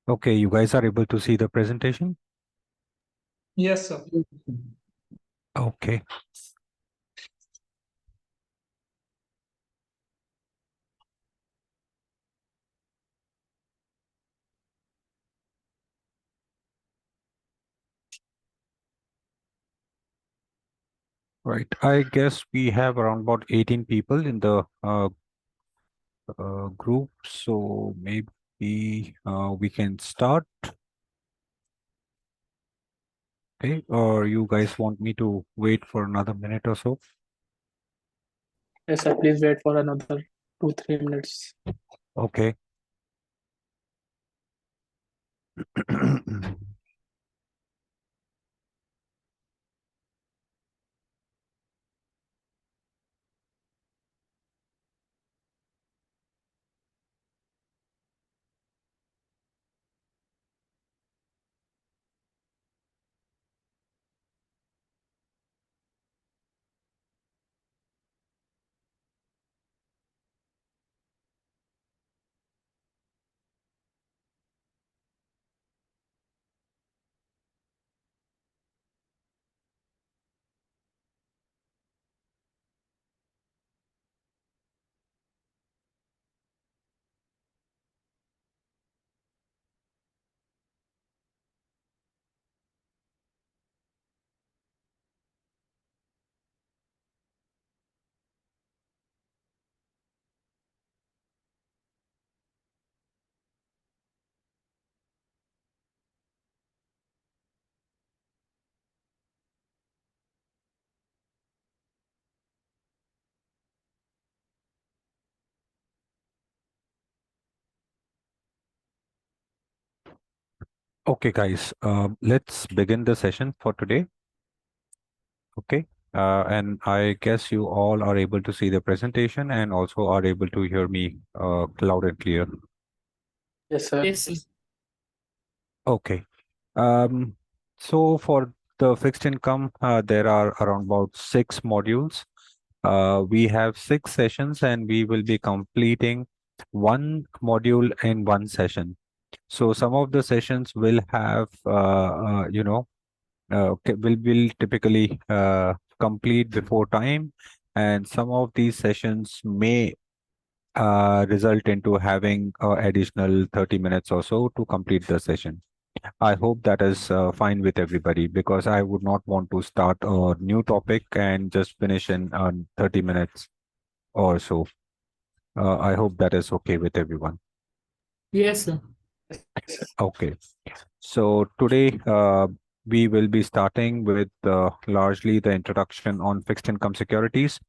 Okay, you guys are able to see the presentation? Yes, sir. Okay. Right. I guess we have around about 18 people in the group, so maybe we can start. Okay, or you guys want me to wait for another minute or so? Yes, sir. Please wait for another 2-3 minutes. Okay. Okay, guys, let's begin the session for today. Okay. And I guess you all are able to see the presentation and also are able to hear me loud and clear. Yes, sir. Yes, sir. Okay. So for the fixed income, there are around about 6 modules. We have 6 sessions and we will be completing one module in one session. So some of the sessions will have, will typically complete before time, and some of these sessions may result into having additional 30 minutes or so to complete the session. I hope that is fine with everybody because I would not want to start a new topic and just finish in 30 minutes or so. I hope that is okay with everyone. Yes, sir. Okay. So today we will be starting with largely the introduction on fixed income securities.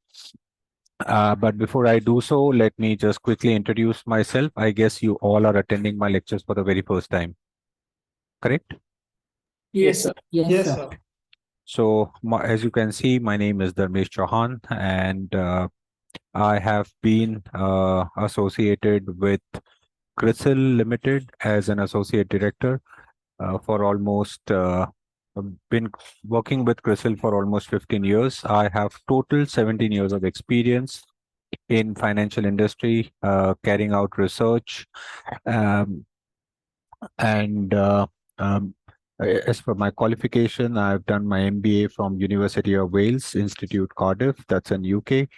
But before I do so, let me just quickly introduce myself. I guess you all are attending my lectures for the very first time, correct? Yes, sir. Yes, sir. So as you can see, my name is Dharmesh Chauhan, and I have been associated with CRISIL Limited as an associate director for almost been working with CRISIL for almost 15 years. I have total 17 years of experience in financial industry, carrying out research, um, and um, as for my qualification, I've done my MBA from University of Wales Institute Cardiff, that's in UK.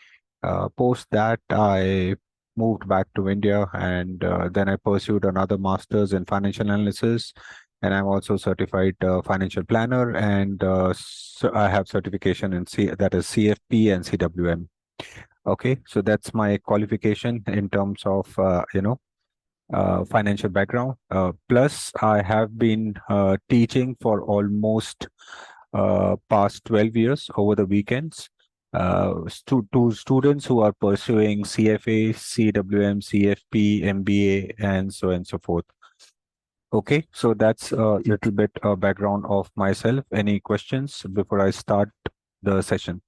Post that, I moved back to India, and then I pursued another master's in financial analysis. And I'm also certified financial planner, and so I have certification in that is CFP and CWM. Okay, so that's my qualification in terms of financial background. Plus, I have been teaching for almost past 12 years over the weekends to students who are pursuing CFA, CWM, CFP, MBA, and so on and so forth. Okay, so that's a little bit background of myself. Any questions before I start the session?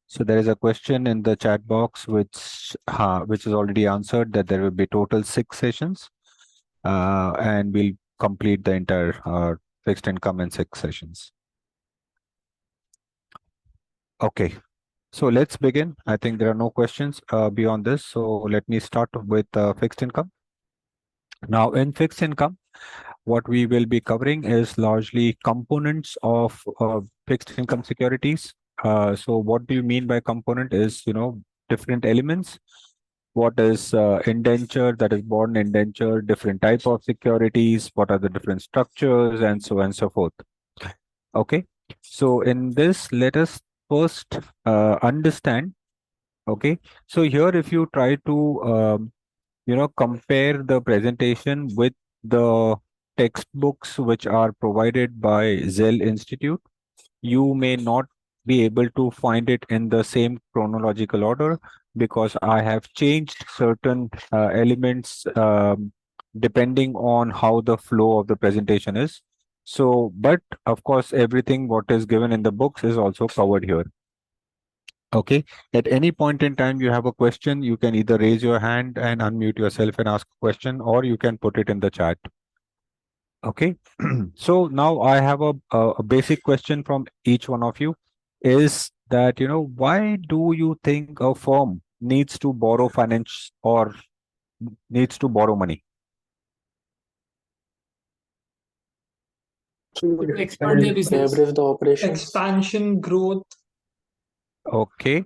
So there is a question in the chat box which is already answered, that there will be total 6 sessions, and we'll complete the entire fixed income in 6 sessions. Okay, So let's begin. I think there are no questions beyond this. So let me start with fixed income. Now, in fixed income, what we will be covering is largely components of fixed income securities. So what do you mean by component is, different elements. What is indenture, that is bond indenture, different type of securities, what are the different structures, and so on and so forth. Okay. So in this, let us first understand. Okay. So here, if you try to, compare the presentation with the textbooks which are provided by Zell Institute, you may not be able to find it in the same chronological order because I have changed certain elements depending on how the flow of the presentation is. So, but of course, everything what is given in the books is also covered here. Okay. At any point in time, you have a question, you can either raise your hand and unmute yourself and ask a question, or you can put it in the chat. Okay. So now I have a basic question from each one of you is that, why do you think a firm needs to borrow finance or needs to borrow money? To To expand their business. leverage the operations. Expansion, growth, Okay.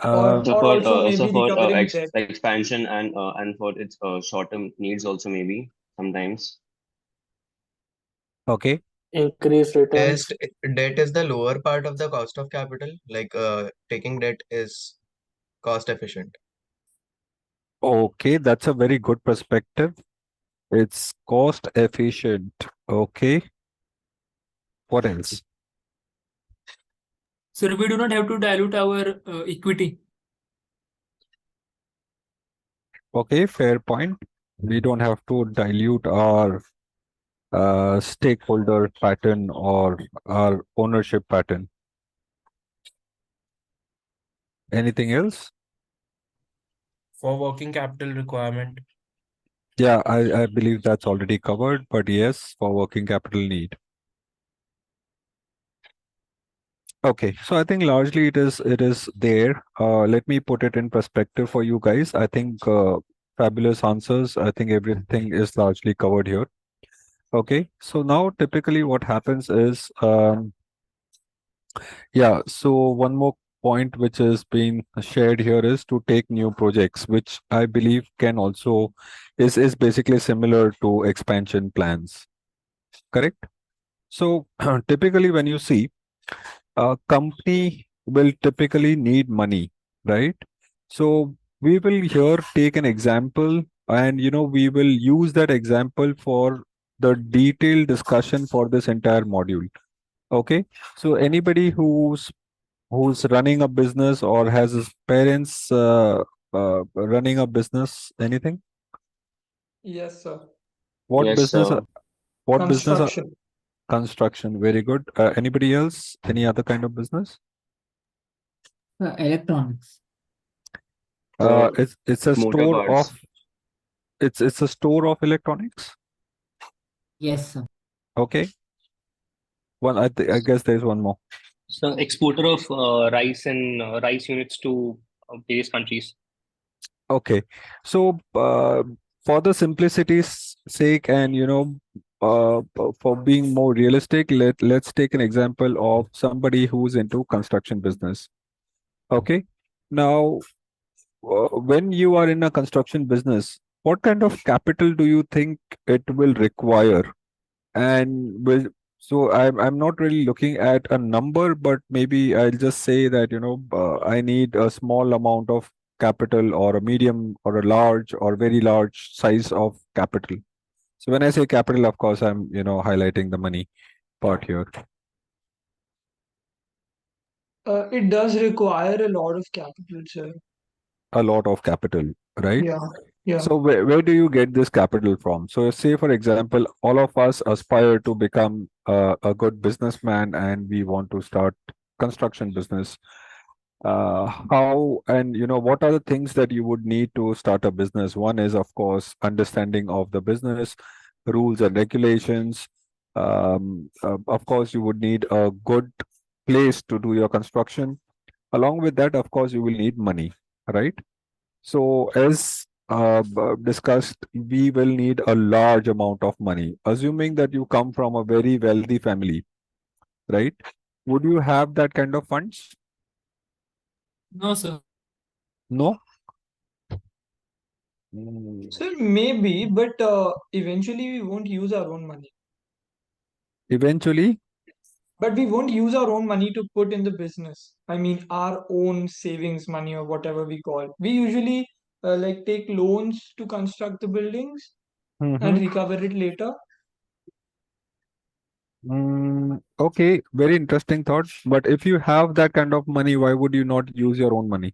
or So or for also maybe recovering ex debt. expansion and for its short-term needs also maybe sometimes. Okay. Increase returns. Debt is the lower part of the cost of capital. Like taking debt is cost efficient. Okay. That's a very good perspective. It's cost efficient. Okay. What else? So we do not have to dilute our equity. Okay. Fair point. We don't have to dilute our stakeholder pattern or our ownership pattern. Anything else? For working capital requirement. Yeah, I believe that's already covered, but yes, for working capital need. Okay, so I think largely it is there. Let me put it in perspective for you guys. I think fabulous answers. I think everything is largely covered here. Okay, so now typically what happens is yeah, so one more point which is being shared here is to take new projects, which I believe can also is basically similar to expansion plans. Correct? So typically when you see a company will typically need money, right? So we will here take an example and we will use that example for the detailed discussion for this entire module. Okay. So anybody who's running a business or has his parents running a business, anything? Yes, sir. What Yes, business? sir. What business? Construction. Construction. Very good. Anybody else? Any other kind of business? Electronics. It's a Motor store parts. of it's a store of electronics. Yes, sir. Okay. One, I guess there's one more. So exporter of rice and rice units to various countries. Okay. So for the simplicity's sake and for being more realistic, let's take an example of somebody who's into construction business. Okay. Now, when you are in a construction business, what kind of capital do you think it will require? And will so I'm not really looking at a number, but maybe I'll just say that I need a small amount of capital or a medium or a large or very large size of capital. So when I say capital, of course, I'm highlighting the money part here. It does require a lot of capital, sir. A lot of capital, right? Yeah, yeah. So where do you get this capital from? So say, for example, all of us aspire to become a good businessman and we want to start construction business. How and what are the things that you would need to start a business? One is, of course, understanding of the business, rules and regulations. Of course, you would need a good place to do your construction. Along with that, of course, you will need money, right? So as discussed, we will need a large amount of money. Assuming that you come from a very wealthy family, right? Would you have that kind of funds? No, sir. No? Sir, maybe, but eventually we won't use our own money. Eventually, But we won't use our own money to put in the business. I mean, our own savings money or whatever we call it. We usually like take loans to construct the buildings and mhm. recover it later. Okay, very interesting thought. But if you have that kind of money, why would you not use your own money?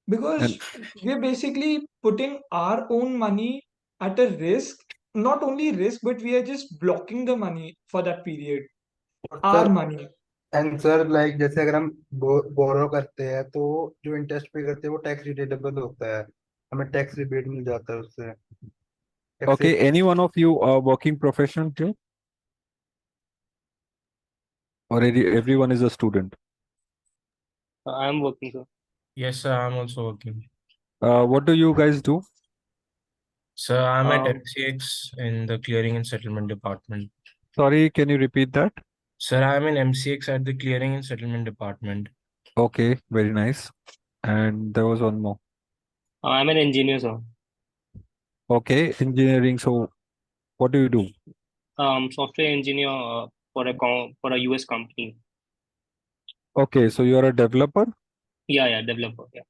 Because And we're basically putting our own money at a risk. Not only risk, but we are just blocking the money for that period. Our sir money. Answer like जैसे अगर हम बोरो करते हैं तो जो interest पे करते हैं वो टैक्स रिटेडेबल होता है, हमें टैक्स रिबेट मिल जाता है उससे okay, taxation. any one of you are working profession too, or everyone is a student? I'm working, sir. Yes, sir, I'm also working. What do you guys do? Sir, I'm at Um, MCX in the Clearing and Settlement Department. Sorry, can you repeat that? Sir, I'm in MCX at the Clearing and Settlement Department. Okay, very nice. And there was one more. I'm an engineer, sir. Okay, engineering. So what do you do? Software engineer for a US company. Okay, so you're a developer. Yeah, developer. Yeah.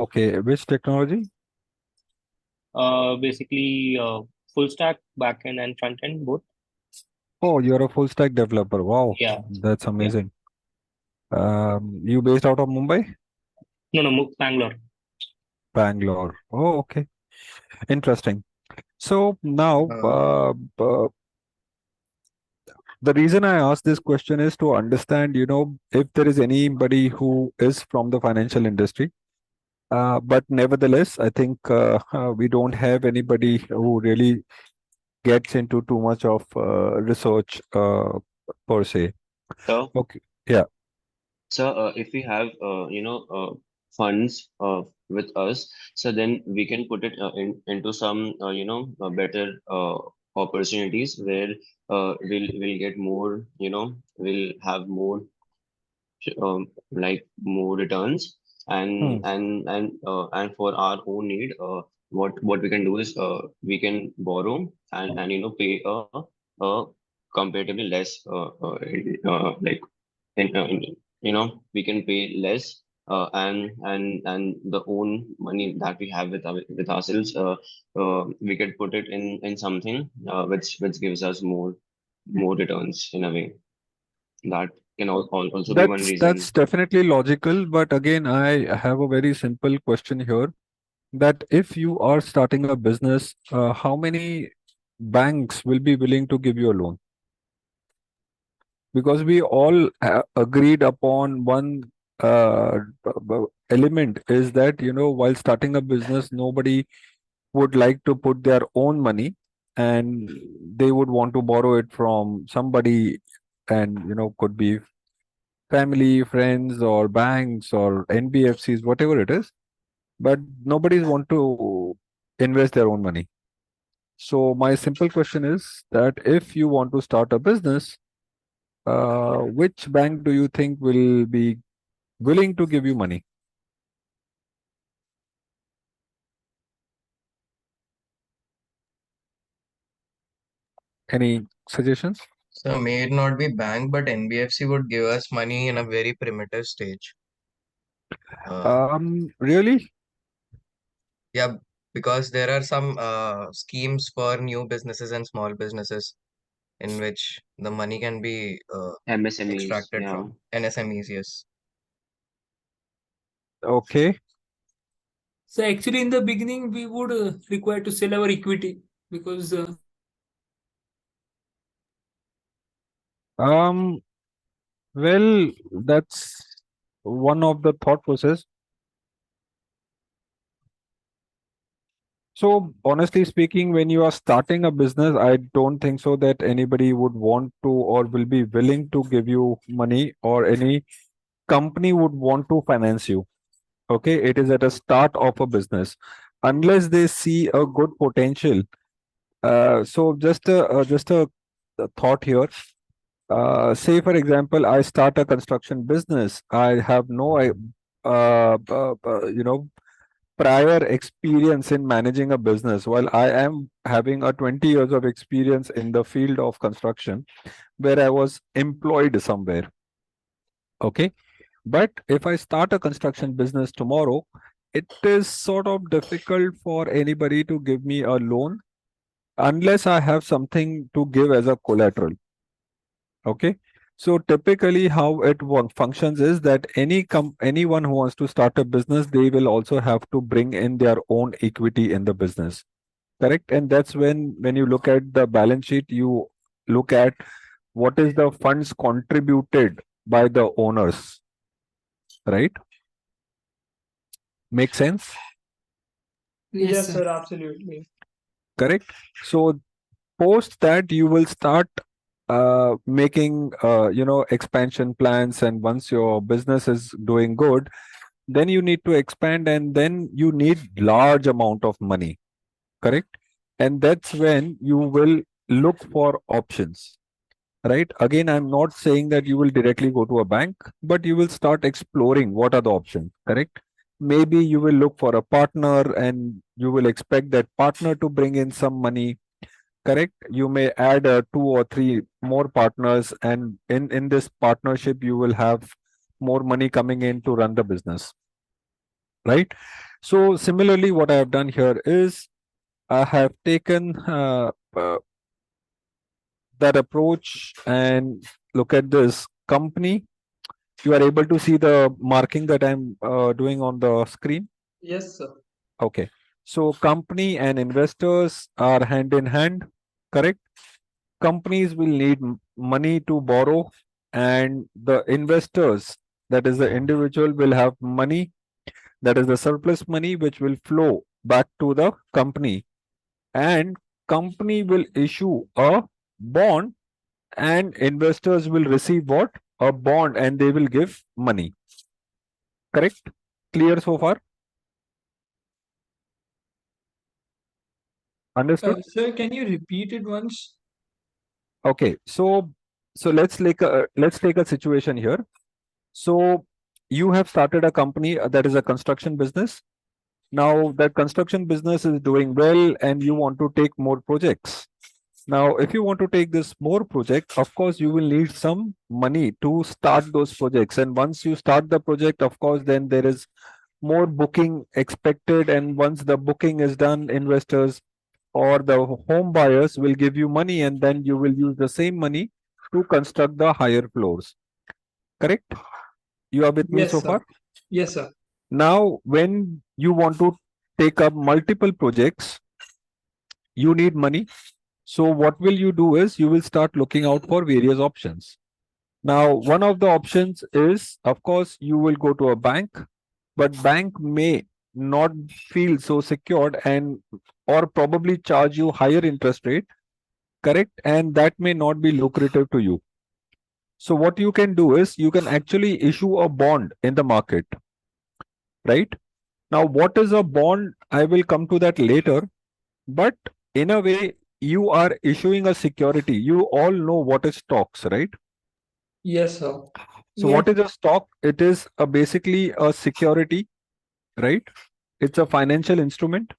Okay, which technology? Basically, full stack, back end and front end both. Oh, you're a full stack developer. Wow, Yeah, that's yeah. amazing. You based out of Mumbai? No, Bangalore. Bangalore. Oh, okay. Interesting. So now, the reason I ask this question is to understand, if there is anybody who is from the financial industry. But nevertheless, I think we don't have anybody who really gets into too much of research per se. So, Okay. Yeah. so if we have funds with us, so then we can put it into some better opportunities where we'll get more, we'll have more like more returns, Hmm. and for our own need, what we can do is we can borrow and pay a comparatively less like in we can pay less, and the own money that we have with ourselves, we can put it in something which gives us more returns in a way. That can also be one That's reason. definitely logical, but again, I have a very simple question here. That if you are starting a business, how many banks will be willing to give you a loan? Because we all agreed upon one element is that, while starting a business, nobody would like to put their own money, and they would want to borrow it from somebody, and could be family, friends, or banks, or NBFCs, whatever it is, but nobody's want to invest their own money. So my simple question is that if you want to start a business, which bank do you think will be willing to give you money? Any suggestions? So may it not be bank, but NBFC would give us money in a very primitive stage. Really? Yeah, because there are some schemes for new businesses and small businesses in which the money can be MSMEs, extracted yeah. from NSMEs, yes. Okay. So actually, in the beginning, we would require to sell our equity because Um, well, that's one of the thought process. So honestly speaking, when you are starting a business, I don't think so that anybody would want to or will be willing to give you money or any company would want to finance you. Okay, it is at a start of a business. Unless they see a good potential. So just a thought here. Say for example, I start a construction business. I have no, prior experience in managing a business. While I am having a 20 years of experience in the field of construction, where I was employed somewhere. Okay, but if I start a construction business tomorrow, it is sort of difficult for anybody to give me a loan unless I have something to give as a collateral. Okay. So typically how it functions is that anyone who wants to start a business, they will also have to bring in their own equity in the business. Correct. And that's when you look at the balance sheet, you look at what is the funds contributed by the owners. Right? Make sense? Yes, sir, absolutely. Correct. So post that you will start making expansion plans, and once your business is doing good, then you need to expand, and then you need large amount of money. Correct. And that's when you will look for options. Right. Again, I'm not saying that you will directly go to a bank, but you will start exploring what are the options. Correct. Maybe you will look for a partner and you will expect that partner to bring in some money. Correct. You may add two or three more partners, and in this partnership you will have more money coming in to run the business. Right. So similarly, what I have done here is I have taken that approach, and look at this company. You are able to see the marking that I'm doing on the screen. Yes, sir. Okay. So company and investors are hand in hand. Correct. Companies will need money to borrow, and the investors, that is the individual, will have money, that is the surplus money, which will flow back to the company, and company will issue a bond, and investors will receive what? A bond, and they will give money. Correct? Clear so far? Understood? Sir, can you repeat it once? Okay, so let's take a situation here. So you have started a company that is a construction business. Now that construction business is doing well, and you want to take more projects. Now, if you want to take this more project, of course, you will need some money to start those projects. And once you start the project, of course, then there is more booking expected. And once the booking is done, investors or the home buyers will give you money, and then you will use the same money to construct the higher floors. Correct? You are with me Yes, so sir. far? Yes, sir. Now, when you want to take up multiple projects, you need money. So what will you do is you will start looking out for various options. Now, one of the options is, of course, you will go to a bank, but bank may not feel so secured and or probably charge you higher interest rate. Correct? And that may not be lucrative to you. So what you can do is you can actually issue a bond in the market. Right? Now, what is a bond? I will come to that later. But in a way, you are issuing a security. You all know what is stocks, right? Yes, sir. So what is a stock? It is basically a security, right? It's a financial instrument.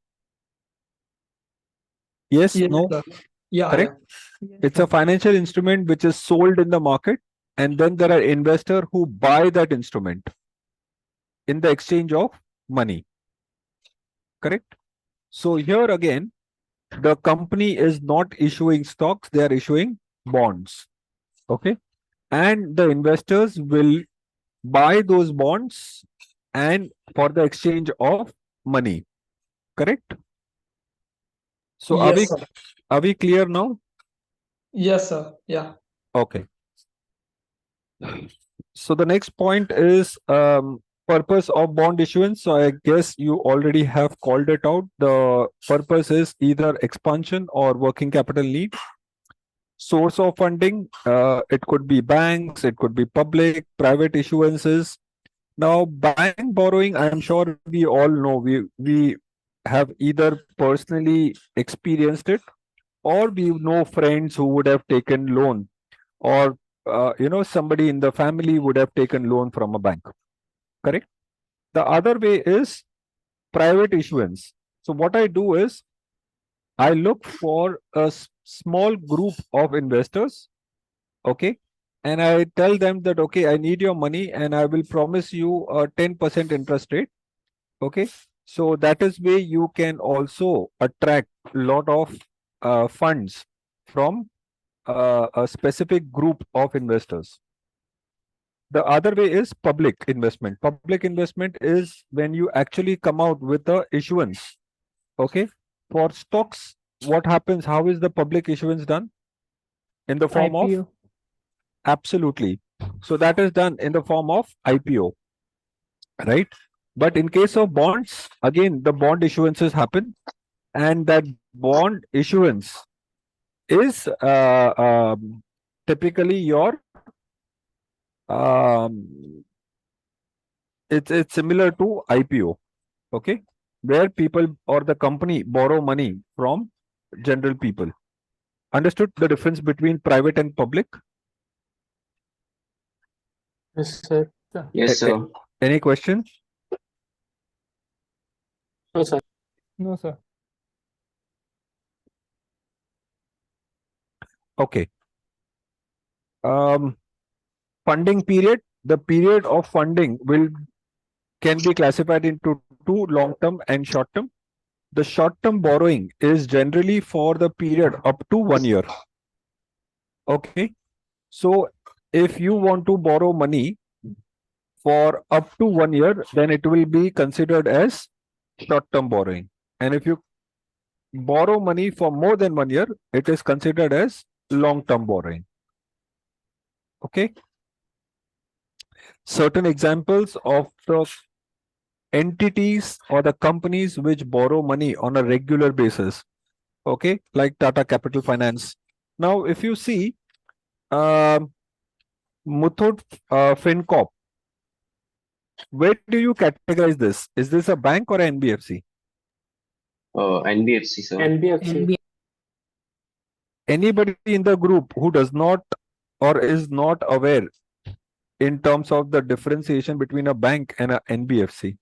Yes, Yes, no, sir. Yeah, correct? yeah. It's a financial instrument which is sold in the market, and then there are investors who buy that instrument in the exchange of money. Correct? So here again, the company is not issuing stocks, they are issuing bonds. Okay. And the investors will buy those bonds and for the exchange of money. Correct? So Yes, sir. are we clear now? Yes, sir. Yeah. Okay. So the next point is purpose of bond issuance. So I guess you already have called it out. The purpose is either expansion or working capital need. source of funding, it could be banks, it could be public, private issuances. Now, bank borrowing, I'm sure we all know, we have either personally experienced it, or we know friends who would have taken loan, or somebody in the family would have taken loan from a bank. Correct? The other way is private issuance. So what I do is I look for a small group of investors, okay, and I tell them that, okay, I need your money and I will promise you a 10% interest rate, okay. So that is way you can also attract a lot of funds from a specific group of investors. The other way is public investment. Public investment is when you actually come out with the issuance. Okay. For stocks, what happens? How is the public issuance done? In the form of? IPO. Absolutely. So that is done in the form of IPO, right? But in case of bonds, again, the bond issuances happen, and that bond issuance is typically your um, it's similar to IPO, okay, where people or the company borrow money from general people. Understood the difference between private and public? Yes, sir. Yes, sir. Any question? No, sir. No, sir. Okay. Funding period. The period of funding can be classified into two: long-term and short-term. The short-term borrowing is generally for the period up to 1 year. Okay. So if you want to borrow money for up to 1 year, then it will be considered as short-term borrowing. And if you borrow money for more than 1 year, it is considered as long-term borrowing. Okay. Certain examples of the entities or the companies which borrow money on a regular basis, okay, like Tata Capital Finance. Now, if you see, Muthoot FinCorp, where do you categorize this? Is this a bank or an NBFC? NBFC, sir. NBFC. Anybody in the group who does not or is not aware in terms of the differentiation between a bank and a NBFC?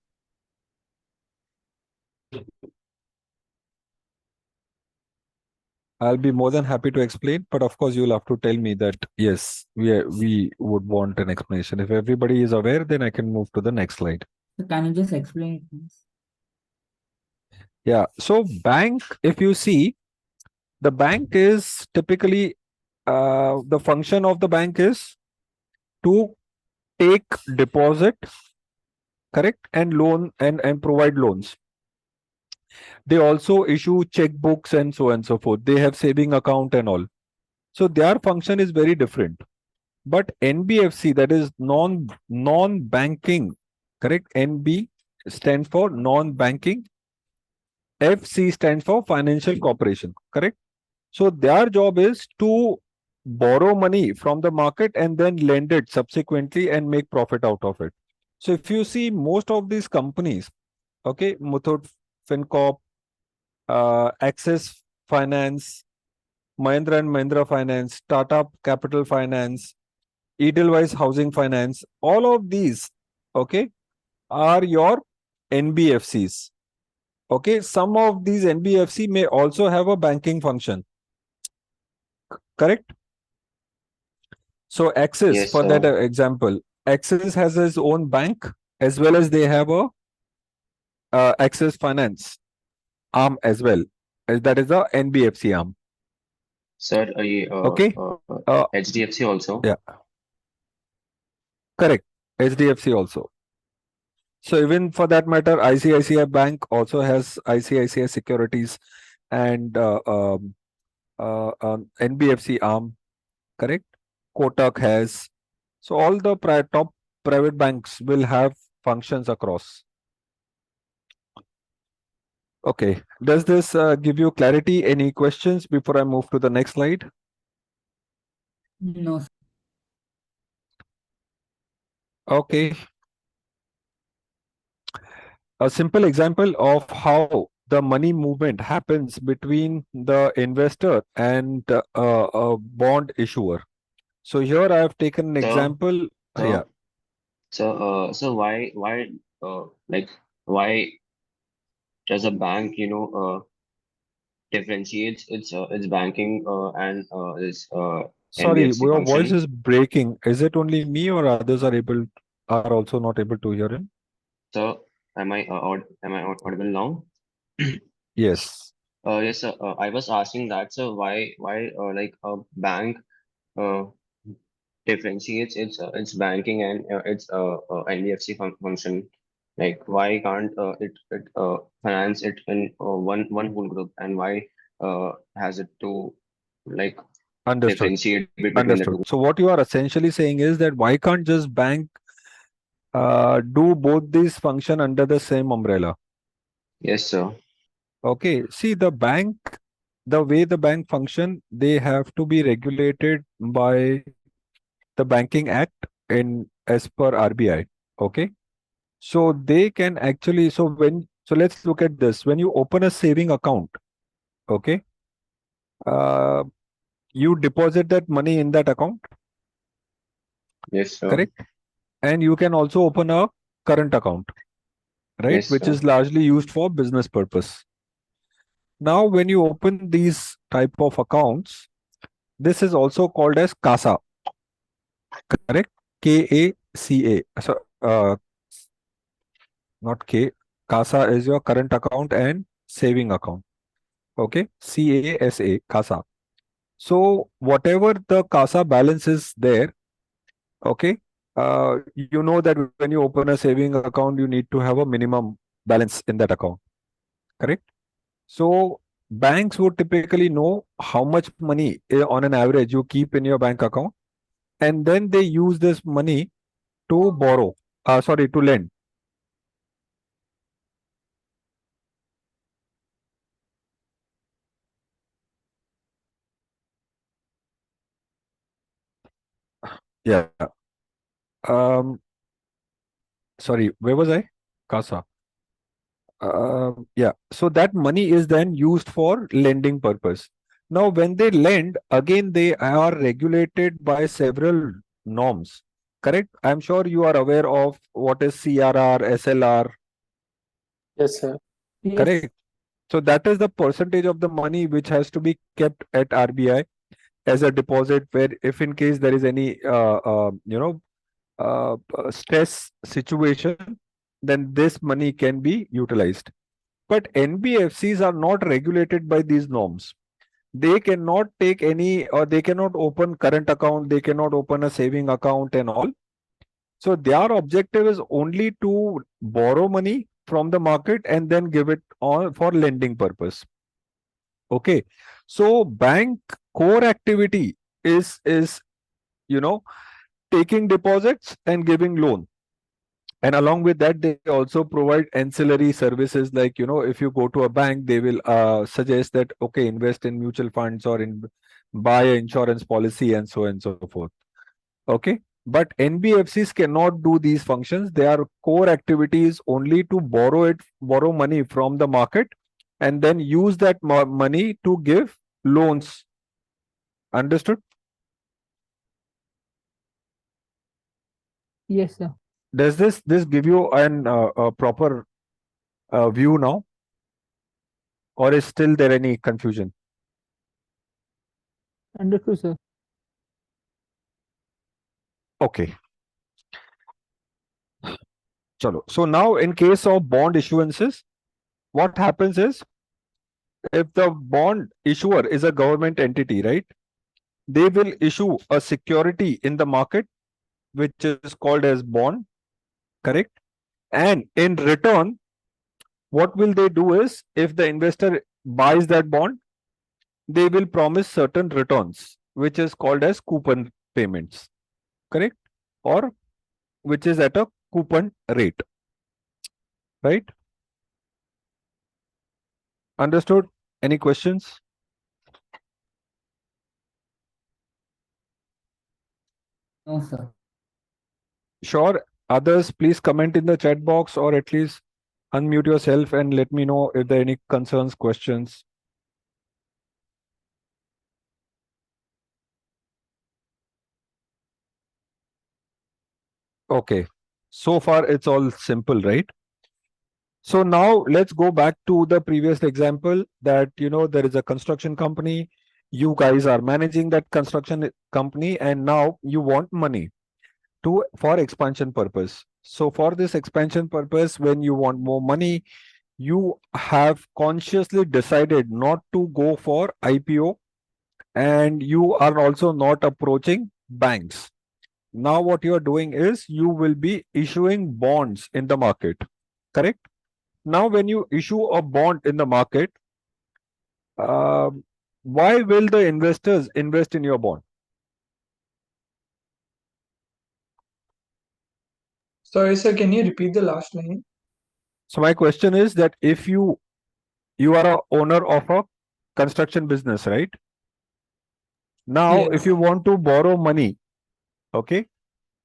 I'll be more than happy to explain, but of course you'll have to tell me that yes, we would want an explanation. If everybody is aware, then I can move to the next slide. So can you just explain it, please? Yeah. So bank, if you see, the bank is typically the function of the bank is to take deposit, correct, and loan and provide loans. They also issue checkbooks and so on and so forth. They have saving account and all. So their function is very different. But NBFC, that is non-banking, correct? NB stands for non-banking. FC stands for financial corporation, correct? So their job is to borrow money from the market and then lend it subsequently and make profit out of it. So if you see most of these companies, okay, Muthoot FinCorp, Axis Finance, Mahindra and Mahindra Finance, Tata Capital Finance, Edelweiss Housing Finance, all of these, okay, are your NBFCs. Okay, some of these NBFC may also have a banking function. Correct? So Axis, Yes, for sir. that example, Axis has its own bank as well as they have a Axis Finance arm as well. That is the NBFC arm. Sir, Okay. HDFC also. Yeah. Correct. HDFC also. So even for that matter, ICICI Bank also has ICICI Securities and NBFC arm, correct? Kotak has. So all the top private banks will have functions across. Okay. Does this give you clarity? Any questions before I move to the next slide? No, sir. Okay. A simple example of how the money movement happens between the investor and a bond issuer. So here I have taken an So, example. Yeah. so why like why does a bank differentiates its banking and its Sorry, NBFC your voice function? is breaking. Is it only me or others are also not able to hear him? So am I audible now? Yes. Yes, sir. I was asking that, sir, why like a bank uh, differentiates its banking and its NBFC function. Like why can't it finance it in one whole group, and why has it to like Understood. differentiate between the two? Understood. So what you are essentially saying is that why can't just bank do both these function under the same umbrella? Yes, sir. Okay. See, the way the bank function, they have to be regulated by the Banking Act in as per RBI. Okay. So they can actually, so let's look at this. When you open a saving account, okay, uh, you deposit that money in that account, Yes, sir. correct? And you can also open a current account, right? Yes, Which sir. is largely used for business purpose. Now, when you open these type of accounts, this is also called as CASA, correct? KACA. So, not K. CASA is your current account and saving account. Okay, CASA, CASA. So whatever the CASA balance is there, okay, you know that when you open a saving account, you need to have a minimum balance in that account, correct? So banks would typically know how much money on an average you keep in your bank account, and then they use this money to borrow, sorry, to lend. Yeah. Um, Sorry, where was I? CASA. Yeah. So that money is then used for lending purpose. Now, when they lend, again, they are regulated by several norms. Correct? I'm sure you are aware of what is CRR, SLR. Yes, sir. Yes. Correct? So that is the percentage of the money which has to be kept at RBI as a deposit, where if in case there is any stress situation, then this money can be utilized. But NBFCs are not regulated by these norms. They cannot take any, or they cannot open current account, they cannot open a saving account and all. So their objective is only to borrow money from the market and then give it on for lending purpose. Okay. So bank core activity is you know taking deposits and giving loan. And along with that, they also provide ancillary services like, if you go to a bank, they will suggest that, okay, invest in mutual funds or buy an insurance policy and so on and so forth. Okay. But NBFCs cannot do these functions. Their core activity is only to borrow money from the market and then use that money to give loans. Understood? Yes, sir. Does this give you a proper view now, or is still there any confusion? Understood, sir. Okay. Chalo. So now in case of bond issuances, what happens is if the bond issuer is a government entity, right? They will issue a security in the market, which is called as bond, correct? And in return, what will they do is if the investor buys that bond, they will promise certain returns, which is called as coupon payments, correct? Or which is at a coupon rate, right? Understood? Any questions? No, sir. Sure. Others, please comment in the chat box or at least unmute yourself and let me know if there are any concerns, questions. Okay. So far, it's all simple, right? So now let's go back to the previous example that, there is a construction company. You guys are managing that construction company and now you want money for expansion purpose. So for this expansion purpose, when you want more money, you have consciously decided not to go for IPO and you are also not approaching banks. Now what you are doing is you will be issuing bonds in the market, correct? Now when you issue a bond in the market, why will the investors invest in your bond? Sorry, sir, can you repeat the last line? So my question is that if you are a owner of a construction business, right? Now, if Yes. you want to borrow money, okay,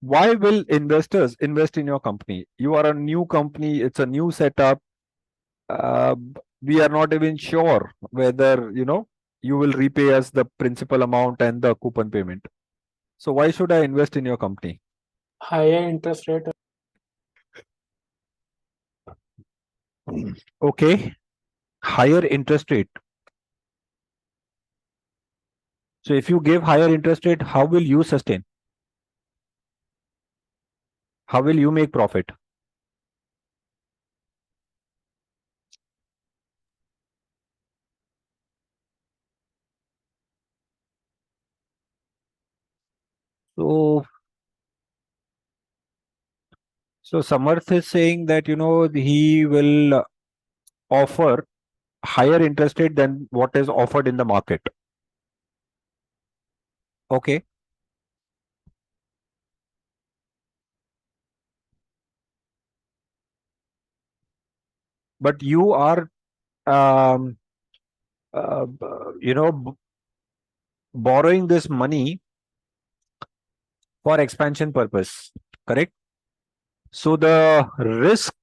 why will investors invest in your company? You are a new company, it's a new setup. Uh, we are not even sure whether, you will repay us the principal amount and the coupon payment. So why should I invest in your company? Higher interest rate. Okay, higher interest rate. So if you give higher interest rate, how will you sustain? How will you make profit? So, Samarth is saying that, he will offer higher interest rate than what is offered in the market. Okay. But you are, um, borrowing this money for expansion purpose, correct? So the risk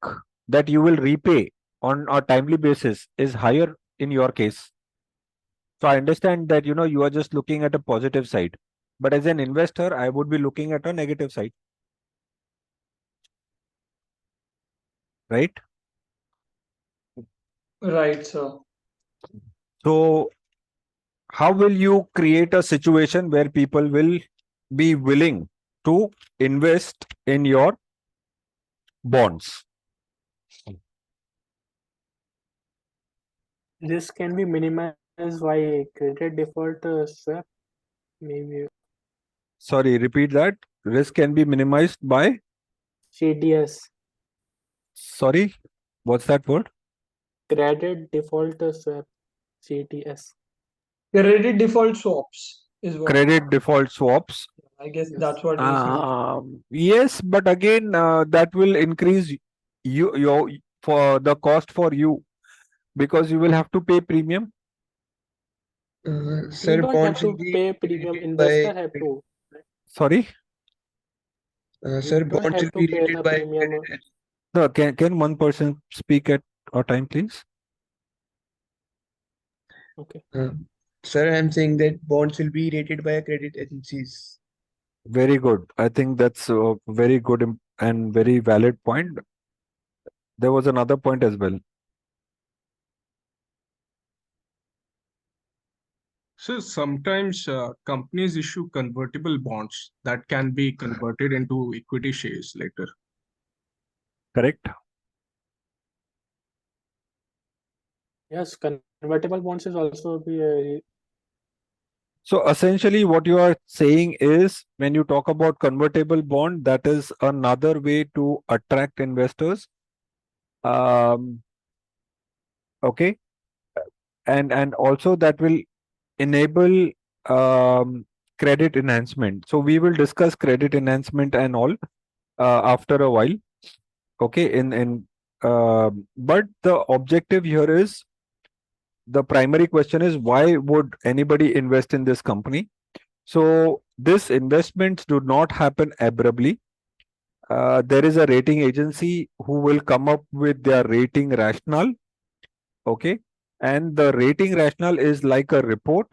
that you will repay on a timely basis is higher in your case. So I understand that, you are just looking at a positive side. But as an investor, I would be looking at a negative side. Right? Right, sir. So how will you create a situation where people will be willing to invest in your bonds? This can be minimized by credit default swap. Maybe Sorry, repeat that. Risk can be minimized by, CDS, sorry, what's that word? credit default swap, CDS. Credit default swaps is what. Credit default swaps. I guess Yes. that's what he's saying. Yes, but again, that will increase your for the cost for you because you will have to pay premium. We Sir, don't bonds have will to be pay premium. rated Investor by have to. Sorry. sir, We don't bonds have will to be pay rated the by premium. credit. No, can one person speak at a time, please? Okay. Sir, I'm saying that bonds will be rated by credit agencies. Very good. I think that's a very good and very valid point. There was another point as well. So sometimes companies issue convertible bonds that can be converted into equity shares later. Correct. Yes, convertible bonds is also be So essentially, what you are saying is when you talk about convertible bond, that is another way to attract investors. Okay. And also that will enable credit enhancement. So we will discuss credit enhancement and all after a while. Okay. But the objective here is the primary question is why would anybody invest in this company? So These investments do not happen abruptly. There is a rating agency who will come up with their rating rationale. Okay. And the rating rationale is like a report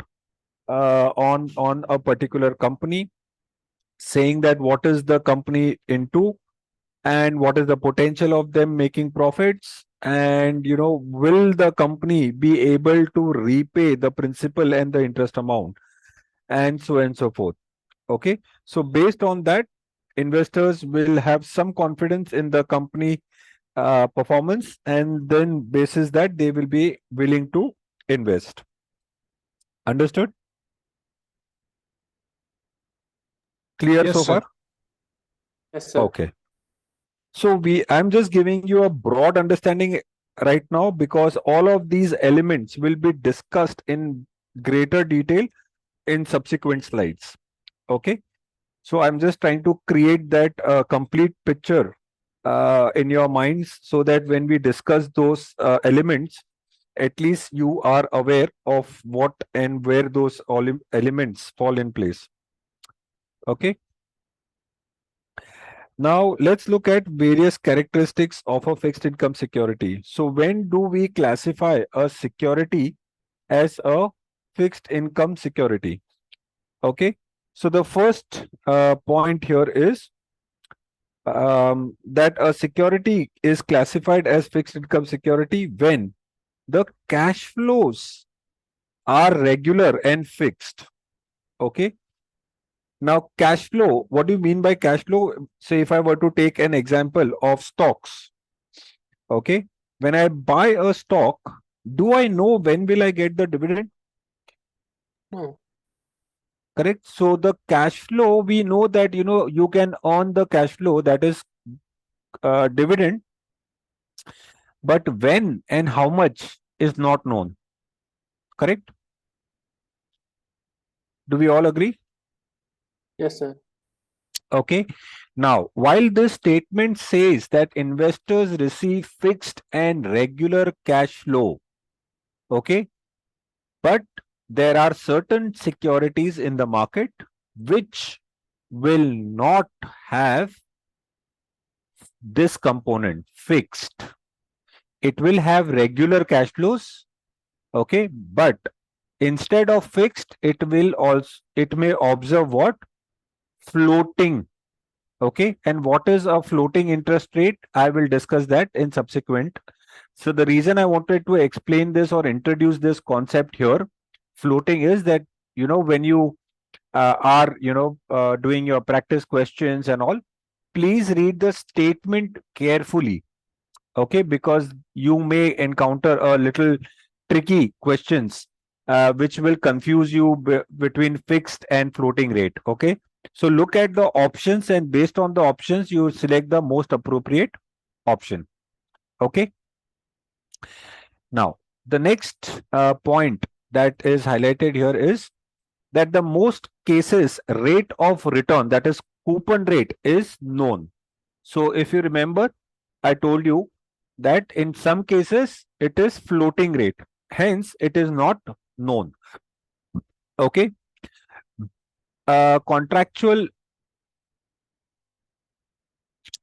on a particular company, saying that what is the company into and what is the potential of them making profits, and will the company be able to repay the principal and the interest amount, and so on and so forth. Okay, so based on that, investors will have some confidence in the company performance, and then basis that they will be willing to invest. Understood? Clear Yes, so sir. far? Yes, sir. Okay. So I'm just giving you a broad understanding right now, because all of these elements will be discussed in greater detail in subsequent slides. Okay. So I'm just trying to create that complete picture in your minds, so that when we discuss those elements, at least you are aware of what and where those all elements fall in place. Okay. Now let's look at various characteristics of a fixed income security. So when do we classify a security as a fixed income security? Okay. So the first point here is that a security is classified as fixed income security when the cash flows are regular and fixed. Okay. Now, cash flow, what do you mean by cash flow? Say, if I were to take an example of stocks, okay, when I buy a stock, do I know when will I get the dividend? No. Correct. So the cash flow, we know that, you can earn the cash flow, that is dividend, but when and how much is not known. Correct. Do we all agree? Yes, sir. Okay. Now, while this statement says that investors receive fixed and regular cash flow, okay, but there are certain securities in the market which will not have this component fixed. It will have regular cash flows, okay, but instead of fixed, it may observe what? Floating. Okay, and what is a floating interest rate? I will discuss that in subsequent. So the reason I wanted to explain this or introduce this concept here, floating, is that when you are doing your practice questions and all, please read the statement carefully. Okay, because you may encounter a little tricky questions which will confuse you between fixed and floating rate. Okay, so look at the options, and based on the options you select the most appropriate option. Okay, now the next point that is highlighted here is that the most cases rate of return, that is coupon rate, is known. So if you remember, I told you that in some cases it is floating rate, hence it is not known. Okay. Contractual,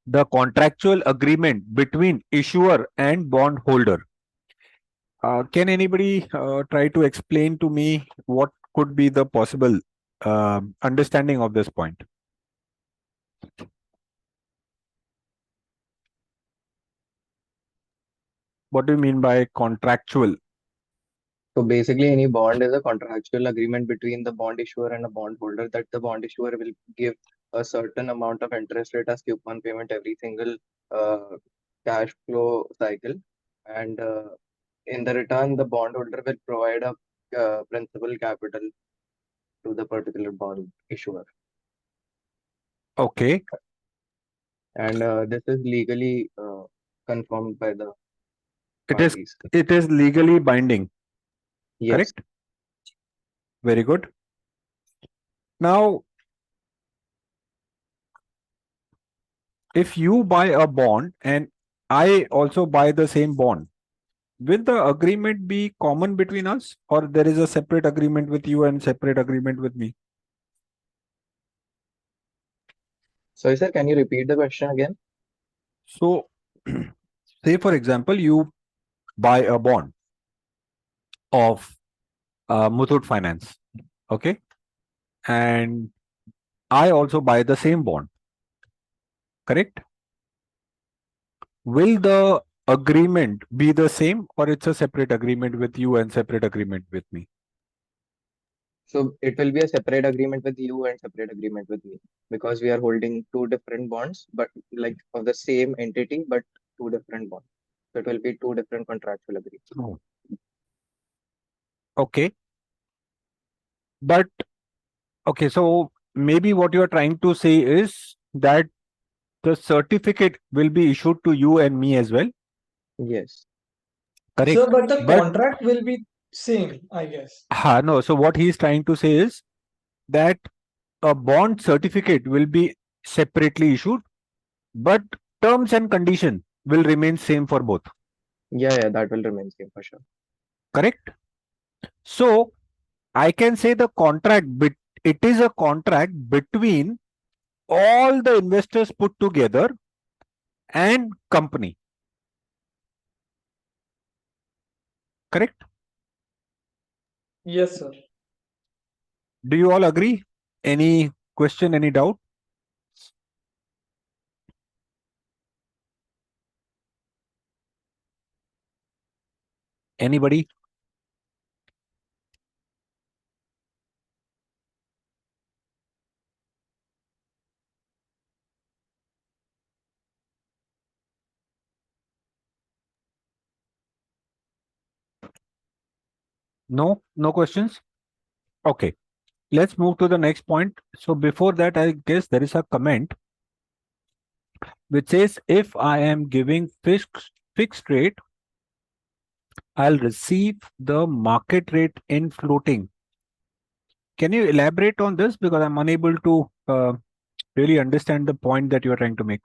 the contractual agreement between issuer and bond holder. Can anybody try to explain to me what could be the possible understanding of this point? What do you mean by contractual? So basically, any bond is a contractual agreement between the bond issuer and a bond holder that the bond issuer will give a certain amount of interest rate as coupon payment every single uh, cash flow cycle. And in the return, the bondholder will provide a principal capital to the particular bond issuer. Okay. And this is legally confirmed by the It is parties. it is legally binding. Yes. Correct? Very good. Now, if you buy a bond and I also buy the same bond, will the agreement be common between us, or there is a separate agreement with you and separate agreement with me? Sorry, sir, can you repeat the question again? So, say for example, you buy a bond of Muthoot Finance, okay, and I also buy the same bond, correct? Will the agreement be the same, or it's a separate agreement with you and separate agreement with me? So it will be a separate agreement with you and separate agreement with me because we are holding two different bonds, but like of the same entity, but two different bonds. So it will be two different contractual agreements. Oh. Okay, but okay, so maybe what you are trying to say is that the certificate will be issued to you and me as well, Yes. correct? So, but the But contract will be same, I guess. no, so what he is trying to say is that a bond certificate will be separately issued, but terms and condition will remain same for both, Yeah, that will remain same for sure. correct? So I can say the contract, but it is a contract between all the investors put together and company, correct? Yes, sir. Do you all agree? Any question, any doubt? Anybody? No, no questions. Okay, let's move to the next point. So before that, I guess there is a comment which says if I am giving fixed rate, I'll receive the market rate in floating. Can you elaborate on this, because I'm unable to really understand the point that you are trying to make?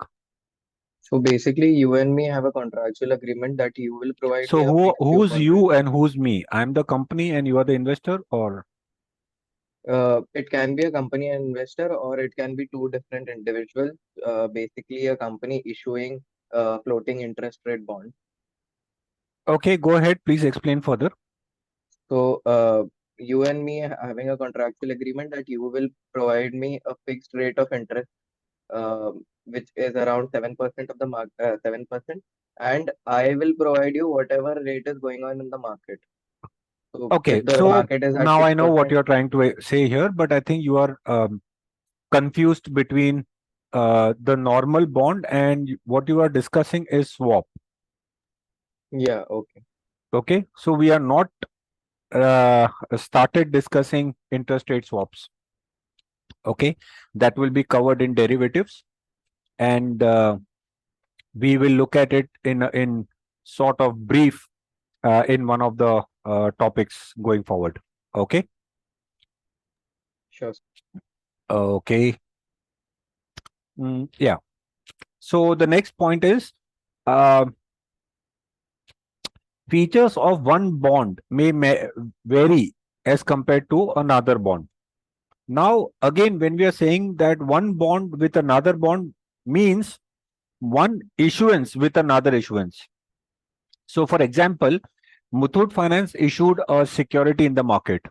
So basically, you and me have a contractual agreement that you will provide So me a fixed who's coupon you rate. and who's me? I'm the company and you are the investor, or It can be a company investor or it can be two different individuals. Basically, a company issuing floating interest rate bond. okay, go ahead, please explain further. So you and me having a contractual agreement that you will provide me a fixed rate of interest, which is around 7% of the market, 7%, and I will provide you whatever rate is going on in the market. So Okay, if the so market is at now I know what 6%, you're trying to say here, but I think you are confused between the normal bond and what you are discussing is swap. yeah, okay. Okay, so we are not started discussing interest rate swaps. Okay, that will be covered in derivatives, and we will look at it in sort of brief in one of the topics going forward. Okay. Sure. Okay. Yeah. So the next point is uh, features of one bond may vary as compared to another bond. Now, again, when we are saying that one bond with another bond means one issuance with another issuance. So, for example, Muthoot Finance issued a security in the market.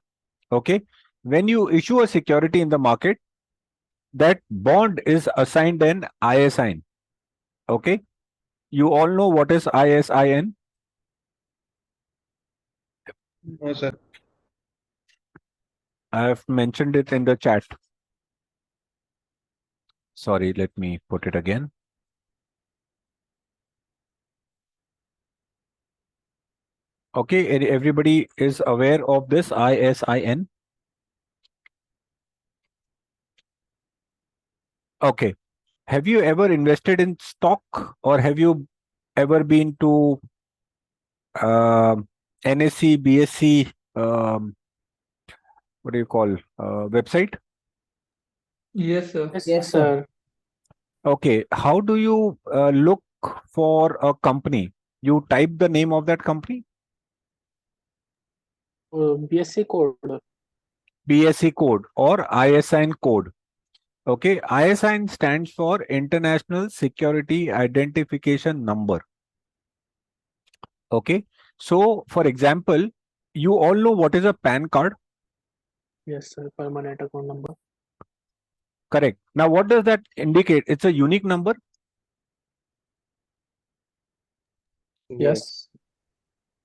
Okay. When you issue a security in the market, that bond is assigned an ISIN. Okay. You all know what is ISIN? No, sir. I have mentioned it in the chat. Sorry, let me put it again. Okay, everybody is aware of this ISIN. Okay. Have you ever invested in stock, or have you ever been to NSE, BSC, what do you call, website? Yes, sir. Yes, sir. Okay, how do you look for a company? You type the name of that company, BSc code. BSC code or ISIN code. Okay, ISIN stands for International Security Identification Number. Okay, so for example, you all know what is a PAN card? Yes, sir. Permanent account number. Correct. Now, what does that indicate? It's a unique number. Yes.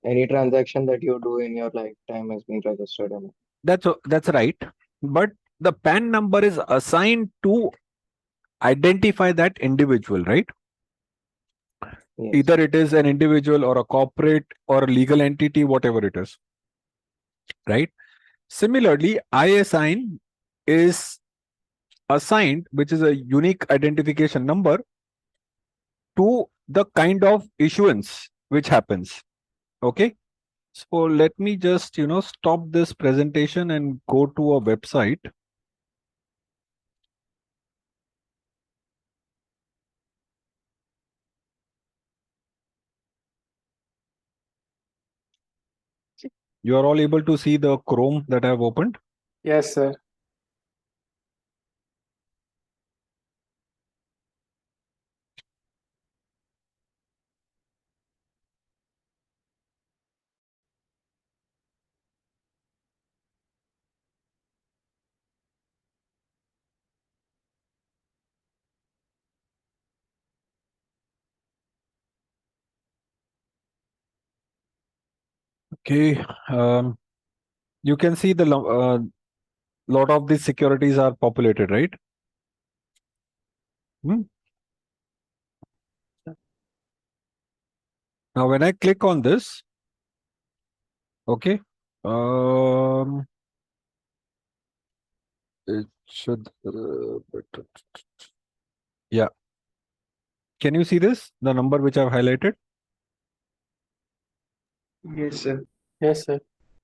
Any transaction that you do in your lifetime has been registered in it. That's right. But the PAN number is assigned to identify that individual, right? Yes. Either it is an individual or a corporate or a legal entity, whatever it is, right? Similarly, ISIN is assigned, which is a unique identification number, to the kind of issuance which happens. Okay. So let me just, stop this presentation and go to a website. You are all able to see the Chrome that I have opened. Yes, sir. Okay. You can see the lot of these securities are populated, right? Now, when I click on this, okay, it should, yeah. Can you see this? The number which I've highlighted? Yes, sir. Yes, sir.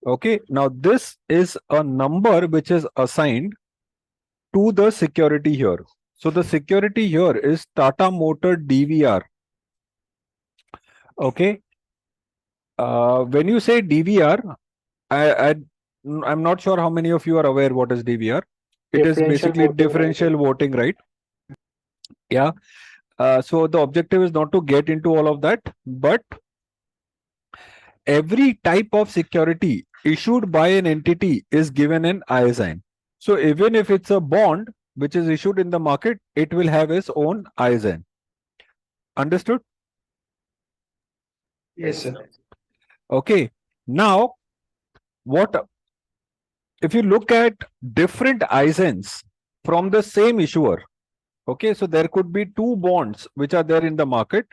Okay. Now, this is a number which is assigned to the security here. So the security here is Tata Motor DVR. Okay. When you say DVR, I'm not sure how many of you are aware what is DVR. It is Differential basically voting, differential voting, right? Yeah. So the objective is not to get into all of that, but every type of security issued by an entity is given an ISIN. So even if it's a bond which is issued in the market, it will have its own ISIN. Understood? Yes, sir. Okay. Now, if you look at different ISINs from the same issuer, okay, so there could be two bonds which are there in the market.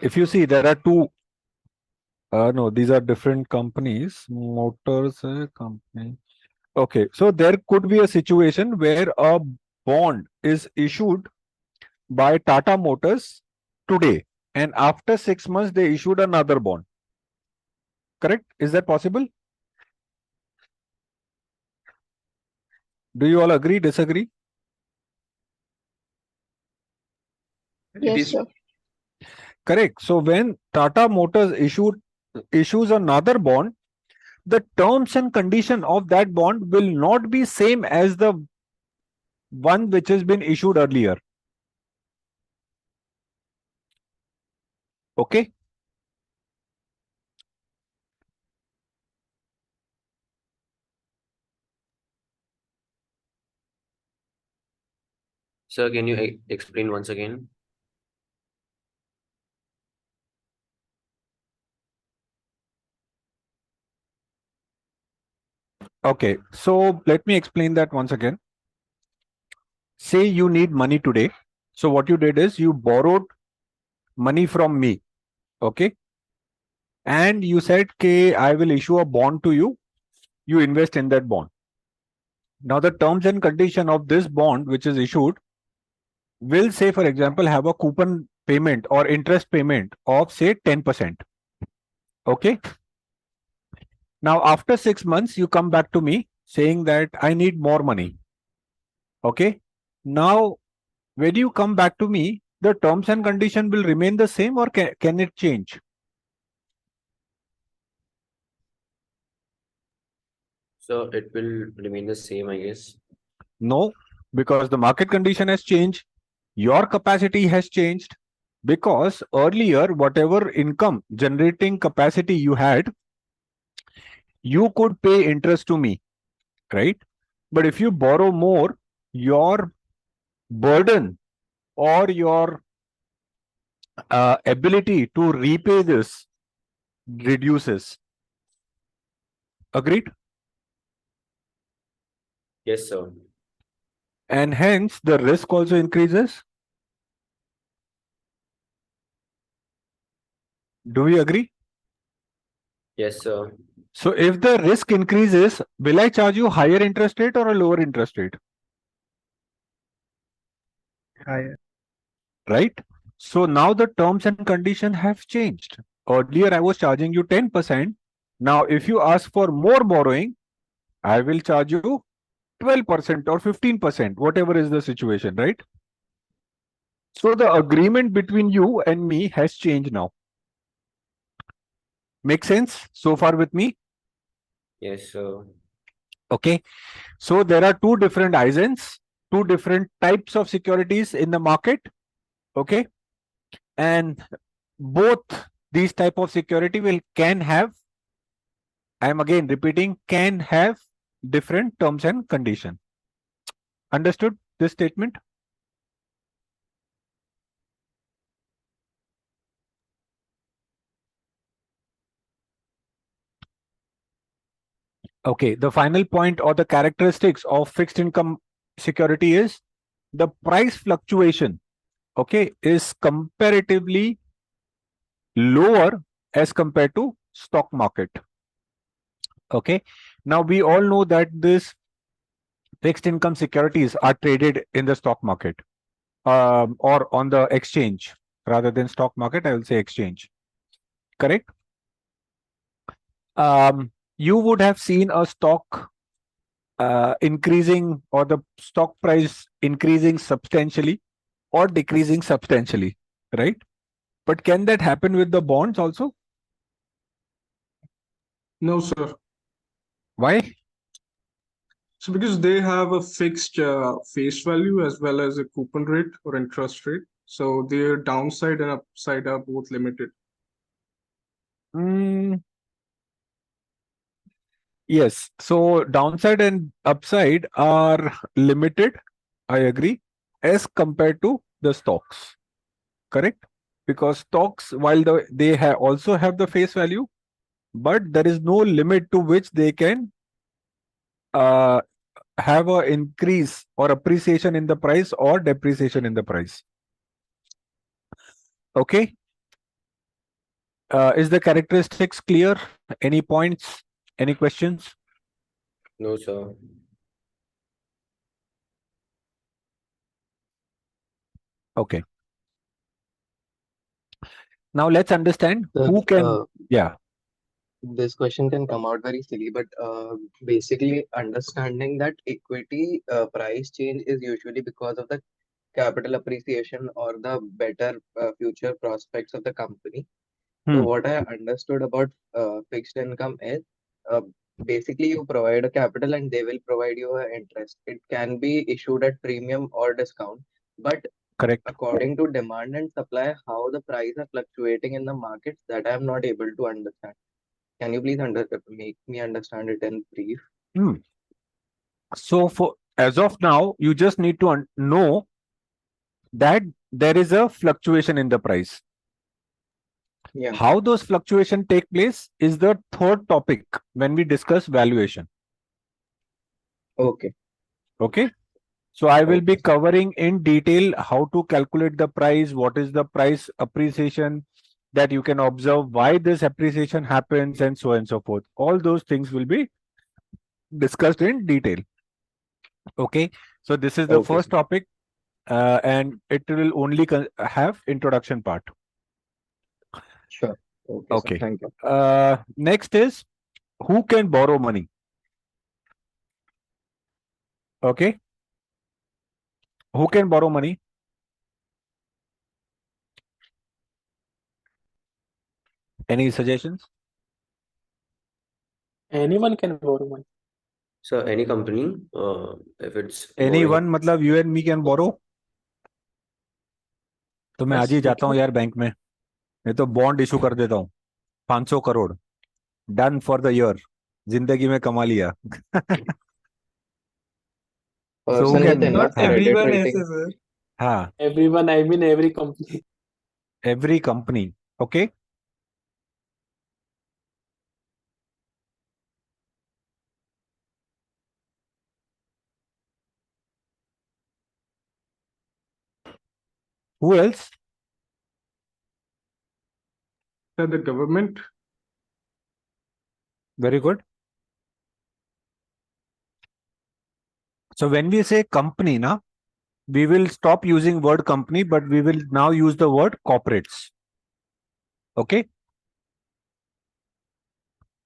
If you see, there are two. No, these are different companies. Motors company. Okay, so there could be a situation where a bond is issued by Tata Motors today, and after 6 months they issued another bond. Correct? Is that possible? Do you all agree, disagree? Yes, sir. Correct. So when Tata Motors issues another bond, the terms and condition of that bond will not be same as the one which has been issued earlier. Okay. Sir, can you explain once again? Okay. So let me explain that once again. Say you need money today. So what you did is you borrowed money from me. Okay. And you said, okay, I will issue a bond to you. You invest in that bond. Now the terms and condition of this bond which is issued will, say, for example, have a coupon payment or interest payment of, say, 10%. Okay. Now, after 6 months, you come back to me saying that I need more money. Okay. Now, when you come back to me, the terms and condition will remain the same, or can it change? So it will remain the same, I guess. No, because the market condition has changed. Your capacity has changed because earlier, whatever income generating capacity you had, you could pay interest to me, right? But if you borrow more, your burden or your ability to repay this reduces. Agreed? Yes, sir. And hence the risk also increases. Do we agree? Yes, sir. So if the risk increases, will I charge you higher interest rate or a lower interest rate? Higher. Right? So now the terms and conditions have changed. Earlier I was charging you 10%. Now if you ask for more borrowing, I will charge you 12% or 15%, whatever is the situation, right? So the agreement between you and me has changed now. Make sense so far with me? Yes, sir. Okay. So there are two different ISINs, two different types of securities in the market. Okay. And both these type of security can have, I am again repeating, can have different terms and condition. Understood this statement? Okay, the final point or the characteristics of fixed income security is the price fluctuation, okay, is comparatively lower as compared to stock market. Okay, now we all know that this fixed income securities are traded in the stock market or on the exchange rather than stock market. I will say exchange. Correct? You would have seen a stock increasing or the stock price increasing substantially or decreasing substantially, right? But can that happen with the bonds also? No, sir. Why? So because they have a fixed face value as well as a coupon rate or interest rate. So their downside and upside are both limited. Yes. So downside and upside are limited. I agree, as compared to the stocks. Correct? Because stocks, while they also have the face value, but there is no limit to which they can uh, have a increase or appreciation in the price or depreciation in the price. Okay. Is the characteristics clear? Any points? Any questions? No, sir. Okay. Now let's understand who can. Yeah. This question can come out very silly, but basically understanding that equity price change is usually because of the capital appreciation or the better future prospects of the company. So what I understood about fixed income is uh, basically you provide a capital and they will provide you an interest. It can be issued at premium or discount, but Correct. according to demand and supply, how the price are fluctuating in the markets, that I am not able to understand. Can you please make me understand it in brief? So for as of now, you just need to know that there is a fluctuation in the price. Yeah. How those fluctuation take place is the third topic when we discuss valuation. Okay. Okay. So I will be covering in detail how to calculate the price, what is the price appreciation that you can observe, why this appreciation happens, and so on and so forth. All those things will be discussed in detail. Okay. So this is the first topic, and it will only have introduction part. Sure. Okay. Thank you. Next is who can borrow money. Okay. Who can borrow money? Any suggestions? Anyone can borrow money. So any company, if it's borrowing, Anyone मतलब you and me can borrow. तो मैं आज ही Yes, we जाता हूँ can. यार bank में, मैं तो बॉन्ड इशू कर देता हूँ 500 crore, done for the year, जिंदगी में कमा लिया. So who Person with can? Not enough हाँ credit everyone rating. ऐसे sir. हाँ, Everyone, I mean every company. every company. Okay. Who else? That the government. Very good. So when we say company, na, we will stop using word company, but we will now use the word corporates. Okay.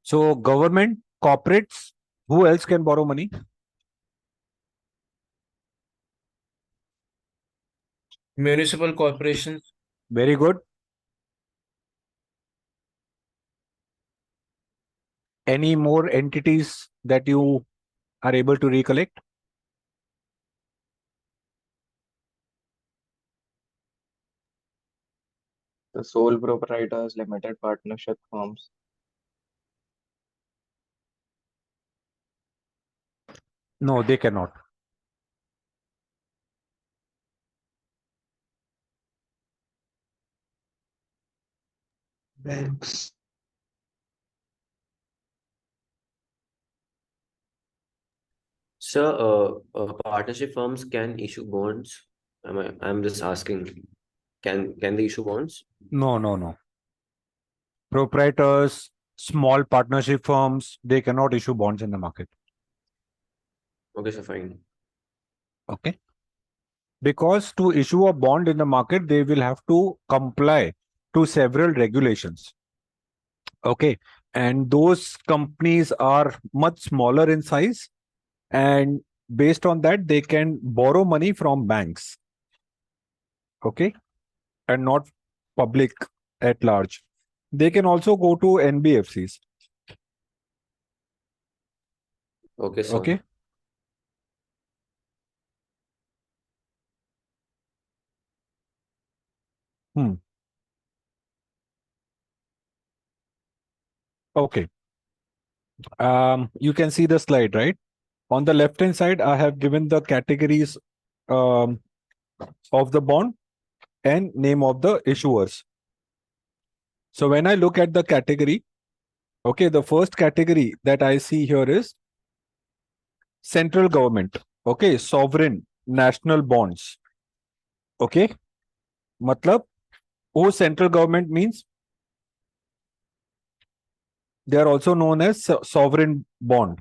So government, corporates, who else can borrow money? Municipal corporations. Very good. Any more entities that you are able to recollect? The sole proprietors, limited partnership firms. No, they cannot. Banks. so partnership firms can issue bonds. I'm just asking, can they issue bonds? No, no, no. Proprietors, small partnership firms, they cannot issue bonds in the market. Okay, so fine. Okay. Because to issue a bond in the market, they will have to comply to several regulations. Okay. And those companies are much smaller in size. And based on that, they can borrow money from banks. Okay. And not public at large. They can also go to NBFCs. Okay, sir. Okay. Okay. You can see the slide, right? On the left hand side, I have given the categories of the bond and name of the issuers. So when I look at the category, okay, the first category that I see here is central government. Okay, sovereign national bonds. Okay, matlab, who central government means they are also known as sovereign bond.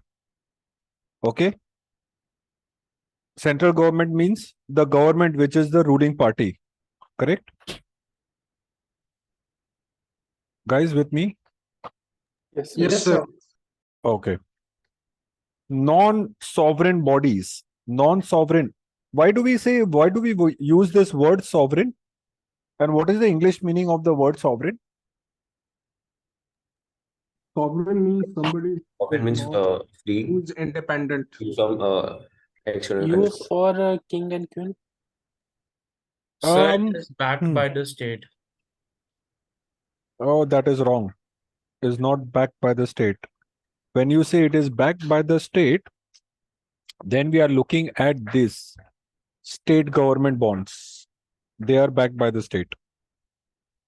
Okay, central government means the government which is the ruling party. Correct? Guys, with me? Yes, Yes, yes. sir. Okay. Non-sovereign bodies. Non-sovereign. Why do we use this word sovereign? And what is the English meaning of the word sovereign? Sovereign means somebody Sovereign means free who's independent. from external U control. for king and queen. Sir, it is backed Hmm. by the state. Oh, that is wrong. Is not backed by the state. When you say it is backed by the state, then we are looking at this state government bonds. They are backed by the state.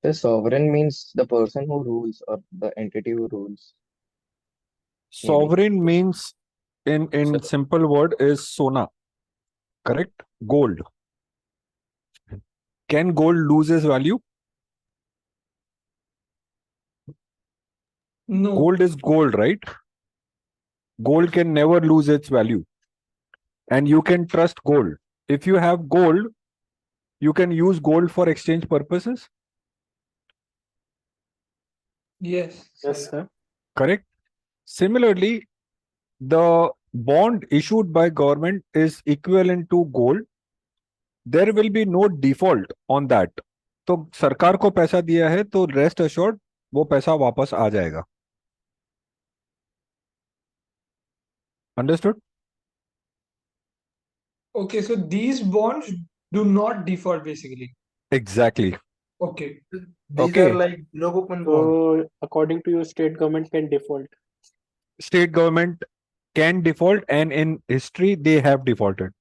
The sovereign means the person who rules or the entity who rules. Maybe. Sovereign means in simple word is sona. Correct? Gold. Can gold lose its value? No. Gold is gold, right? Gold can never lose its value. And you can trust gold. If you have gold, you can use gold for exchange purposes. Yes. Yes, sir. Correct? Similarly, the bond issued by government is equivalent to gold. There will be no default on that. तो सरकार को पैसा दिया है तो rest assured वो पैसा वापस आ जाएगा. Understood? Okay, so these bonds do not default basically. Exactly. Okay. These are Okay. like low coupon bonds. So according to you, state government can default. State government can default, and in history they have defaulted.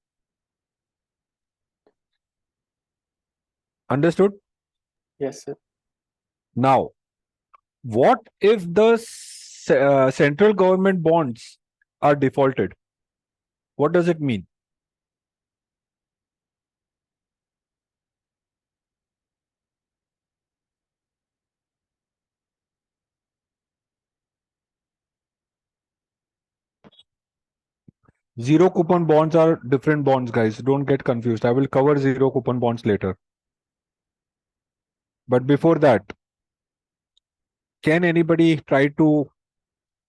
Understood? Yes, sir. Now, what if the central government bonds are defaulted? What does it mean? Zero coupon bonds are different bonds, guys. Don't get confused. I will cover zero coupon bonds later. But before that, can anybody try to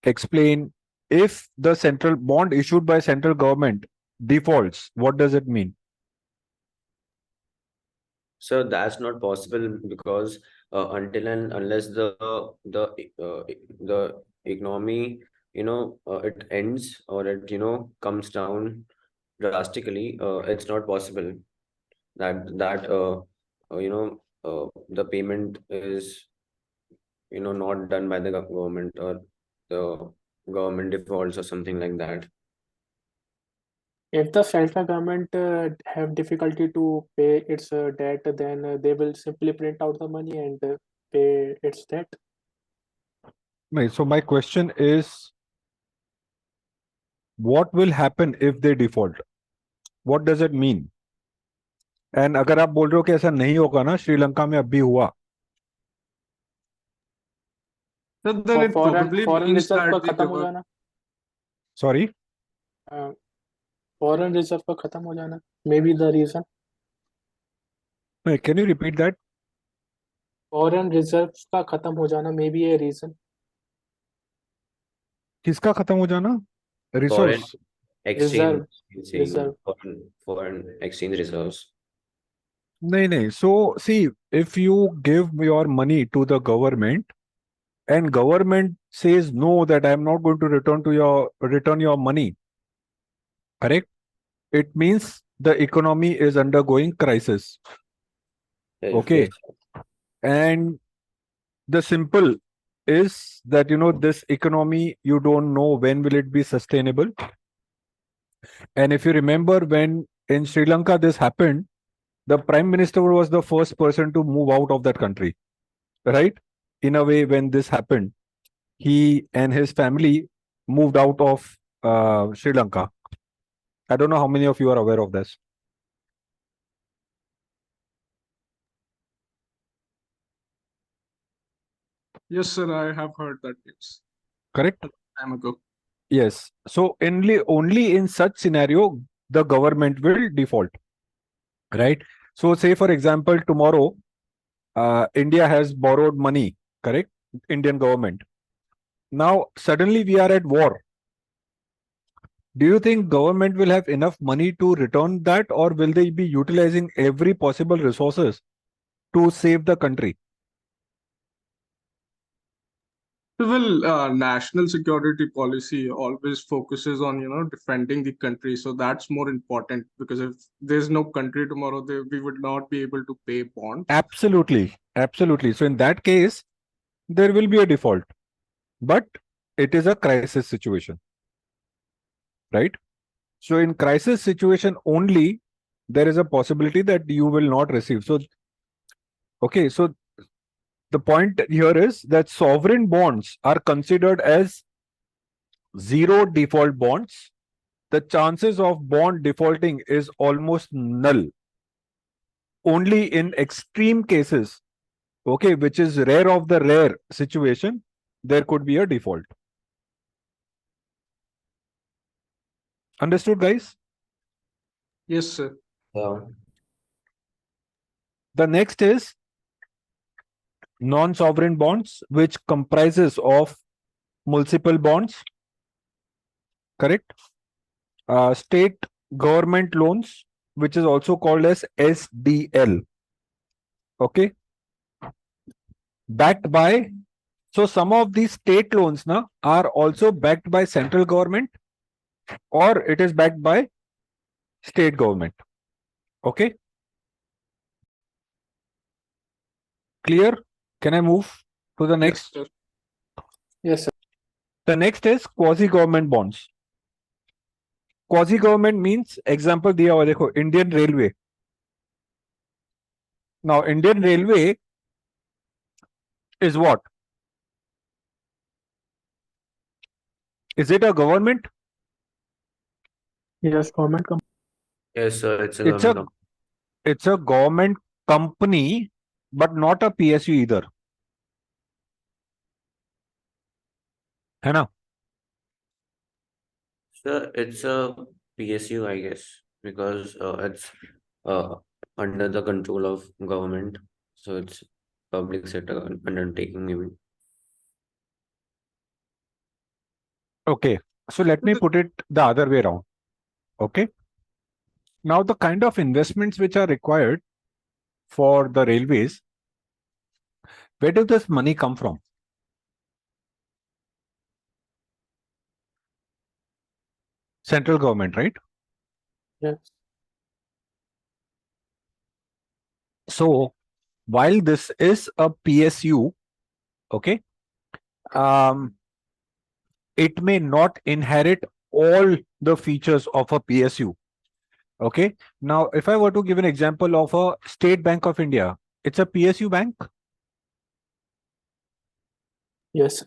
explain, if the central bond issued by central government defaults, what does it mean? So that's not possible because until and unless the economy it ends or it comes down drastically, it's not possible that the payment is not done by the government, or the government defaults or something like that. If the central government have difficulty to pay its debt, then they will simply print out the money and pay its debt. So my question is, what will happen if they default? What does it mean? And अगर आप बोल रहे हो कि ऐसा नहीं होगा ना, श्रीलंका में अब भी हुआ. But then it probably foreign means reserve का that they खत्म हो were. जाना. Sorry? Foreign reserve का खत्म हो जाना. Maybe the reason. Wait, can you repeat that? Foreign reserves का खत्म हो जाना. Maybe a reason. किसका खत्म हो जाना? Foreign Resource. exchange, Reserve. foreign exchange reserves. नहीं. So see, if you give your money to the government and government says no, that I am not going to return your money, correct? It means the economy is undergoing crisis. Okay. Yes. And the simple is that this economy, you don't know when will it be sustainable. And if you remember, when in Sri Lanka this happened, the prime minister was the first person to move out of that country, right? In a way, when this happened, he and his family moved out of Sri Lanka. I don't know how many of you are aware of this. Yes, sir, I have heard that news. Correct? A time ago. Yes. So only in such scenario, the government will default, right? So say, for example, tomorrow, India has borrowed money, correct? Indian government. Now, suddenly we are at war. Do you think government will have enough money to return that, or will they be utilizing every possible resources to save the country? Well, national security policy always focuses on defending the country, so that's more important, because if there's no country tomorrow, we would not be able to pay bonds. Absolutely. So in that case, there will be a default, but it is a crisis situation, right? So in crisis situation only, there is a possibility that you will not receive. So, okay, so the point here is that sovereign bonds are considered as zero default bonds. The chances of bond defaulting is almost null. Only in extreme cases, okay, which is rare of the rare situation, there could be a default. Understood, guys? Yes, sir. The next is non-sovereign bonds, which comprises of municipal bonds, correct? State government loans, which is also called as SDL. Okay. Backed by, so some of these state loans are also backed by central government, or it is backed by state government. Okay. Clear? Can I move to the next? Yes, sir. Yes, sir. The next is quasi-government bonds. Quasi-government means, example दिया हुआ देखो, Indian Railway. Now, Indian Railway is what? Is it a government? Yes, government company. Yes, sir. It's a It's government a company. it's a government company, but not a PSU either. है ना? Sir, it's a PSU, I guess, because it's uh, under the control of government. So it's public sector undertaking, maybe. Okay. So let me put it the other way around. Okay. Now, the kind of investments which are required for the railways, where does this money come from? Central government, right? Yes. So while this is a PSU, okay, it may not inherit all the features of a PSU. Okay. Now, if I were to give an example of a State Bank of India, it's a PSU bank. Yes.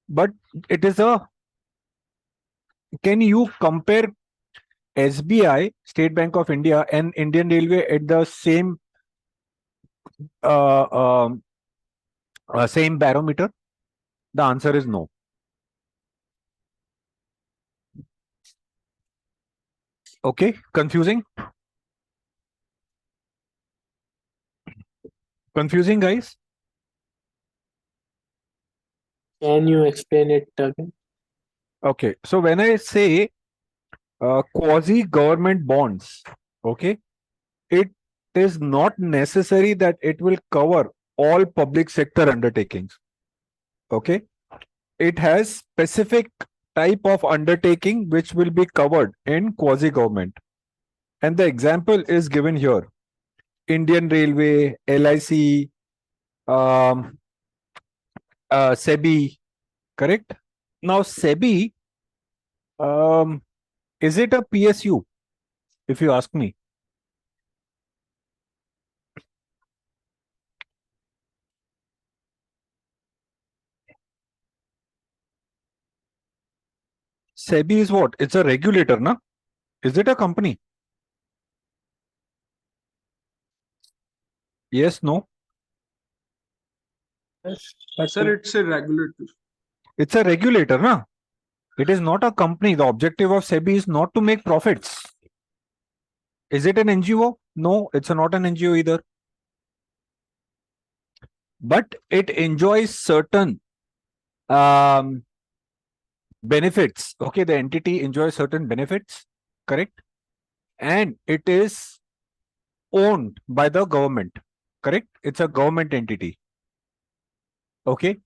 But it is a. Can you compare SBI, State Bank of India, and Indian Railway at the same same barometer? The answer is no. Okay, confusing? Confusing, guys? Can you explain it again? Okay, so when I say quasi-government bonds, okay, it is not necessary that it will cover all public sector undertakings. Okay, it has specific type of undertaking which will be covered in quasi-government. And the example is given here. Indian Railway, LIC, SEBI, correct? Now, SEBI, is it a PSU, if you ask me? SEBI is what? It's a regulator, na? Is it a company? Yes, no? Yes. Sir, it's a regulator. It's a regulator, na? It is not a company. The objective of SEBI is not to make profits. Is it an NGO? No, it's not an NGO either. But it enjoys certain benefits. Okay, the entity enjoys certain benefits, correct? And it is owned by the government, correct? It's a government entity. Okay.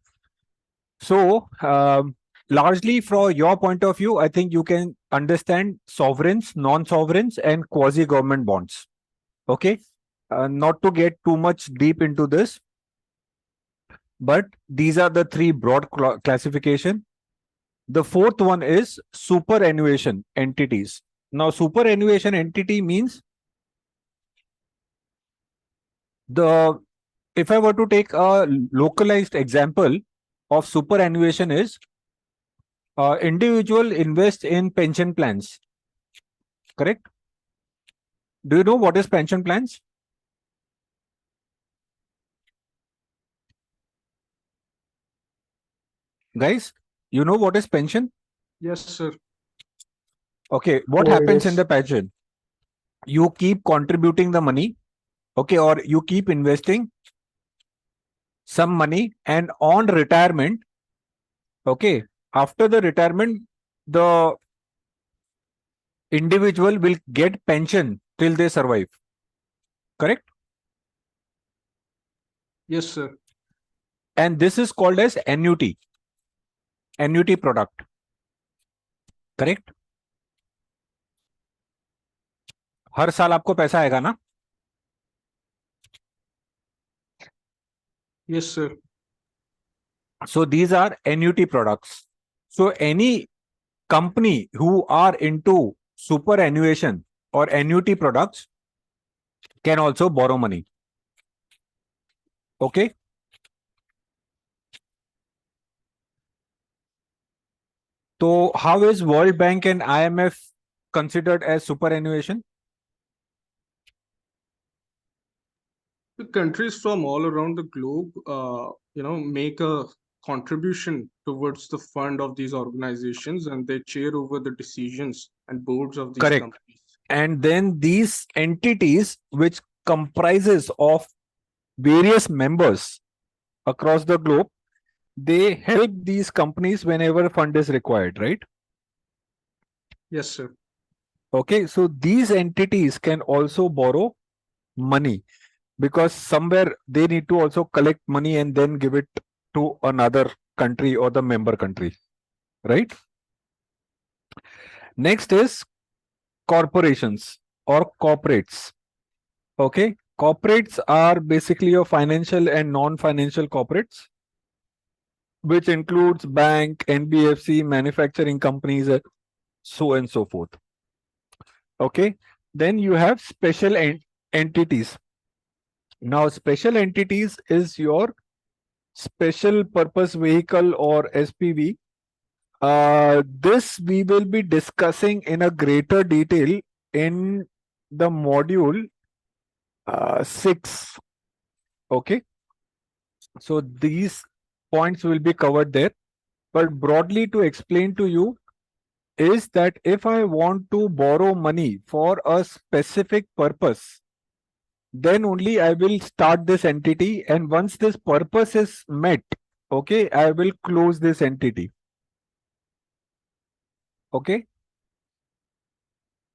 So, largely from your point of view, I think you can understand sovereigns, non-sovereigns, and quasi-government bonds. Okay. Not to get too much deep into this, but these are the three broad classification. The fourth one is superannuation entities. Now, superannuation entity means if I were to take a localized example of superannuation is individual invest in pension plans. Correct? Do you know what is pension plans? Guys, you know what is pension? Yes, sir. Okay, what Oh, happens in yes. the pension? You keep contributing the money, okay, or you keep investing some money, and on retirement, okay, after the retirement, the individual will get pension till they survive. Correct? Yes, sir. And this is called as annuity product. Correct? हर साल आपको पैसा आएगा ना? Yes, sir. So these are annuity products. So any company who are into superannuation or annuity products can also borrow money. Okay. So how is World Bank and IMF considered as superannuation? The countries from all around the globe, make a contribution towards the fund of these organizations, and they chair over the decisions and boards of these Correct. companies. And then these entities, which comprises of various members across the globe, they help these companies whenever fund is required, right? Yes, sir. Okay, so these entities can also borrow money because somewhere they need to also collect money and then give it to another country or the member country, right? Next is corporations or corporates. Okay, corporates are basically your financial and non-financial corporates, which includes bank, NBFC, manufacturing companies, so and so forth. Okay, then you have special entities. Now, special entities is your special purpose vehicle or SPV. This we will be discussing in a greater detail in the module 6. Okay, so these points will be covered there, but broadly to explain to you is that if I want to borrow money for a specific purpose, then only I will start this entity, and once this purpose is met, okay, I will close this entity. Okay,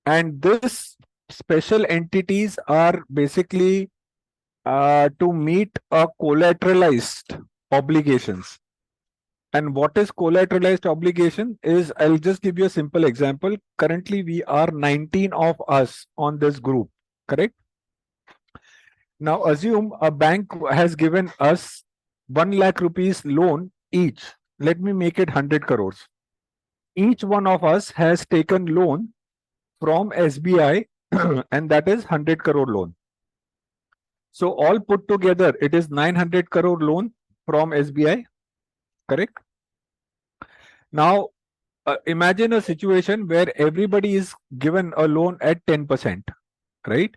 and this special entities are basically to meet a collateralized obligations. And what is collateralized obligation is, I'll just give you a simple example. Currently, we are 19 of us on this group, correct? Now, assume a bank has given us 1 lakh rupees loan each. Let me make it 100 crores. Each one of us has taken loan from SBI and that is 100 crore loan. So all put together, it is 900 crore loan from SBI, correct? Now, imagine a situation where everybody is given a loan at 10%, right?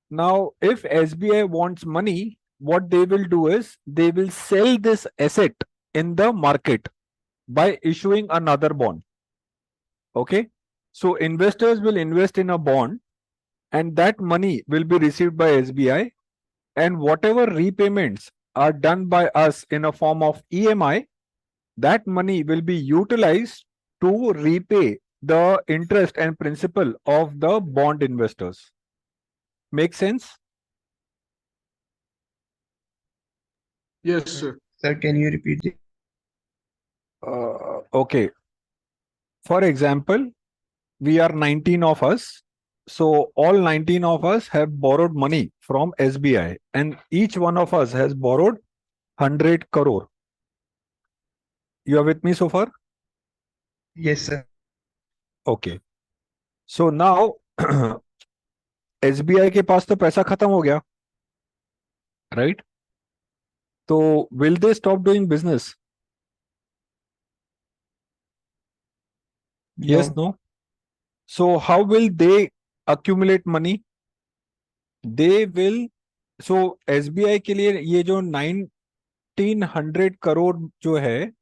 Now, if SBI wants money, what they will do is they will sell this asset in the market by issuing another bond. Okay, so investors will invest in a bond and that money will be received by SBI, and whatever repayments are done by us in a form of EMI, that money will be utilized to repay the interest and principal of the bond investors. Make sense? Yes, sir. Sir, can you repeat it? Okay. For example, we are 19 of us. So all 19 of us have borrowed money from SBI and each one of us has borrowed 100 crore. You are with me so far? Yes, sir. Okay. So now SBI के पास तो पैसा खत्म हो गया, right? So will they stop doing business? Yes, no. So how will they accumulate money? They will. So SBI के लिए ये जो 1900 करोड़ जो है,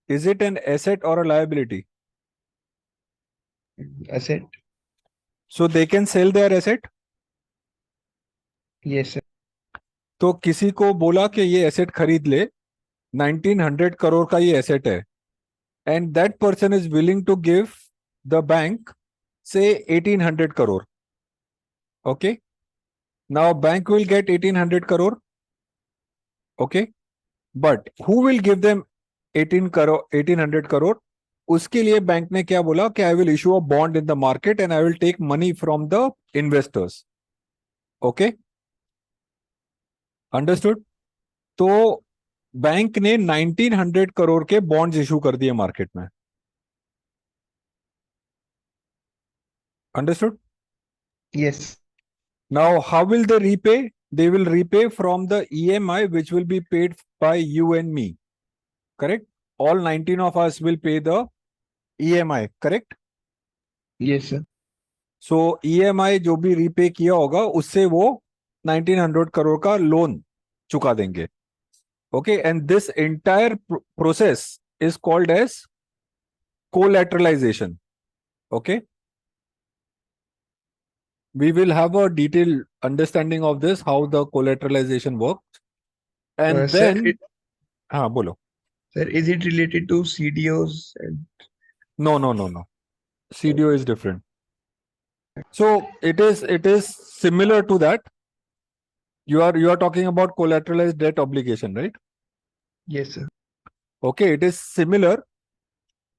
is it an asset or a liability? Asset. So they can sell their asset. Yes, sir. तो किसी को बोला कि ये एसेट खरीद ले, 1900 करोड़ का ये एसेट है, and that person is willing to give the bank say 1800 crore. Okay, now bank will get 1800 crore. Okay, but who will give them 1800 crore? उसके लिए बैंक ने क्या बोला कि I will issue a bond in the market and I will take money from the investors. Okay, understood. तो bank ने 1900 करोड़ के bonds issue कर दिए मार्केट में. Understood. Yes. Now how will they repay? They will repay from the EMI which will be paid by you and me. Correct? All 19 of us will pay the EMI. Correct? Yes, sir. So EMI जो भी repay किया होगा उससे वो 1900 करोड़ का loan चुका देंगे. Okay, and this entire process is called as collateralization. Okay, we will have a detailed understanding of this, how the collateralization works. And Sir, then हाँ बोलो. sir, is it related to CDOs? No. CDO is different. So it is similar to that. You are talking about collateralized debt obligation, right? Yes, sir. Okay, it is similar,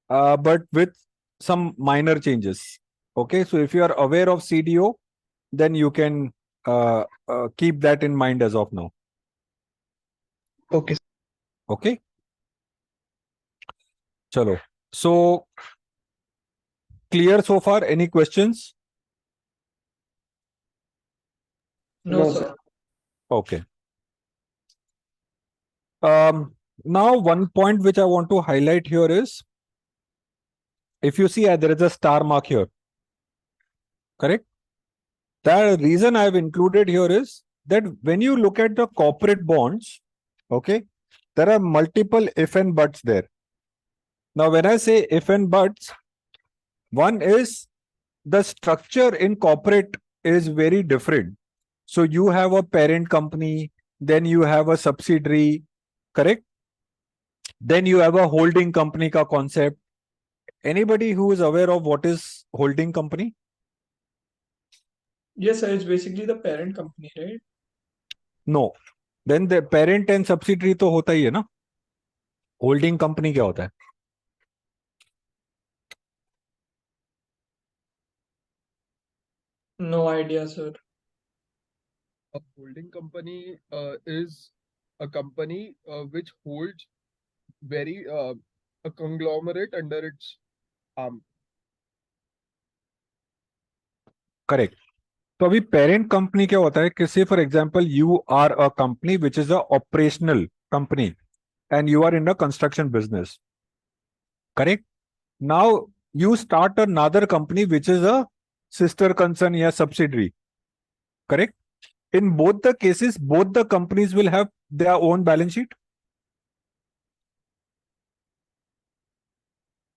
but with some minor changes. Okay, so if you are aware of CDO, then you can keep that in mind as of now. Okay. Okay. Chalo. So clear so far? Any questions? No, sir. Okay. Now one point which I want to highlight here is, if you see there is a star mark here, correct? The reason I have included here is that when you look at the corporate bonds, okay, there are multiple if and buts there. Now, when I say if and buts, one is the structure in corporate is very different. So you have a parent company, then you have a subsidiary, correct? Then you have a holding company ka concept. Anybody who is aware of what is holding company? Yes, sir. It's basically the parent company, right? No. Then the parent and subsidiary तो होता ही है ना. Holding company क्या होता है? No idea, sir. A holding company is a company which holds a conglomerate under its arm. Correct. तो अभी parent company क्या होता है कि say for example you are a company which is a operational company and you are in a construction business. Correct. Now you start another company which is a sister concern या subsidiary. Correct? In both the cases, both the companies will have their own balance sheet.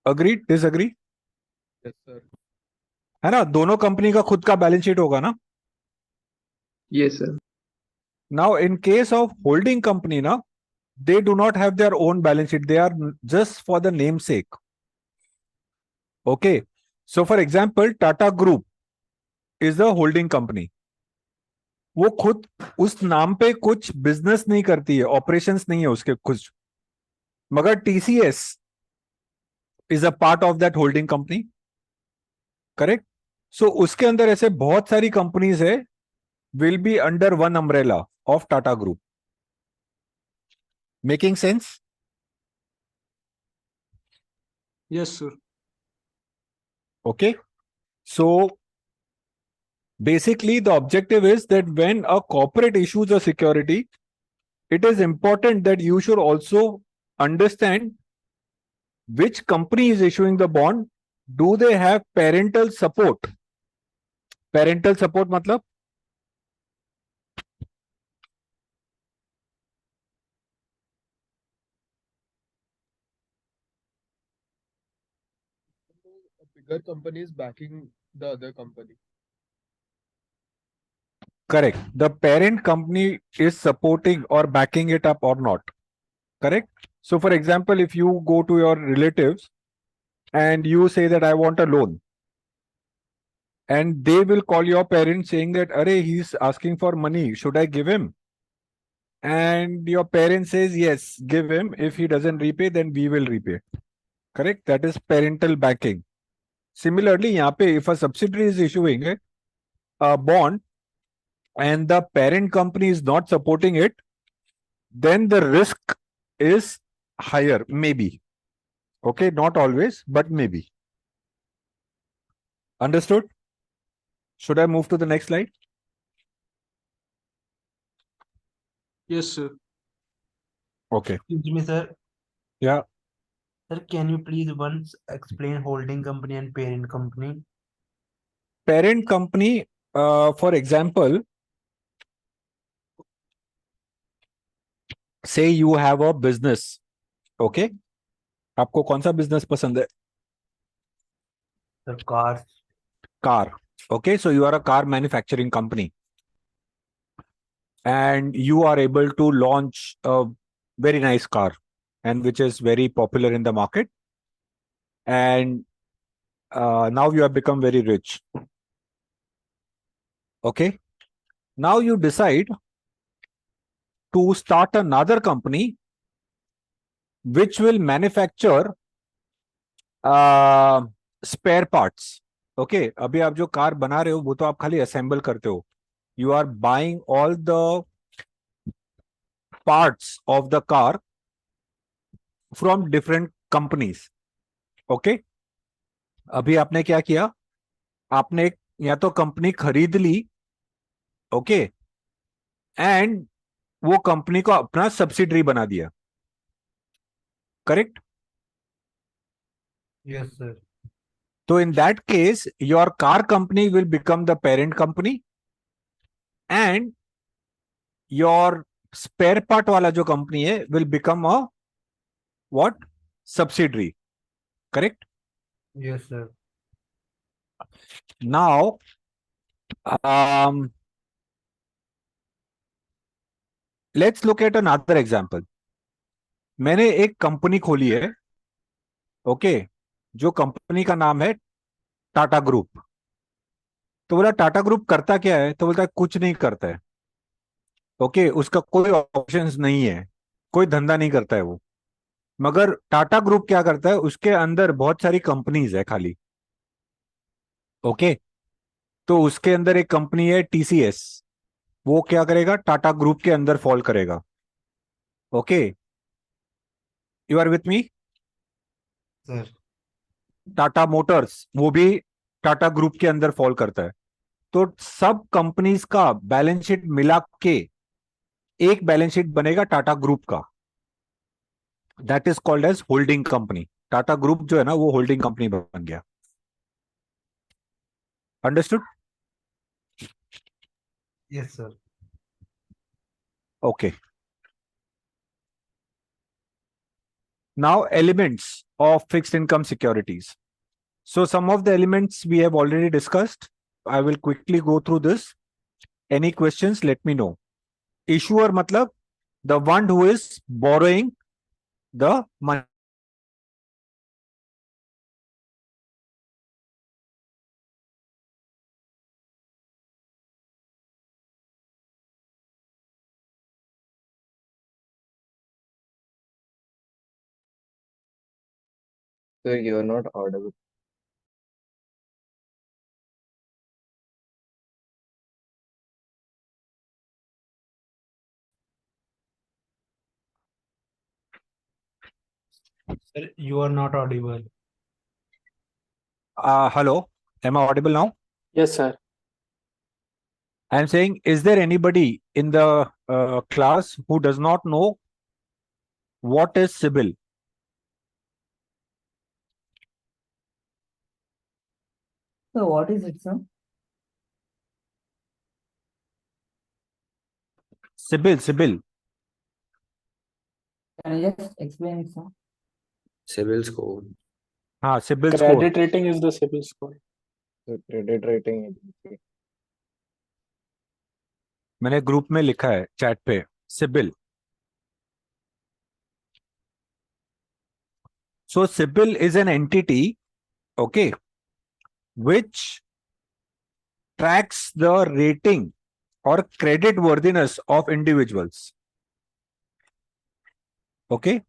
Agreed? Disagree? Yes, sir. है ना, दोनों company का खुद का balance sheet होगा ना. Yes, sir. Now in case of holding company ना, they do not have their own balance sheet. They are just for the namesake. Okay. So for example, Tata Group is a holding company. वो खुद उस नाम पे कुछ business नहीं करती है, ऑपरेशंस नहीं है उसके कुछ, मगर TCS is a part of that holding company. Correct. So उसके अंदर ऐसे बहुत सारी कंपनीज है, will be under one umbrella of Tata group. Making sense? Yes, sir. Okay. So basically the objective is that when a corporate issues a security, it is important that you should also understand which company is issuing the bond. Do they have parental support? Parental support मतलब A bigger company is backing the other company. correct. The parent company is supporting or backing it up or not. Correct. So for example, if you go to your relatives and you say that I want a loan, and they will call your parents saying that, Arey, he's asking for money, should I give him? And your parent says, yes, give him. If he doesn't repay, then we will repay. Correct? That is parental backing. Similarly, यहाँ पे if a subsidiary is issuing a bond and the parent company is not supporting it, then the risk is higher, maybe. Okay, not always, but maybe. Understood? Should I move to the next slide? Yes, sir. Okay. Excuse me, sir. Yeah. Sir, can you please once explain holding company and parent company? Parent company, for example, say you have a business. Okay. आपको कौन सा business पसंद है? The cars. Car. Okay, so you are a car manufacturing company and you are able to launch a very nice car and which is very popular in the market, and now you have become very rich. Okay, now you decide to start another company which will manufacture spare parts. Okay, अभी आप जो car बना रहे हो वो तो आप खाली असेंबल करते हो. You are buying all the parts of the car from different companies. Okay, अभी आपने क्या किया? आपने या तो कंपनी खरीद ली. ओके, एंड वो कंपनी को अपना सब्सिडरी बना दिया. करेक्ट? Yes, sir. तो in that case your car company will become the parent company and your spare part वाला जो कंपनी है will become a what? Subsidiary. Correct? Yes, sir. Now let's look at another example. मैंने एक company खोली है. Okay, जो company का नाम है टाटा ग्रुप. तो बोला टाटा ग्रुप करता क्या है? तो बोलता है कुछ नहीं करता है. ओके, उसका कोई ऑप्शंस नहीं है, कोई धंधा नहीं करता है वो. मगर टाटा ग्रुप क्या करता है? उसके अंदर बहुत सारी कंपनीज है खाली. ओके, तो उसके अंदर एक कंपनी है टीसीएस. वो क्या करेगा? टाटा ग्रुप के अंदर फॉल करेगा. Okay, you are with me? Sir. Tata Motors वो भी टाटा ग्रुप के अंदर फॉल करता है. तो सब कंपनीज का बैलेंस शीट मिला के एक बैलेंस शीट बनेगा टाटा ग्रुप का. That is called as holding company. Tata group जो है ना वो होल्डिंग कंपनी बन गया. Understood? Yes, sir. Okay. Now elements of fixed income securities. So some of the elements we have already discussed. I will quickly go through this. Any questions, let me know. Issuer matlab the one who is borrowing the money. Sir, you're not audible. Sir, you are not audible. Hello, am I audible now? Yes, sir. I am saying, is there anybody in the class who does not know what is CIBIL? So what is it, sir? CIBIL. Can you just explain it, sir? CIBIL score. हाँ, CIBIL score. Credit rating is the CIBIL score. The credit rating agency. मैंने group में लिखा है chat पे CIBIL. So CIBIL is an entity, okay, which tracks the rating or credit worthiness of individuals. Okay.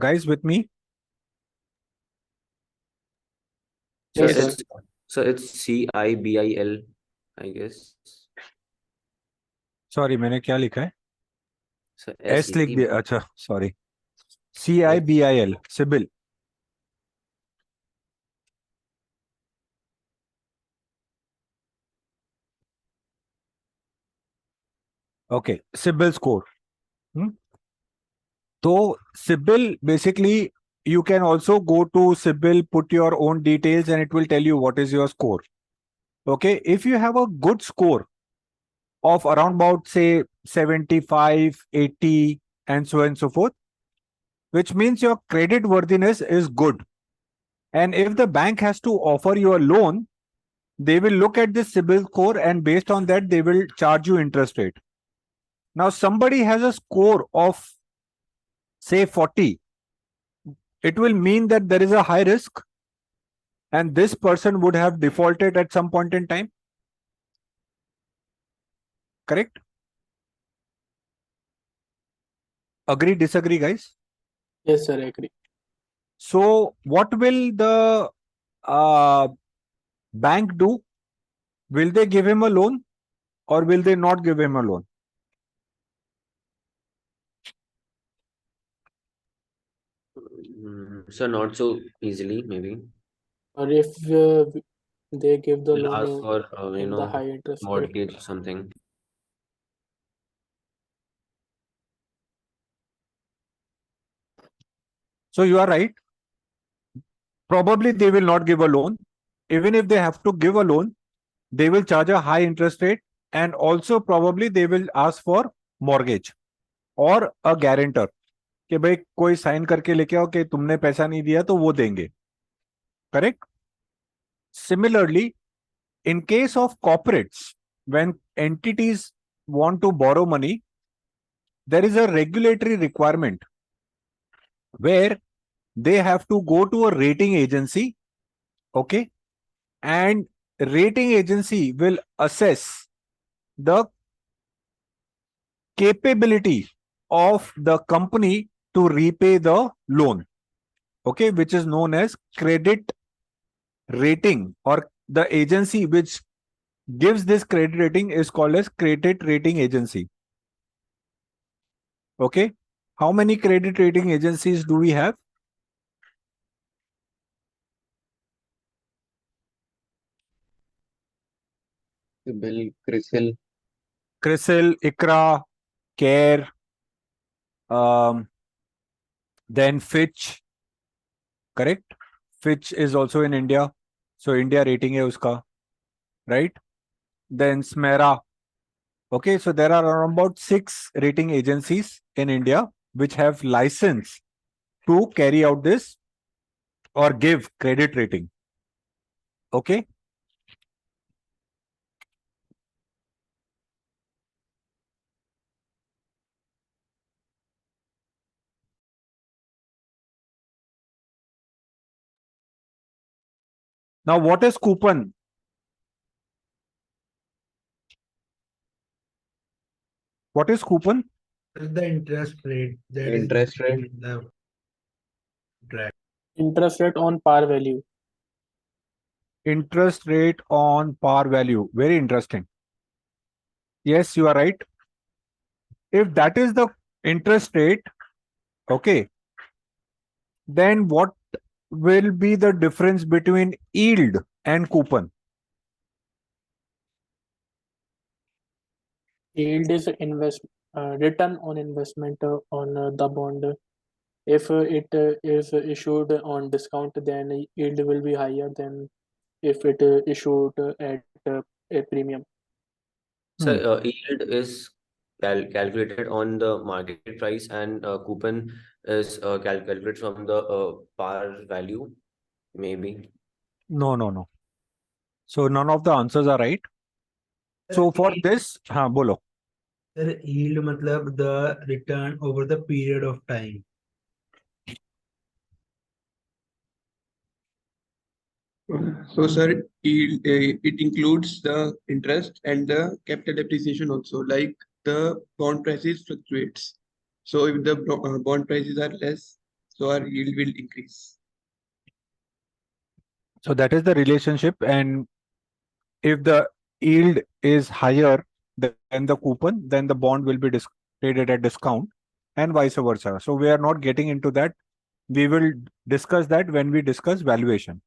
Guys, with me? So Yes, sir. it's CIBIL, I guess. Sorry, मैंने क्या लिखा है? So S लिख दिया. अच्छा, sorry. Like, CIBIL, Sibyl. Okay, Sibyl score. So Sibyl, basically, you can also go to Sibyl, put your own details, and it will tell you what is your score. Okay, if you have a good score of around about say 75, 80, and so on and so forth, which means your credit worthiness is good. And if the bank has to offer you a loan, they will look at this CIBIL score, and based on that, they will charge you interest rate. Now, somebody has a score of say 40, it will mean that there is a high risk and this person would have defaulted at some point in time. Correct? Agree, disagree, guys? Yes, sir, I agree. So, what will the bank do? Will they give him a loan or will they not give him a loan? so not so easily, maybe. Or if they give the They'll ask loan for, in the high interest rate. mortgage or something. So, you are right. Probably they will not give a loan. Even if they have to give a loan, they will charge a high interest rate, and also probably they will ask for mortgage or a guarantor कि भाई कोई sign करके लेके आओ कि तुमने पैसा नहीं दिया तो वो देंगे. Correct? Similarly, in case of corporates, when entities want to borrow money, there is a regulatory requirement where they have to go to a rating agency, okay, and rating agency will assess the capability of the company to repay the loan, okay, which is known as credit rating, or the agency which gives this credit rating is called as credit rating agency. Okay, how many credit rating agencies do we have? Sibyl, CRISIL. CRISIL, ICRA, CARE, then Fitch. Correct? Fitch is also in India, so India rating hai uska, right? Then SMERA. Okay, so there are around about 6 rating agencies in India which have license to carry out this or give credit rating. Okay. Now, what is coupon? What is coupon? Is the interest rate that is Interest rate. in the contract. Interest rate on par value. Interest rate on par value. Very interesting. Yes, you are right. If that is the interest rate, okay, then what will be the difference between yield and coupon? Yield is return on investment on the bond. If it is issued on discount, then yield will be higher than if it issued at a premium. So yield is calculated on the market price, and coupon is calculated from the par value, maybe. No, no, no. So none of the answers are right. So for this, bolo. Sir, yield matlab the return over the period of time. So, sir, it includes the interest and the capital depreciation also, like the bond prices fluctuates. So, if the bond prices are less, so our yield will increase. So that is the relationship, and if the yield is higher than the coupon, then the bond will be traded at discount, and vice versa. So we are not getting into that. We will discuss that when we discuss valuation.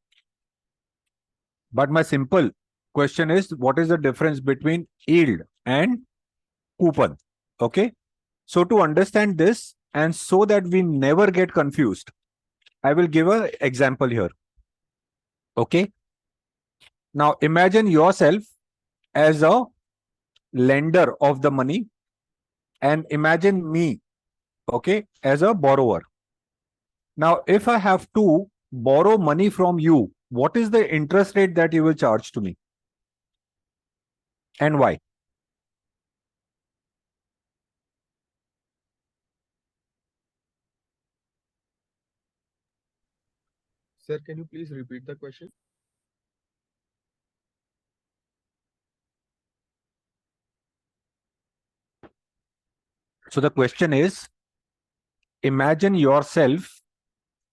But my simple question is, what is the difference between yield and coupon? Okay. So to understand this, and so that we never get confused, I will give an example here. Okay. Now imagine yourself as a lender of the money, and imagine me, okay, as a borrower. Now, if I have to borrow money from you, what is the interest rate that you will charge to me, and why? Sir, can you please repeat the question? So the question is, imagine yourself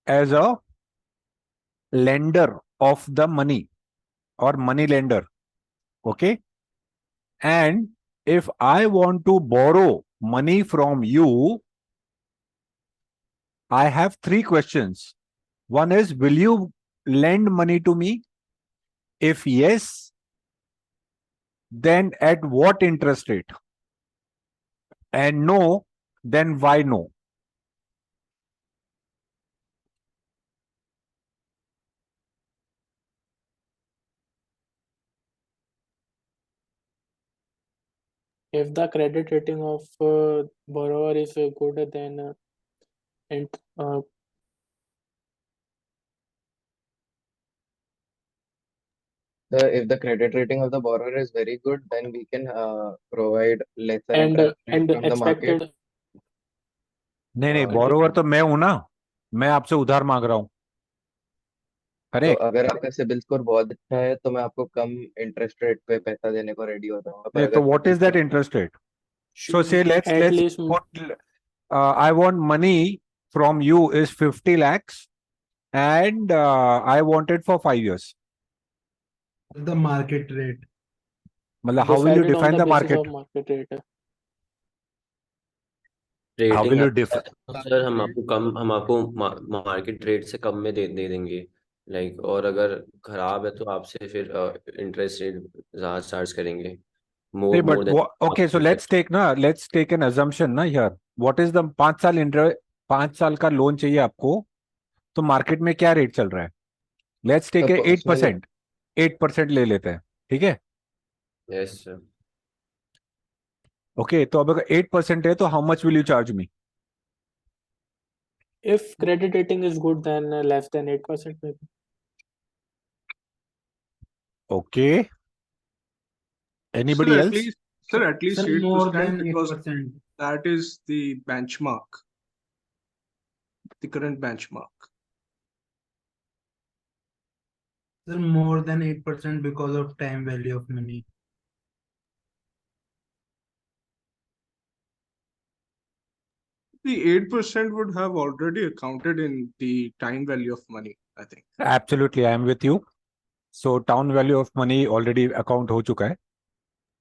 as a lender of the money, or money lender. Okay. And if I want to borrow money from you, I have three questions. One is, will you lend money to me? If yes, then at what interest rate? And no, then why no? If the credit rating of borrower is good, then and If the credit rating of the borrower is very good, then we can provide lesser and interest rate and from the market. expected नहीं, borrower तो मैं हूं ना, मैं आपसे उधार मांग रहा हूं. तो करेक्ट. अगर आपका सिबिल स्कोर बहुत अच्छा है तो मैं आपको कम इंटरेस्ट रेट पे पैसा देने को रेडी होता हूँ, पर तो अगर what is that interest rate? So say let's at least put, I want money from you is 50 lakhs, and I want it for 5 years. The market rate. मतलब how will you decided on define the the basis market? of market rate. How rating will you अच्छा define? है तो sir हम आपको market rate से कम में दे देंगे, like, और अगर खराब है तो आपसे फिर इंटरेस्ट रेट ज्यादा चार्ज करेंगे, Hey, more but then okay, so let's take an assumption ना here. What is the 5 साल इंटरेस्ट, 5 साल का लोन चाहिए आपको, तो मार्केट में क्या रेट चल रहा है? लेट्स टेक तो ए उसमें 8%. 8% ले लेते हैं, ठीक है? Yes sir. ओके, तो अब अगर 8% है तो how much will you charge me? If credit rating is good, then less than 8% maybe. Okay, anybody Sir, else? at least Sir, more 8% than because 8%. that is the benchmark, the current benchmark. Sir, more than 8% because of time value of money. The 8% would have already accounted in the time value of money, I think. Absolutely, I am with you. So town value of money already account हो चुका है.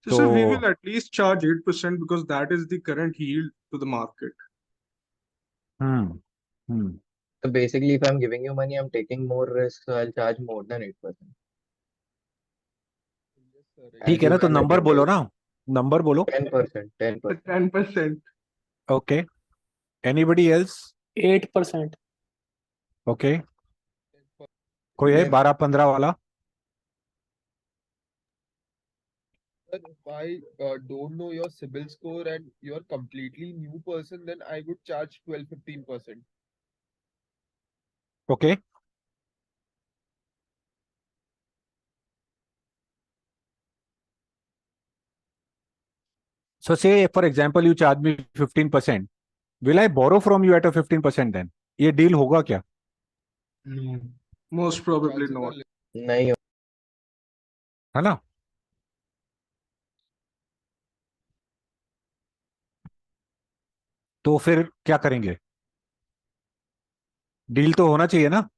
So, sir, we will at least charge 8% because that is the current yield to the market. So basically, if I'm giving you money, I'm taking more risk, so I'll charge more than 8%. Yes, sir. ठीक है ना, तो number बोलो ना, number बोलो. 10%, 10%. 10%. Okay, anybody else? 8%. Okay, कोई है 12-15 वाला? Sir, if I don't know your CIBIL score and you're completely new person, then I would charge 12-15%. Okay, so say for example you charge me 15%, will I borrow from you at a 15% then? ये deal होगा क्या? No. Most probably Chances not. are नहीं हो- है ना? तो फिर क्या करेंगे? डील तो होना चाहिए ना,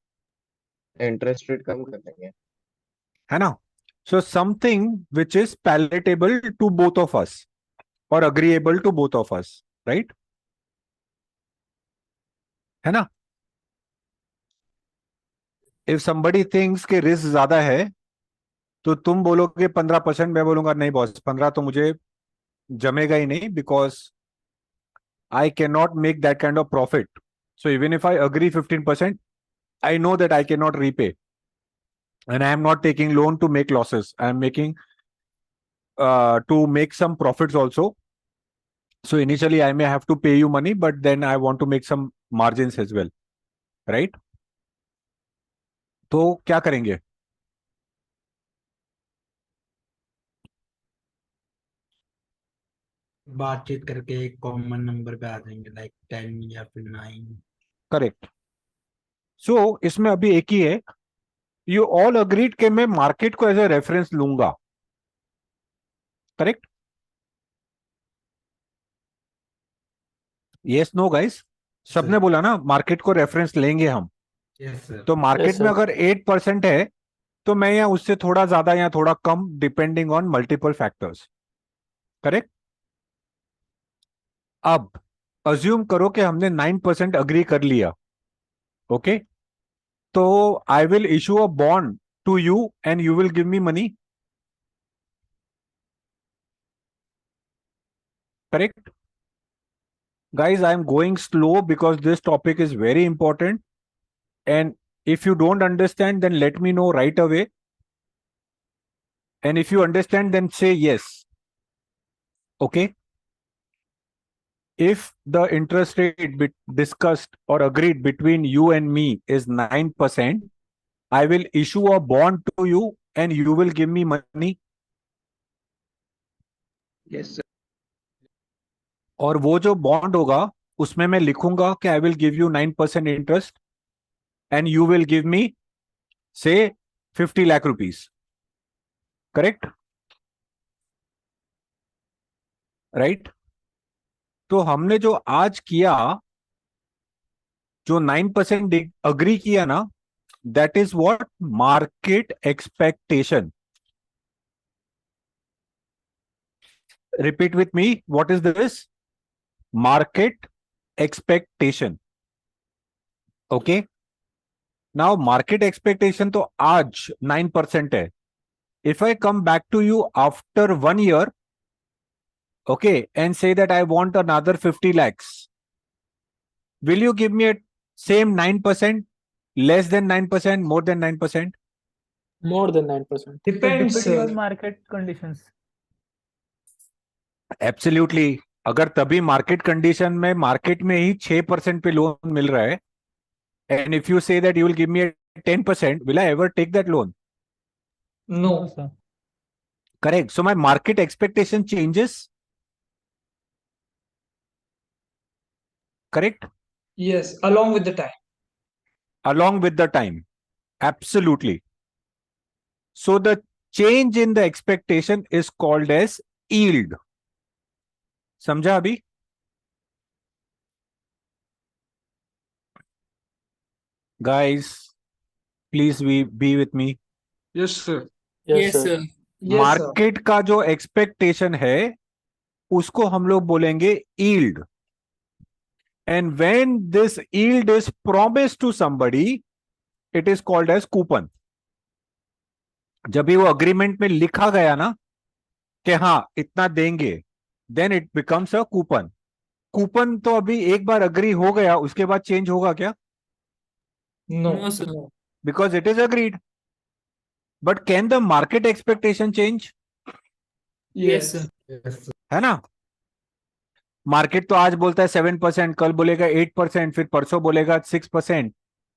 इंटरेस्ट रेट कम कर देंगे। है ना? So something which is palatable to both of us और agreeable to both of us, right? है ना? इफ समबडी थिंक्स के रिस्क ज्यादा है तो तुम बोलोगे 15%, मैं बोलूंगा नहीं बॉस 15 तो मुझे जमेगा ही नहीं, because I can not make that kind of profit. So even if I agree 15%, I know that I cannot repay, and I am not taking loan to make losses. I am making to make some profits also. So initially I may have to pay you money, but then I want to make some margins as well, right? तो क्या करेंगे? बातचीत करके एक common number पे आ जाएंगे, like 10 या फिर 9। करेक्ट. सो इसमें अभी एक ही है, यू ऑल अग्रीड के मैं मार्केट को एज ए रेफरेंस लूंगा. करेक्ट? Yes no guys? सबने बोला ना मार्केट को रेफरेंस लेंगे हम. Yes sir. तो मार्केट में अगर 8% है तो मैं या उससे थोड़ा ज्यादा या थोड़ा कम, depending on multiple factors. Correct? अब अज्यूम करो कि हमने 9% अग्री कर लिया. ओके, तो I will issue a bond to you and you will give me money. Correct? Guys, I am going slow because this topic is very important, and if you don't understand then let me know right away, and if you understand then say yes. Okay, if the interest rate discussed or agreed between you and me is 9%, I will issue a bond to you and you will give me money. Yes, sir. और वो जो bond होगा उसमें मैं लिखूंगा कि I will give you 9% interest and you will give मी से 50 lakh rupees. Correct? Right? तो हमने जो आज किया, जो 9% अग्री किया ना, that is what market expectation. Repeat with me, what is this? Market expectation. Okay, now market expectation तो आज 9% है. If I come back to you after 1 year, okay, and say that I want another 50 lakhs, will you give me a same 9%, less than 9%, more than 9%? More than 9%. Depends, depending sir. on market conditions. Absolutely. अगर तभी market condition में market में ही 6% पे loan मिल रहा है, and if you say that you will give me a 10%, will I ever take that loan? No. sir. Correct. So my market expectation changes. Correct? Yes, along with the time. Along with the time. Absolutely. So the change in the expectation is called as yield. समझा अभी? Guys, please be with me. Yes, sir. Yes, Yes, sir. sir. Yes, sir. Market का जो expectation है उसको हम लोग बोलेंगे yield. And when this yield is promised to somebody, it is called as coupon. जब भी वो अग्रीमेंट में लिखा गया ना कि हाँ इतना देंगे, then it becomes a coupon. Coupon तो अभी एक बार अग्री हो गया, उसके बाद चेंज होगा क्या? No. No, sir. Because it is agreed. But can the market expectation change? Yes, Yes. sir. है ना? मार्केट तो आज बोलता है 7%, कल बोलेगा 8%, फिर परसों बोलेगा 6%.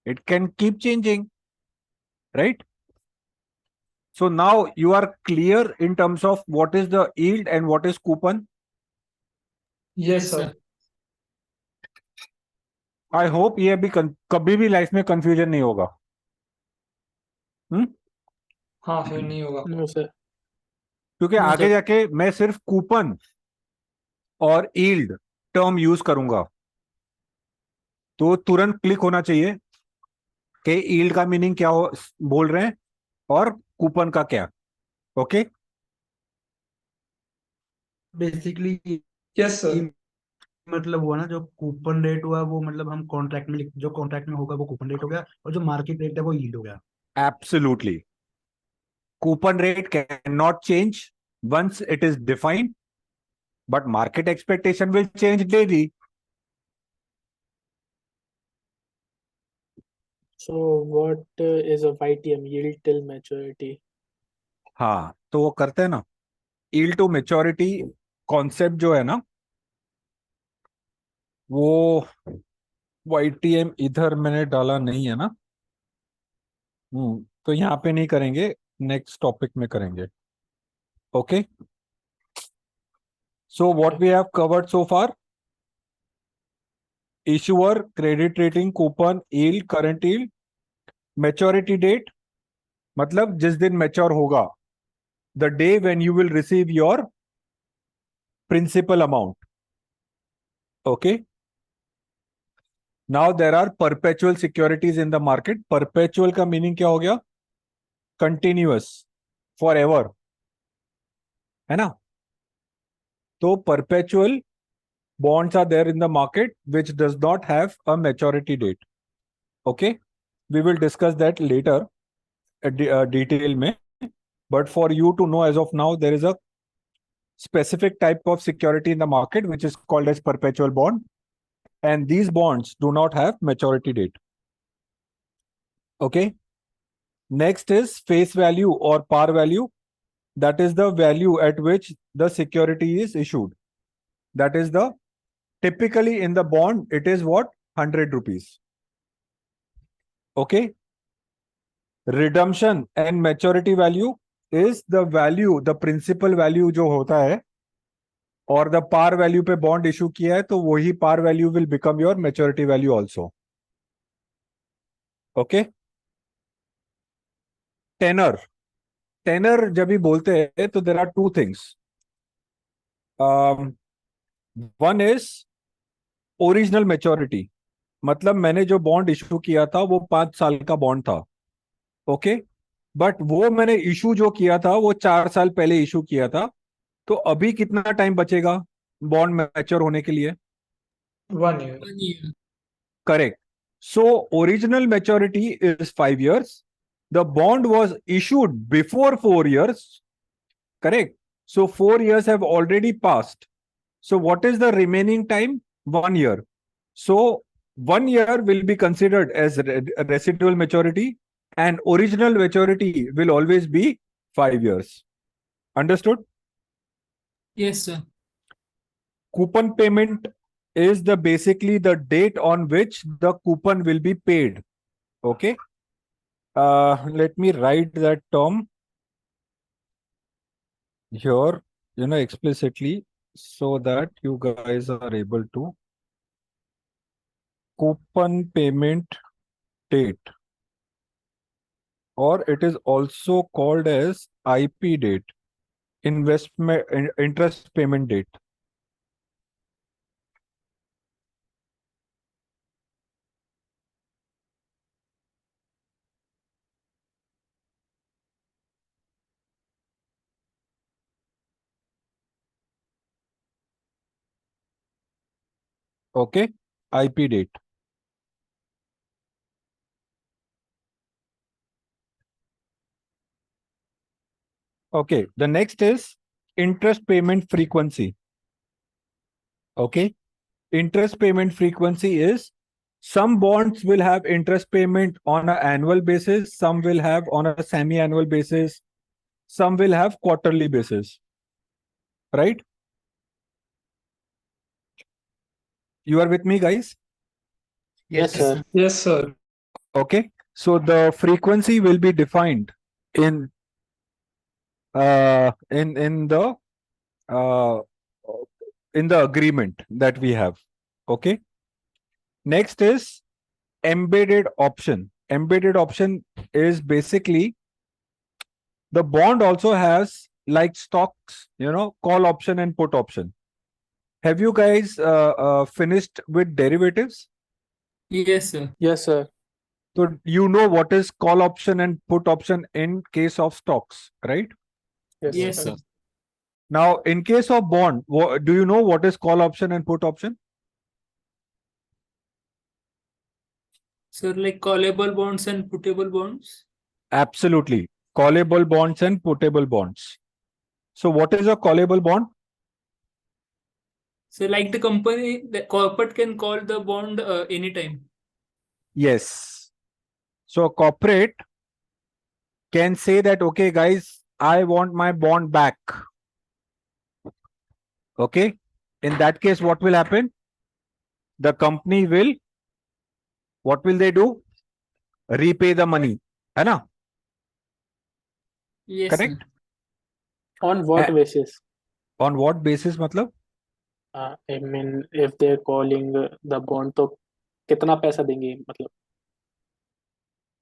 It can keep changing, right? So now you are clear in terms of what is the yield and what is coupon. Yes, sir. I hope ये अभी कभी भी लाइफ में कंफ्यूजन नहीं होगा. हाँ सर, नहीं होगा. No, sir. क्योंकि No, आगे sir. जाके मैं सिर्फ कूपन और यील्ड टर्म यूज करूंगा, तो तुरंत क्लिक होना चाहिए कि यील्ड का मीनिंग क्या बोल रहे हैं और कूपन का क्या. ओके. Basically yes sir. मतलब हुआ ना, जो कूपन रेट हुआ वो मतलब हम कॉन्ट्रैक्ट में जो कॉन्ट्रैक्ट में होगा वो कूपन रेट हो गया, और जो मार्केट रेट है वो यील्ड हो गया. Absolutely. Coupon rate cannot change once it is defined, but market expectation will change daily. So what is a YTM, yield till maturity? हाँ, तो वो करते हैं ना, yield to maturity कॉन्सेप्ट जो है ना, वो YTM इधर मैंने डाला नहीं है ना. तो यहाँ पे नहीं करेंगे, नेक्स्ट टॉपिक में करेंगे. Okay. So what we have covered so far: issuer, credit rating, coupon, yield, current yield, maturity date, मतलब जिस दिन मैच्योर होगा, the day when you will receive your principal amount. Okay. Now there are perpetual securities in the market. Perpetual का meaning क्या हो गया? Continuous, forever, है ना? तो perpetual bonds are there in the market which does not have a maturity date. Okay. We will discuss that later detail में. But for you to know, as of now, there is a specific type of security in the market which is called as perpetual bond, and these bonds do not have maturity date. Okay. Next is face value or par value. That is the value at which the security is issued. That is the, typically in the bond, it is what? 100 rupees. Okay. Redemption and maturity value is the value, the principal value जो होता है, और the par value पे bond issue किया है, तो वही par value will become your maturity value also. Okay. Tenor. Tenor जब भी बोलते हैं तो there are two things. One is original maturity, मतलब मैंने जो बॉन्ड इशू किया था वो 5 साल का बॉन्ड था. ओके. बट वो मैंने इशू जो किया था वो 4 साल पहले इशू किया था, तो अभी कितना टाइम बचेगा बॉन्ड मैच्योर होने के लिए? 1 year. Correct. So original maturity is 5 years. The bond was issued before 4 years. Correct. So 4 years have already passed. So what is the remaining time? 1 year. So 1 year will be considered as residual maturity, and original maturity will always be 5 years. Understood? Yes, sir. Coupon payment is the basically the date on which the coupon will be paid. Okay. Let me write that term here, explicitly, so that you guys are able to. Coupon payment date, or it is also called as IP date, investment interest payment date. Okay. IP date. Okay. The next is interest payment frequency. Okay. Interest payment frequency is, some bonds will have interest payment on an annual basis, some will have on a semi-annual basis, some will have quarterly basis. Right? You are with me, guys? Yes, sir. Yes, sir. Okay. So the frequency will be defined in the uh, in the agreement that we have. Okay. Next is embedded option. Embedded option is basically, the bond also has like stocks, call option and put option. Have you guys finished with derivatives? Yes, sir. Yes, sir. So you know what is call option and put option in case of stocks, right? Yes, sir. Now, in case of bond, do you know what is call option and put option? Sir, like callable bonds and putable bonds? Absolutely. Callable bonds and putable bonds. So what is a callable bond? So like the company, the corporate can call the bond anytime. Yes. So a corporate can say that, okay, guys, I want my bond back. Okay. In that case, what will happen? The company will, what will they do? Repay the money. है ना? Yes, Correct? On what basis? On what basis मतलब? I mean, if they're calling the bond, तो कितना पैसा देंगे मतलब?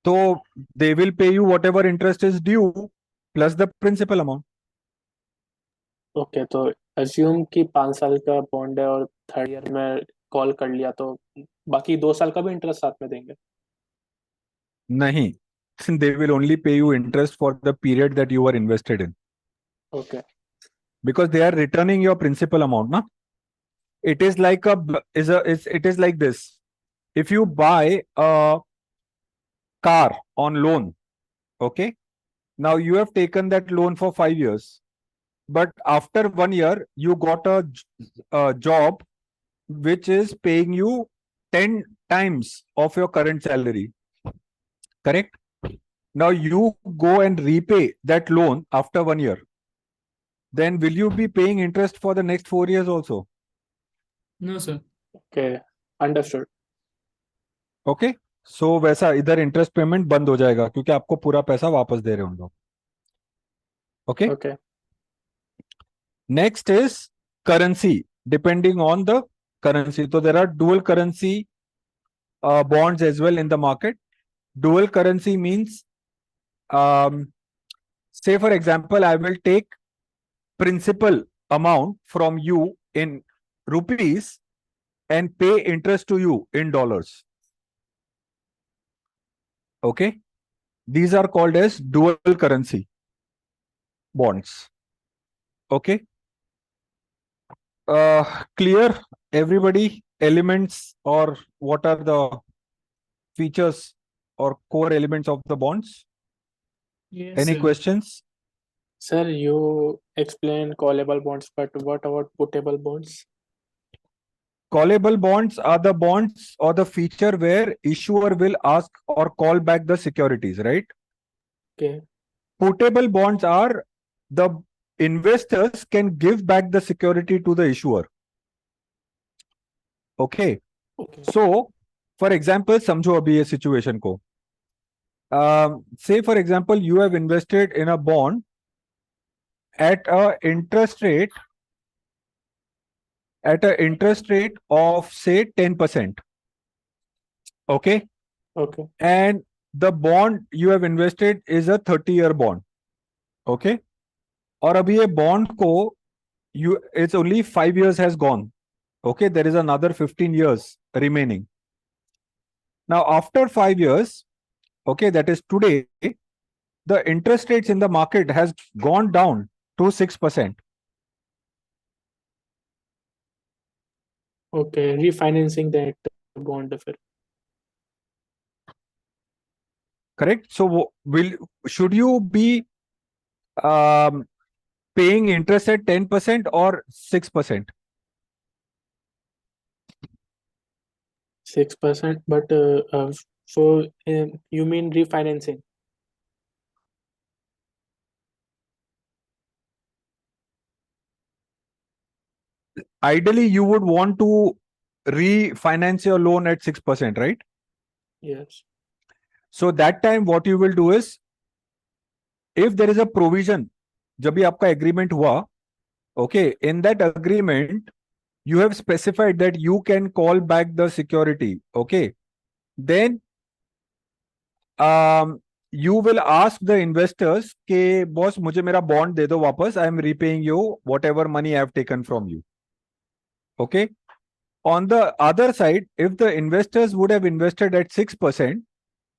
So they will pay you whatever interest is due plus the principal amount. Okay, तो assume कि 5 साल का बॉन्ड है और थर्ड ईयर में कॉल कर लिया तो बाकी 2 साल का भी इंटरेस्ट साथ में देंगे? Nahi. They will only pay you interest for the period that you were invested in. Okay. Because they are returning your principal amount, na? It is like it is like this. If you buy a car on loan, okay? Now you have taken that loan for 5 years, but after 1 year, you got a job which is paying you 10 times of your current salary. Correct? Now you go and repay that loan after 1 year. Then will you be paying interest for the next 4 years also? No, sir. Okay, understood. Okay? So वैसा इधर interest payment बंद हो जाएगा क्योंकि आपको पूरा पैसा वापस दे रहे हैं उन लोग. Okay? Okay. Next is currency, depending on the currency. So there are dual currency bonds as well in the market. Dual currency means, say for example, I will take principal amount from you in rupees and pay interest to you in dollars. Okay? These are called as dual currency bonds. Okay? Clear, everybody, elements or what are the features or core elements of the bonds? Yes, Any sir. questions? Sir, you explain callable bonds, but what about putable bonds? Callable bonds are the bonds or the feature where issuer will ask or call back the securities, right? Okay. Putable bonds are the investors can give back the security to the issuer. Okay. So, for example, समझो अभी ये situation को. Say for example, you have invested in a bond at a interest rate of say 10%. Okay. Okay. And the bond you have invested is a 30-year bond. Okay. और अभी ये bond को it's only 5 years has gone. Okay. There is another 15 years remaining. Now after 5 years, okay, that is today, the interest rates in the market has gone down to 6%. Okay, refinancing that bond फिर. Correct. So should you be paying interest at 10% or 6%? 6%, but so you mean refinancing? Ideally, you would want to refinance your loan at 6%, right? Yes. So that time, what you will do is, if there is a provision, जब भी आपका agreement हुआ, okay, in that agreement, you have specified that you can call back the security, okay? Then you will ask the investors कि boss मुझे मेरा bond दे दो वापस, I am repaying you whatever money I have taken from you. Okay. On the other side, if the investors would have invested at 6%,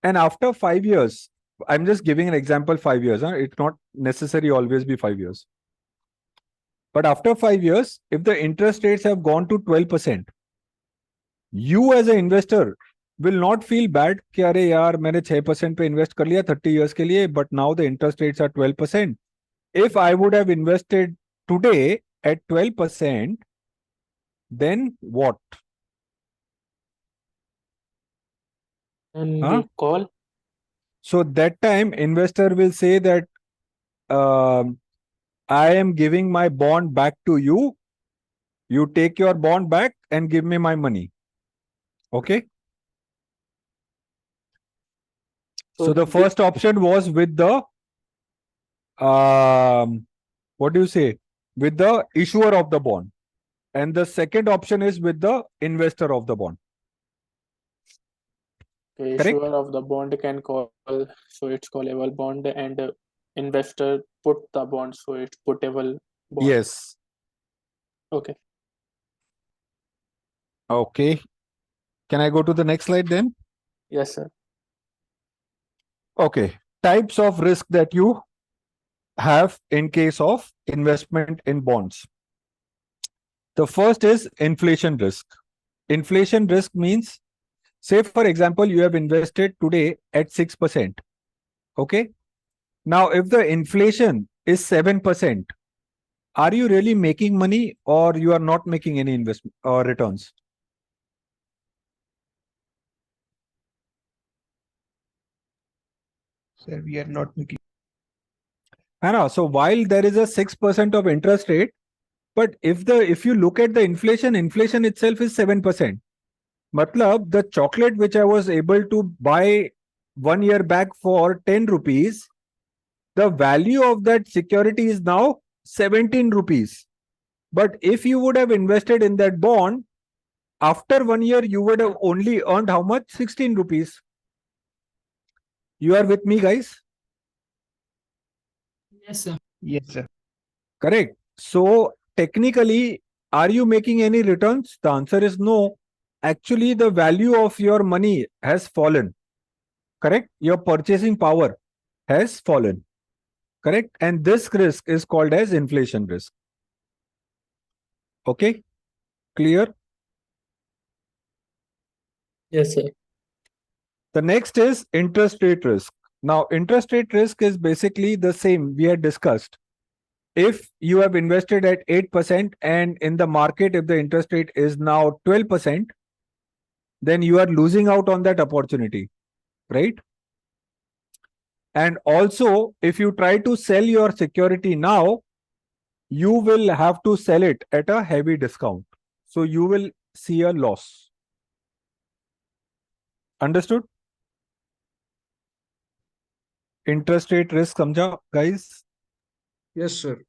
And after 5 years, I'm just giving an example, 5 years. It's not necessary always be 5 years. But after 5 years, if the interest rates have gone to 12%, you as an investor will not feel bad कि अरे यार मैंने 6% पे invest कर लिया 30 years के लिए, but now the interest rates are 12%. If I would have invested today at 12%, then what? And Huh? we call. So that time investor will say that I am giving my bond back to you. You take your bond back and give me my money. Okay. So the first option was with the what do you say? With the issuer of the bond. And the second option is with the investor of the bond. The Correct? issuer of the bond can call, so it's callable bond, and investor put the bond, so it's putable bond. Yes. Okay. Okay. Can I go to the next slide then? Yes, sir. Okay. Types of risk that you have in case of investment in bonds. The first is inflation risk. Inflation risk means, say for example, you have invested today at 6%. Okay. Now, if the inflation is 7%, are you really making money or you are not making any investment or returns? Sir, we are not making. So while there is a 6% of interest rate, but if you look at the inflation itself is 7%. Matlab, the chocolate which I was able to buy 1 year back for 10 rupees, the value of that security is now 17 rupees. But if you would have invested in that bond, after 1 year, you would have only earned how much? 16 rupees. You are with me, guys? Yes, sir. Yes, sir. Correct. So technically, are you making any returns? The answer is no. Actually, the value of your money has fallen. Correct? Your purchasing power has fallen. Correct? And this risk is called as inflation risk. Okay? Clear? Yes, sir. The next is interest rate risk. Now, interest rate risk is basically the same we had discussed. If you have invested at 8% and in the market, if the interest rate is now 12%, then you are losing out on that opportunity, right? And also, if you try to sell your security now, you will have to sell it at a heavy discount. So you will see a loss. Understood? Interest rate risk, samjha, guys? Yes, sir.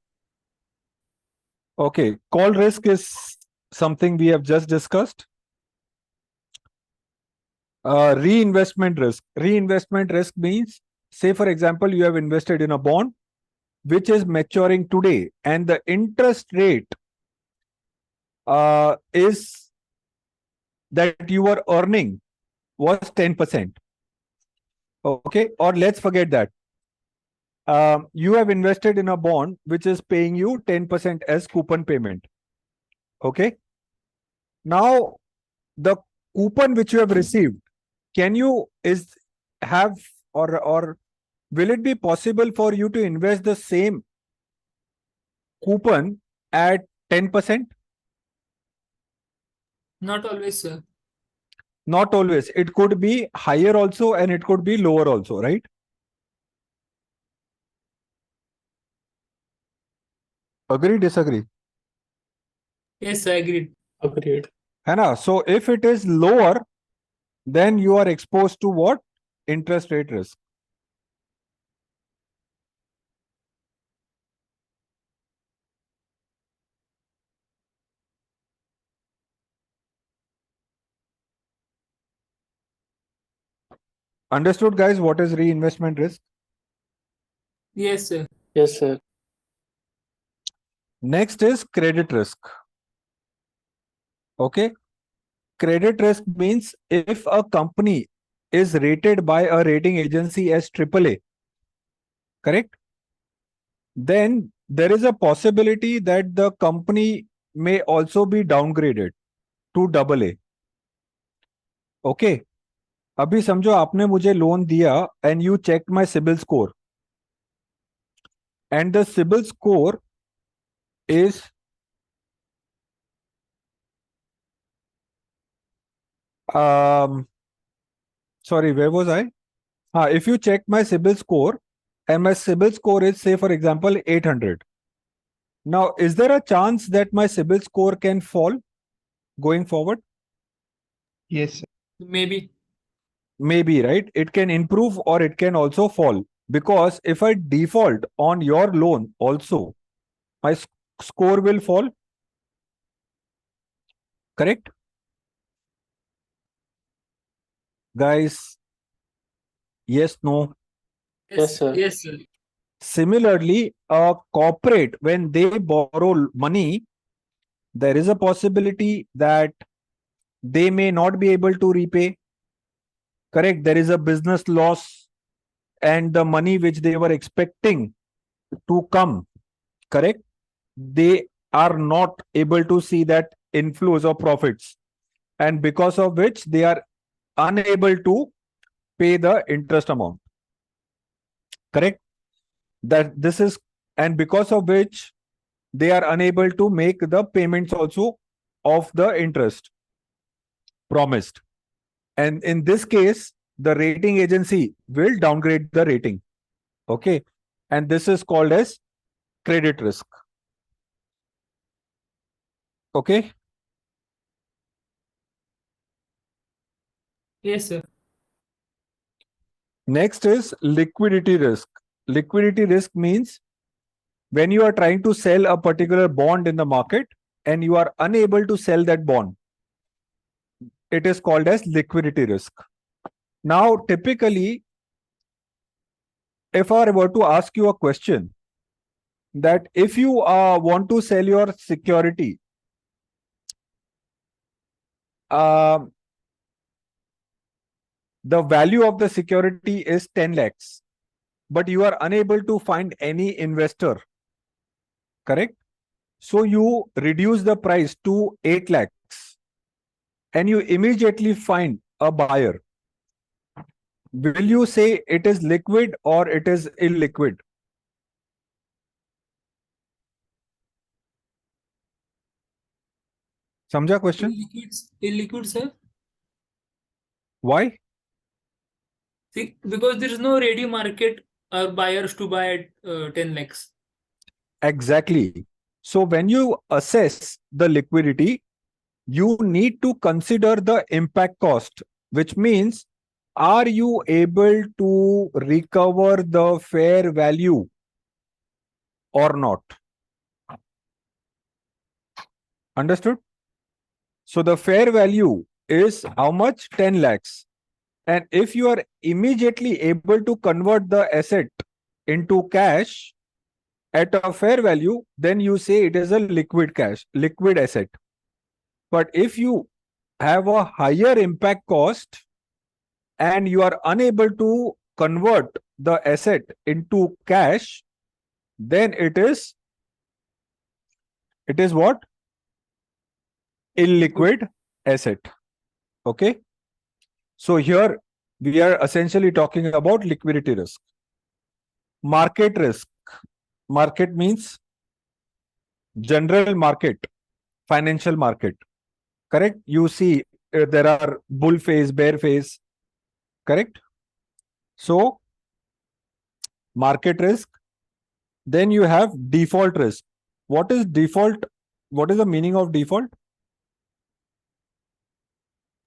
Okay, call risk is something we have just discussed. Reinvestment risk. Reinvestment risk means, say for example, you have invested in a bond which is maturing today and the interest rate is that you were earning was 10%. Okay, or let's forget that. You have invested in a bond which is paying you 10% as coupon payment. Okay. Now, the coupon which you have received, can you or will it be possible for you to invest the same coupon at 10%? Not always, sir. Not always. It could be higher also and it could be lower also, right? Agree, disagree? Yes, I agreed. Agreed. So if it is lower, then you are exposed to what? Interest rate risk. Understood, guys, what is reinvestment risk? Yes, sir. Yes, sir. Next is credit risk. Okay. Credit risk means if a company is rated by a rating agency as AAA, correct? Then there is a possibility that the company may also be downgraded to AA. Okay. अभी समझो आपने मुझे loan दिया and you checked my CIBIL score. And the CIBIL score is sorry, where was I? If you check my CIBIL score and my CIBIL score is, say, for example, 800. Now, is there a chance that my CIBIL score can fall going forward? Yes, sir. Maybe. Maybe, right? It can improve or it can also fall. Because if I default on your loan also, my score will fall. Correct? Guys, yes, no? Yes, sir. Yes, sir. Similarly, a corporate, when they borrow money, there is a possibility that they may not be able to repay. Correct? There is a business loss and the money which they were expecting to come, correct? They are not able to see that inflows of profits. And because of which they are unable to pay the interest amount. Correct? That this is, and because of which they are unable to make the payments also of the interest promised. And in this case, the rating agency will downgrade the rating. Okay. And this is called as credit risk. Okay. Yes, sir. Next is liquidity risk. Liquidity risk means when you are trying to sell a particular bond in the market and you are unable to sell that bond, it is called as liquidity risk. Now, typically, if I were to ask you a question that if you want to sell your security, the value of the security is 10 lakhs, but you are unable to find any investor, correct? So you reduce the price to 8 lakhs and you immediately find a buyer. Will you say it is liquid or it is illiquid? Samjha question? Illiquid, sir. Why? See, because there is no ready market or buyers to buy at 10 lakhs. Exactly. So when you assess the liquidity, you need to consider the impact cost, which means, are you able to recover the fair value or not? Understood? So the fair value is how much? 10 lakhs. And if you are immediately able to convert the asset into cash at a fair value, then you say it is a liquid asset. But if you have a higher impact cost and you are unable to convert the asset into cash, then it is what? Illiquid asset. Okay. So here we are essentially talking about liquidity risk. Market risk. Market means general market, financial market. Correct? You see there are bull phase, bear phase. Correct? So market risk. Then you have default risk. What is default? What is the meaning of default?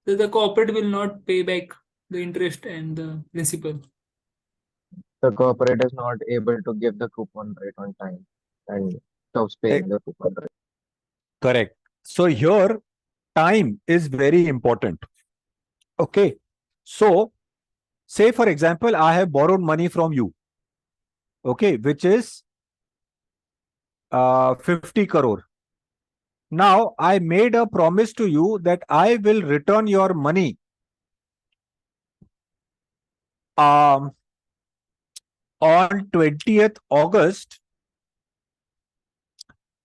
So the corporate will not pay back the interest and the principal. The corporate is not able to give the coupon rate on time and stops paying the coupon rate. Correct. So here time is very important. Okay. So say for example, I have borrowed money from you. Okay, which is 50 crore. Now I made a promise to you that I will return your money on 20th August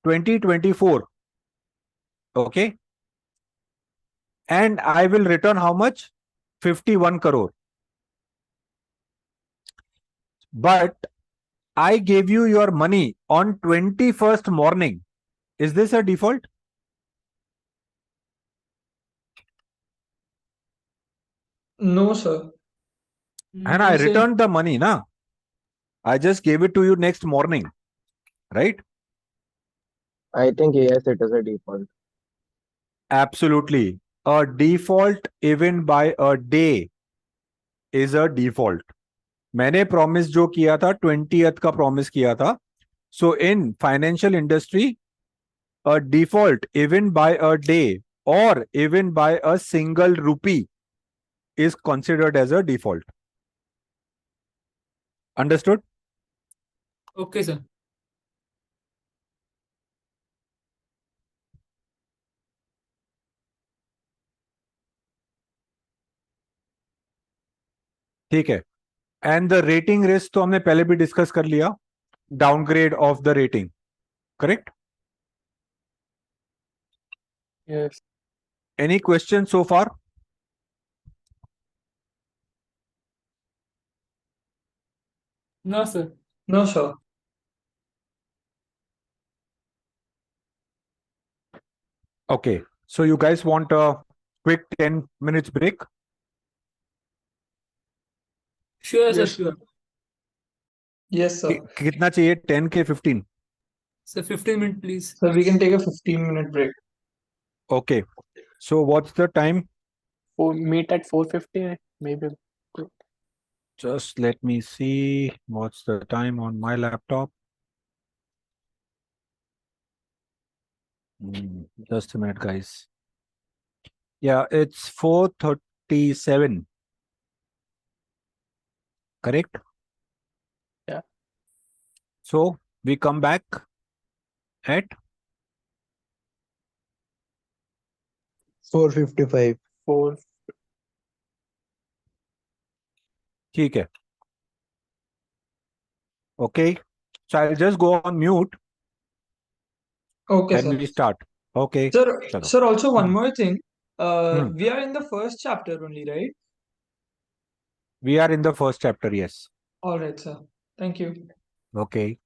2024. Okay. And I will return how much? 51 crore. But I gave you your money on 21st morning. Is this a default? No, sir. And I You say returned the money, na? I just gave it to you next morning, right? I think yes, it is a default. Absolutely. A default even by a day is a default. मैंने promise जो किया था 20th का promise किया था. So in financial industry, a default even by a day or even by a single rupee is considered as a default. Understood? Okay, sir. ठीक है. And the rating risk तो हमने पहले भी डिस्कस कर लिया. Downgrade of the rating. Correct? Yes. Any questions so far? No, sir. no, sir. Okay. So you guys want a quick 10 minutes break? Sure, sir, Yes. sure. Yes, sir. कितना चाहिए 10 के 15? Sir, 15 minutes, please. So we can take a 15-minute break. Okay. So what's the time? Meet at 4:50, maybe. Just let me see what's the time on my laptop. Just a minute, guys. Yeah, it's 4:37. Correct? Yeah. So we come back at 4:55. 4. ठीक है. Okay. So I'll just go on mute Okay, and sir. we start. Okay. Sir, Chalo. sir, also one more thing. Hmm. We are in the first chapter only, right? We are in the first chapter, yes. All right, sir. Thank you. Okay.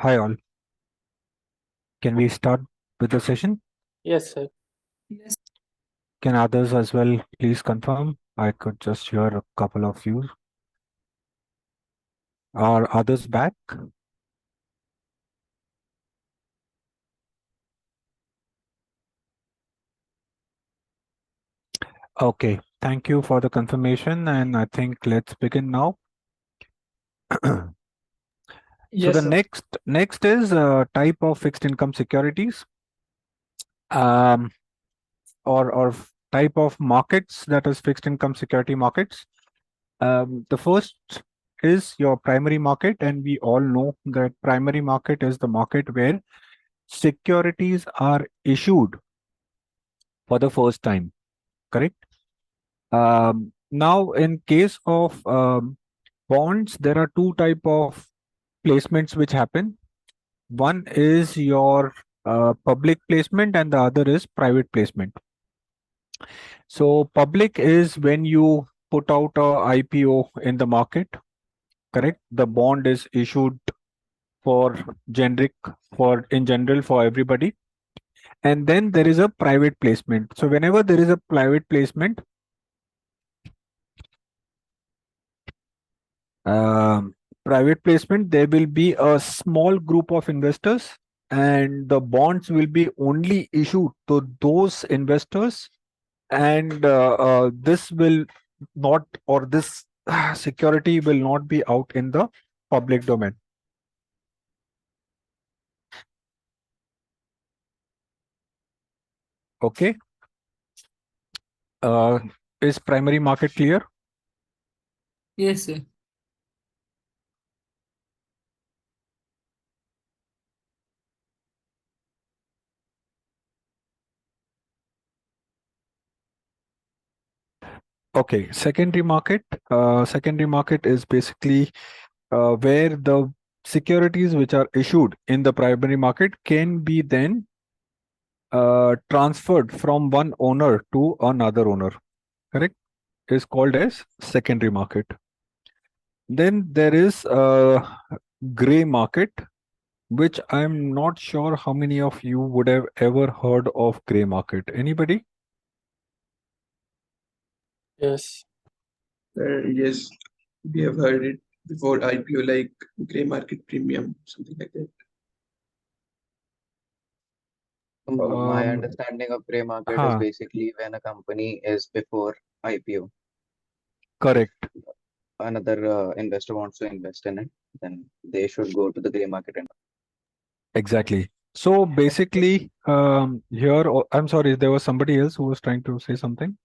Hi all. Can we start with the session? Yes, sir. Yes. Can others as well please confirm? I could just hear a couple of you. Are others back? Okay, thank you for the confirmation, and I think let's begin now. So Yes, the sir. next is type of fixed income securities, um, or type of markets, that is fixed income security markets. The first is your primary market, and we all know that primary market is the market where securities are issued for the first time, correct? Now, in case of bonds, there are two type of placements which happen. One is your public placement, and the other is private placement. So, public is when you put out a IPO in the market, correct? The bond is issued for generic, for in general for everybody, and then there is a private placement. So, whenever there is a private placement, um, there will be a small group of investors, and the bonds will be only issued to those investors, and this will not, or this security will not be out in the public domain. Okay. Uh, is primary market clear? Yes, sir. Okay, secondary market. Secondary market is basically where the securities which are issued in the primary market can be then transferred from one owner to another owner, correct? Is called as secondary market. Then there is a gray market, which I'm not sure how many of you would have ever heard of gray market. Anybody? Yes. Yes, we have heard it before IPO, like gray market premium, something like that. My understanding of gray market is Huh, basically when a company is before IPO, correct. another investor wants to invest in it, then they should go to the gray market and Exactly. So basically, I'm sorry, there was somebody else who was trying to say something.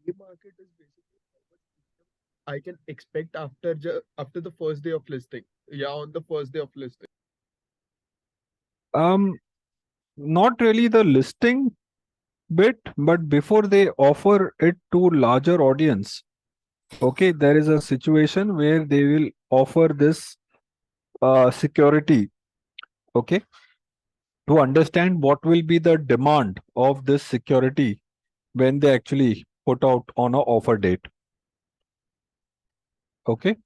Gray market is basically how much I can expect after the first day of listing. Yeah, on the first day of listing. Um, Not really the listing bit, but before they offer it to larger audience. Okay, there is a situation where they will offer this security. Okay, to understand what will be the demand of this security when they actually put out on a offer date. Okay.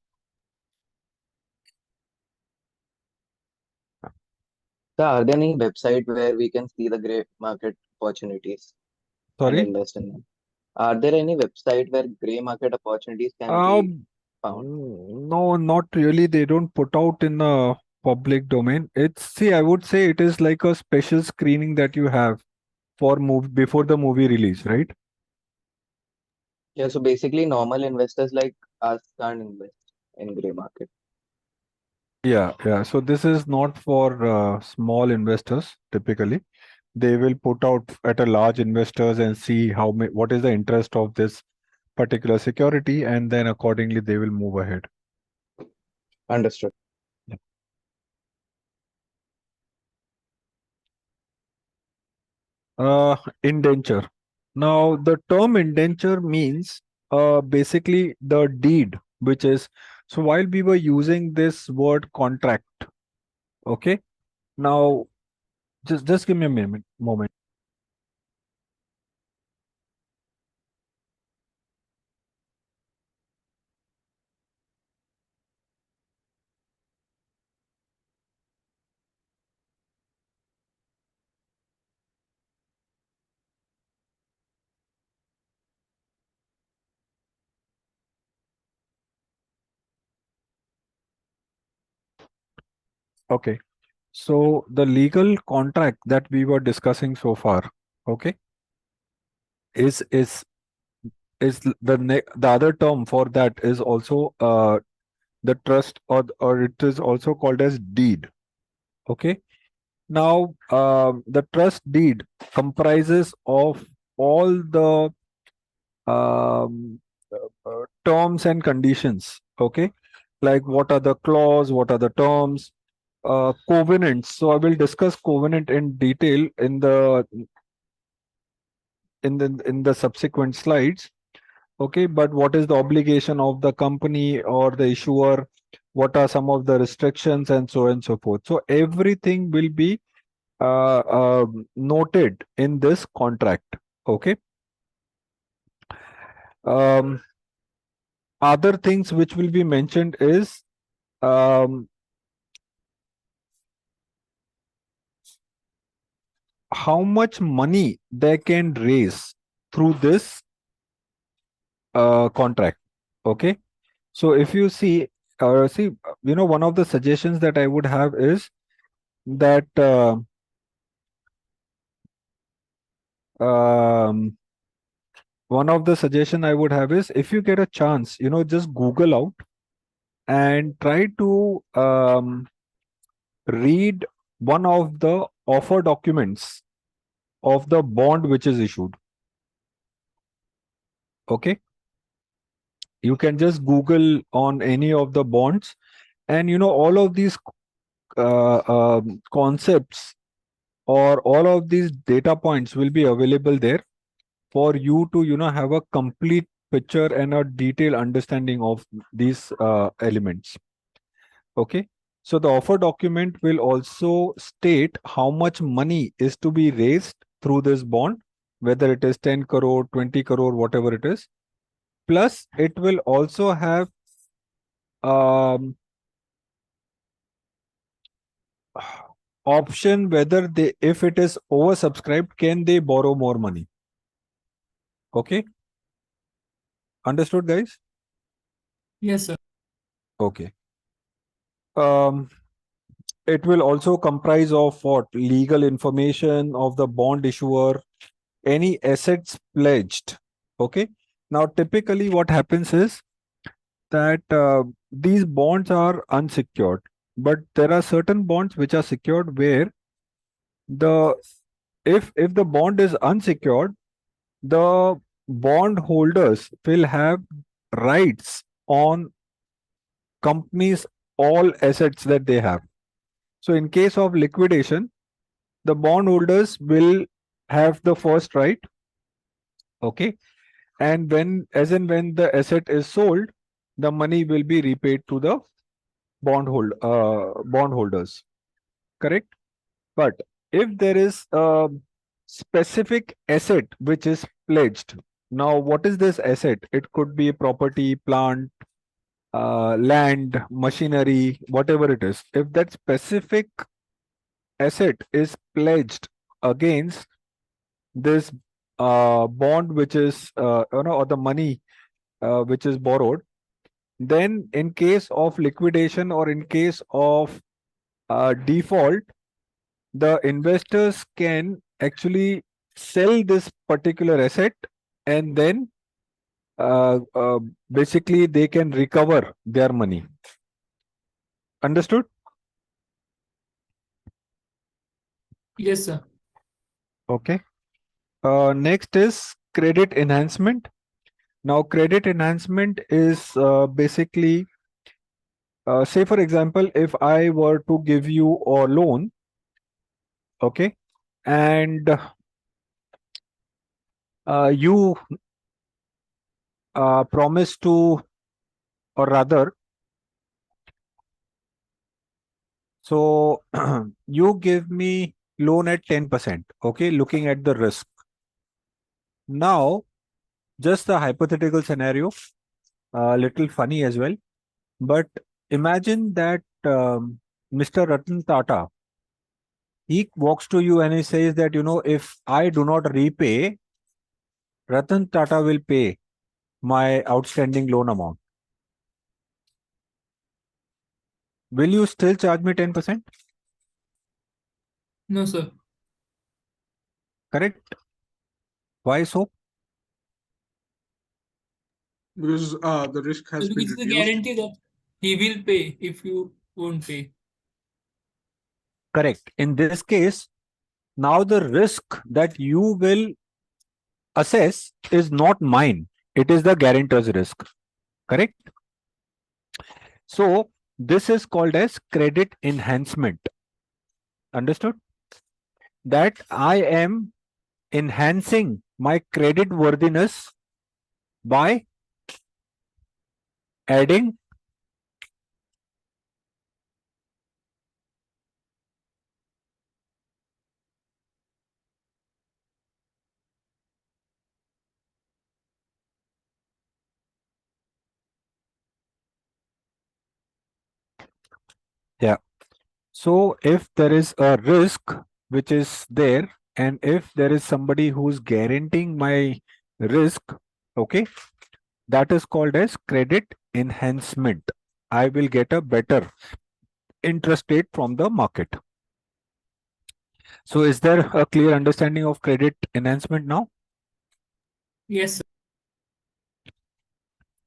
So are there any website where we can see the gray market opportunities and Sorry. invest in them? Are there any website where gray market opportunities can be found? No, not really. They don't put out in the public domain. See, I would say it is like a special screening that you have for move before the movie release, right? Yeah, so basically normal investors like us can't invest in gray market. Yeah, yeah. So this is not for small investors typically. They will put out at a large investors and see what is the interest of this particular security, and then accordingly they will move ahead. Understood. Yeah. Indenture. Now, the term indenture means basically the deed, which is, so while we were using this word contract, okay, now just give me a moment. Okay. So the legal contract that we were discussing so far, okay, is the other term for that is also the trust, or it is also called as deed. Okay. Now the trust deed comprises of all the terms and conditions. Okay, like what are the clause, what are the terms, covenants. So I will discuss covenant in detail in the subsequent slides. Okay, but what is the obligation of the company or the issuer? What are some of the restrictions, and so on and so forth. So everything will be noted in this contract. Okay. Um, Other things which will be mentioned is how much money they can raise through this contract. Okay. So if you see, one of the suggestions that I would have is that one of the suggestion I would have is, if you get a chance, just Google out and try to read one of the offer documents of the bond which is issued. Okay. You can just Google on any of the bonds, and all of these concepts or all of these data points will be available there for you to have a complete picture and a detailed understanding of these elements. Okay. So the offer document will also state how much money is to be raised through this bond, whether it is 10 crore, 20 crore, whatever it is. Plus, it will also have option whether they, if it is oversubscribed, can they borrow more money. Okay. Understood, guys? Yes, sir. Okay. It will also comprise of what? Legal information of the bond issuer, any assets pledged. Okay. Now, typically what happens is that these bonds are unsecured, but there are certain bonds which are secured, where the if the bond is unsecured, the bond holders will have rights on companies all assets that they have. So in case of liquidation, the bondholders will have the first right. Okay. And when the asset is sold, the money will be repaid to the bondholders. Correct. But if there is a specific asset which is pledged, now what is this asset? It could be property, plant, land, machinery, whatever it is. If that specific asset is pledged against this bond which is or the money which is borrowed, then in case of liquidation or in case of default, the investors can actually sell this particular asset, and then basically they can recover their money. Understood? Yes, sir. Okay. Next is credit enhancement. Now, credit enhancement is basically, say for example, if I were to give you a loan, okay, and you promise to, or rather, so you give me loan at 10%, okay, looking at the risk. Now, just a hypothetical scenario, a little funny as well, but imagine that Mr. Ratan Tata, he walks to you and he says that, if I do not repay, Ratan Tata will pay my outstanding loan amount. will you still charge me 10%? No, sir. Correct? Why so? Because the risk has been Because it's a reduced. guarantee that he will pay if you won't pay. Correct. In this case, now the risk that you will assess is not mine. It is the guarantor's risk. Correct? So this is called as credit enhancement. Understood? That I am enhancing my credit worthiness by adding So if there is a risk which is there, and if there is somebody who's guaranteeing my risk, okay, that is called as credit enhancement. I will get a better interest rate from the market. So is there a clear understanding of credit enhancement now? Yes, sir.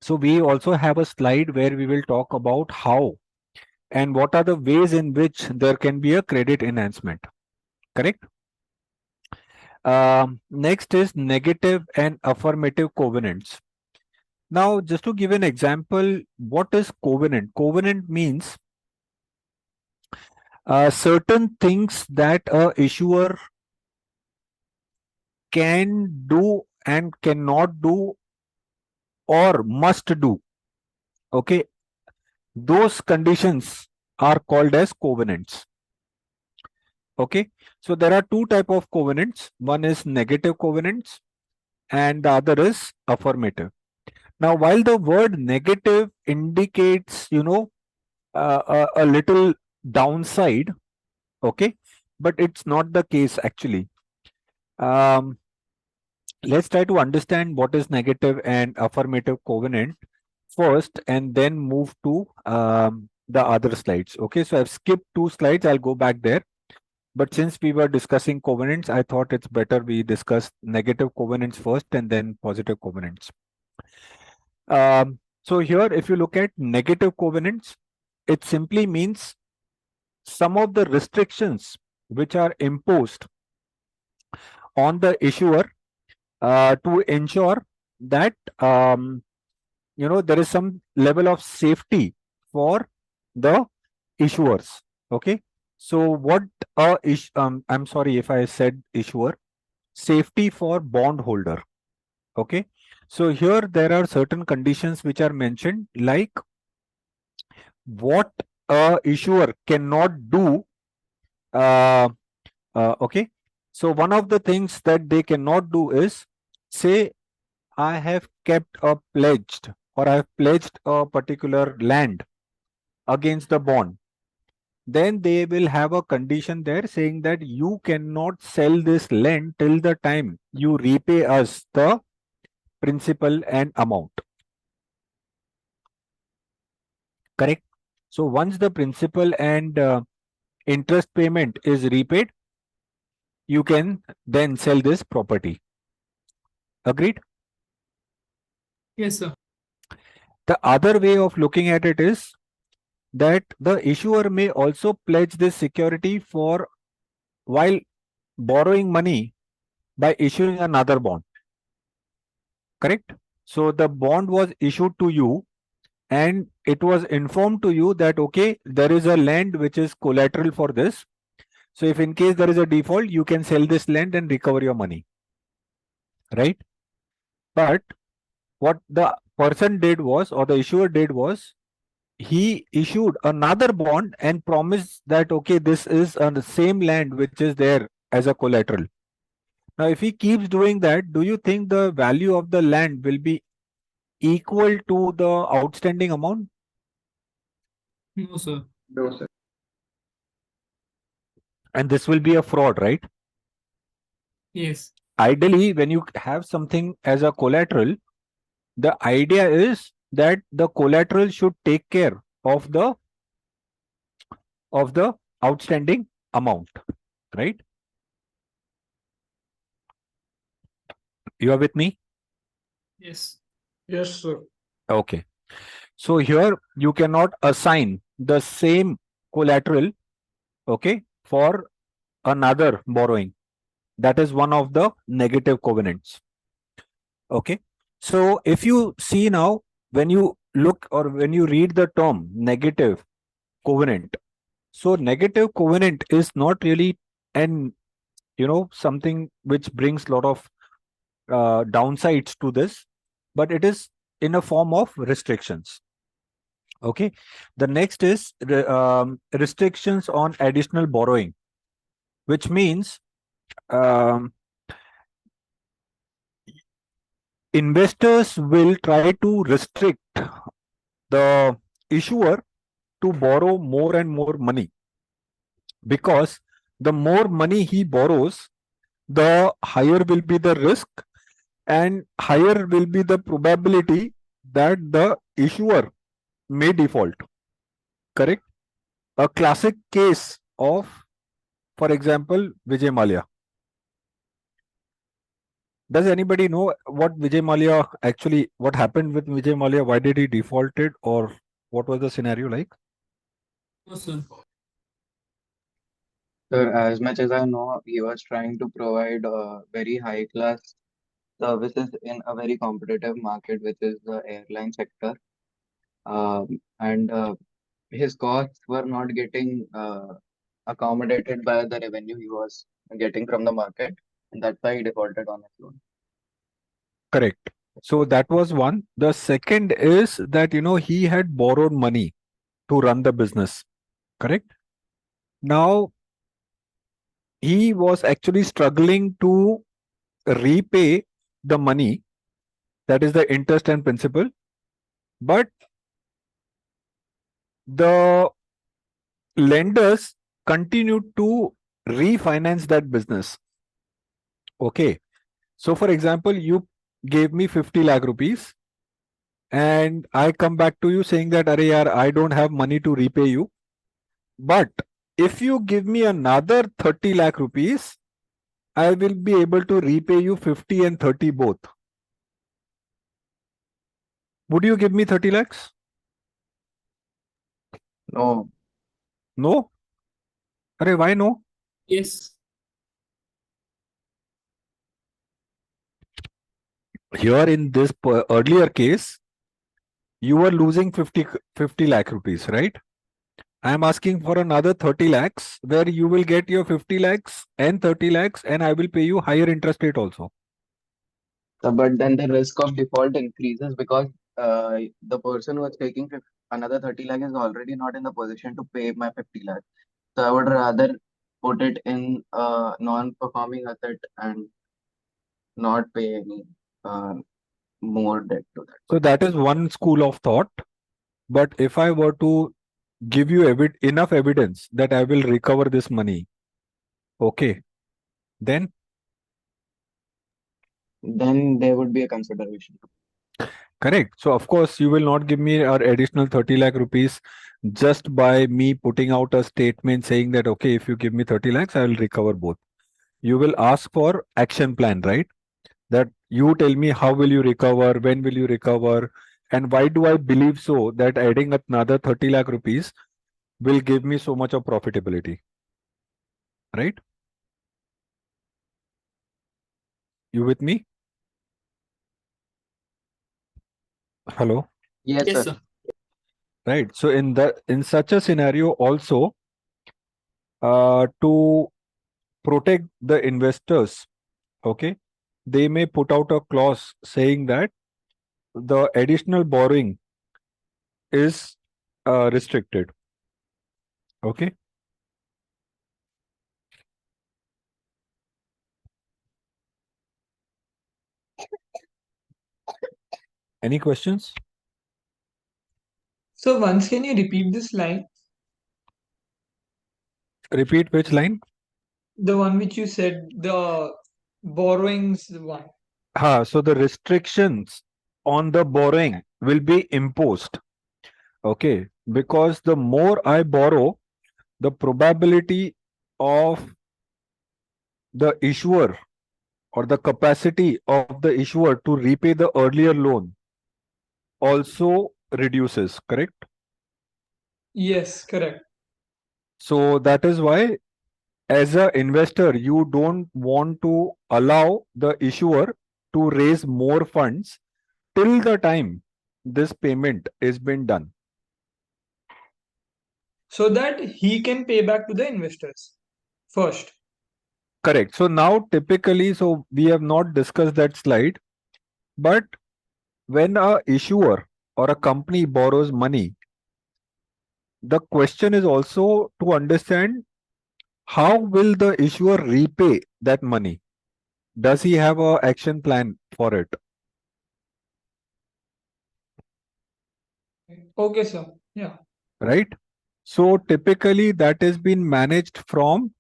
So we also have a slide where we will talk about how and what are the ways in which there can be a credit enhancement. Correct? Next is negative and affirmative covenants. Now, just to give an example, what is covenant? Covenant means certain things that a issuer can do and cannot do or must do. Okay, those conditions are called as covenants. Okay, so there are two type of covenants. One is negative covenants and the other is affirmative. Now, while the word negative indicates, a little downside, okay, but it's not the case actually. Let's try to understand what is negative and affirmative covenant first, and then move to the other slides. Okay, so I've skipped 2 slides. I'll go back there. But since we were discussing covenants, I thought it's better we discuss negative covenants first and then positive covenants. So here, if you look at negative covenants, it simply means some of the restrictions which are imposed on the issuer to ensure that there is some level of safety for the issuers. Okay, so what I'm sorry if I said issuer, safety for bondholder. Okay, so here there are certain conditions which are mentioned, like what a issuer cannot do. Okay, so one of the things that they cannot do is, say I have kept a pledged, or I have pledged a particular land against the bond. Then they will have a condition there saying that you cannot sell this land till the time you repay us the principal and amount. Correct? So once the principal and interest payment is repaid, you can then sell this property. Agreed? Yes, sir. The other way of looking at it is that the issuer may also pledge this security for while borrowing money by issuing another bond. Correct? So the bond was issued to you and it was informed to you that, okay, there is a land which is collateral for this. So if in case there is a default, you can sell this land and recover your money. Right? But what the person did was, or the issuer did was, he issued another bond and promised that, okay, this is on the same land which is there as a collateral. Now, if he keeps doing that, do you think the value of the land will be equal to the outstanding amount? No, sir. No, sir. And this will be a fraud, right? Yes. Ideally, when you have something as a collateral, the idea is that the collateral should take care of the of the outstanding amount, right? You are with me? Yes. Yes, sir. Okay. So here you cannot assign the same collateral, okay, for another borrowing. That is one of the negative covenants. Okay. So if you see now, when you look or when you read the term negative covenant, so negative covenant is not really an something which brings a lot of downsides to this, but it is in a form of restrictions. Okay. The next is restrictions on additional borrowing, which means um, investors will try to restrict the issuer to borrow more and more money, because the more money he borrows, the higher will be the risk and higher will be the probability that the issuer may default. Correct? A classic case of, for example, Vijay Mallya. Does anybody know what Vijay Mallya actually, what happened with Vijay Mallya? Why did he defaulted, or what was the scenario like? No, sir. Sir, as much as I know, he was trying to provide very high class services in a very competitive market, which is the airline sector. And his costs were not getting accommodated by the revenue he was getting from the market, and that's why he defaulted on his loan. Correct. So that was one. The second is that, he had borrowed money to run the business. Correct. Now, he was actually struggling to repay the money, that is the interest and principal, but the lenders continued to refinance that business. Okay. So, for example, you gave me 50 lakh rupees and I come back to you saying that, Arey yaar, I don't have money to repay you. But if you give me another 30 lakh rupees, I will be able to repay you 50 and 30 both. Would you give me 30 lakhs? No. No? Arey, why no? Yes. Here in this earlier case, you were losing 50 lakh rupees, right? I am asking for another 30 lakhs where you will get your 50 lakhs and 30 lakhs and I will pay you higher interest rate also. But then the risk of default increases because the person who is taking another 30 lakh is already not in the position to pay my 50 lakh. So I would rather put it in a non-performing asset and not pay any more debt to that. So that is one school of thought. But if I were to give you enough evidence that I will recover this money, okay, then there would be a consideration. correct. So of course you will not give me an additional 30 lakh rupees just by me putting out a statement saying that, okay, if you give me 30 lakhs, I will recover both. You will ask for action plan, right? That you tell me how will you recover, when will you recover, and why do I believe so that adding another 30 lakh rupees will give me so much of profitability, right? You with me? Hello? Yes, Yes, sir. sir. Right. So in such a scenario also, to protect the investors, okay, they may put out a clause saying that the additional borrowing is restricted. Okay. Any questions? So once can you repeat this line? Repeat which line? The one which you said, the borrowings one. So the restrictions on the borrowing will be imposed. Okay. Because the more I borrow, the probability of the issuer or the capacity of the issuer to repay the earlier loan also reduces, correct? Yes, correct. So that is why, as an investor, you don't want to allow the issuer to raise more funds till the time this payment is been done. So that he can pay back to the investors first. Correct. So now typically, so we have not discussed that slide, but when a issuer or a company borrows money, the question is also to understand how will the issuer repay that money? Does he have a action plan for it? Okay, sir. Yeah. Right? So typically that has been managed from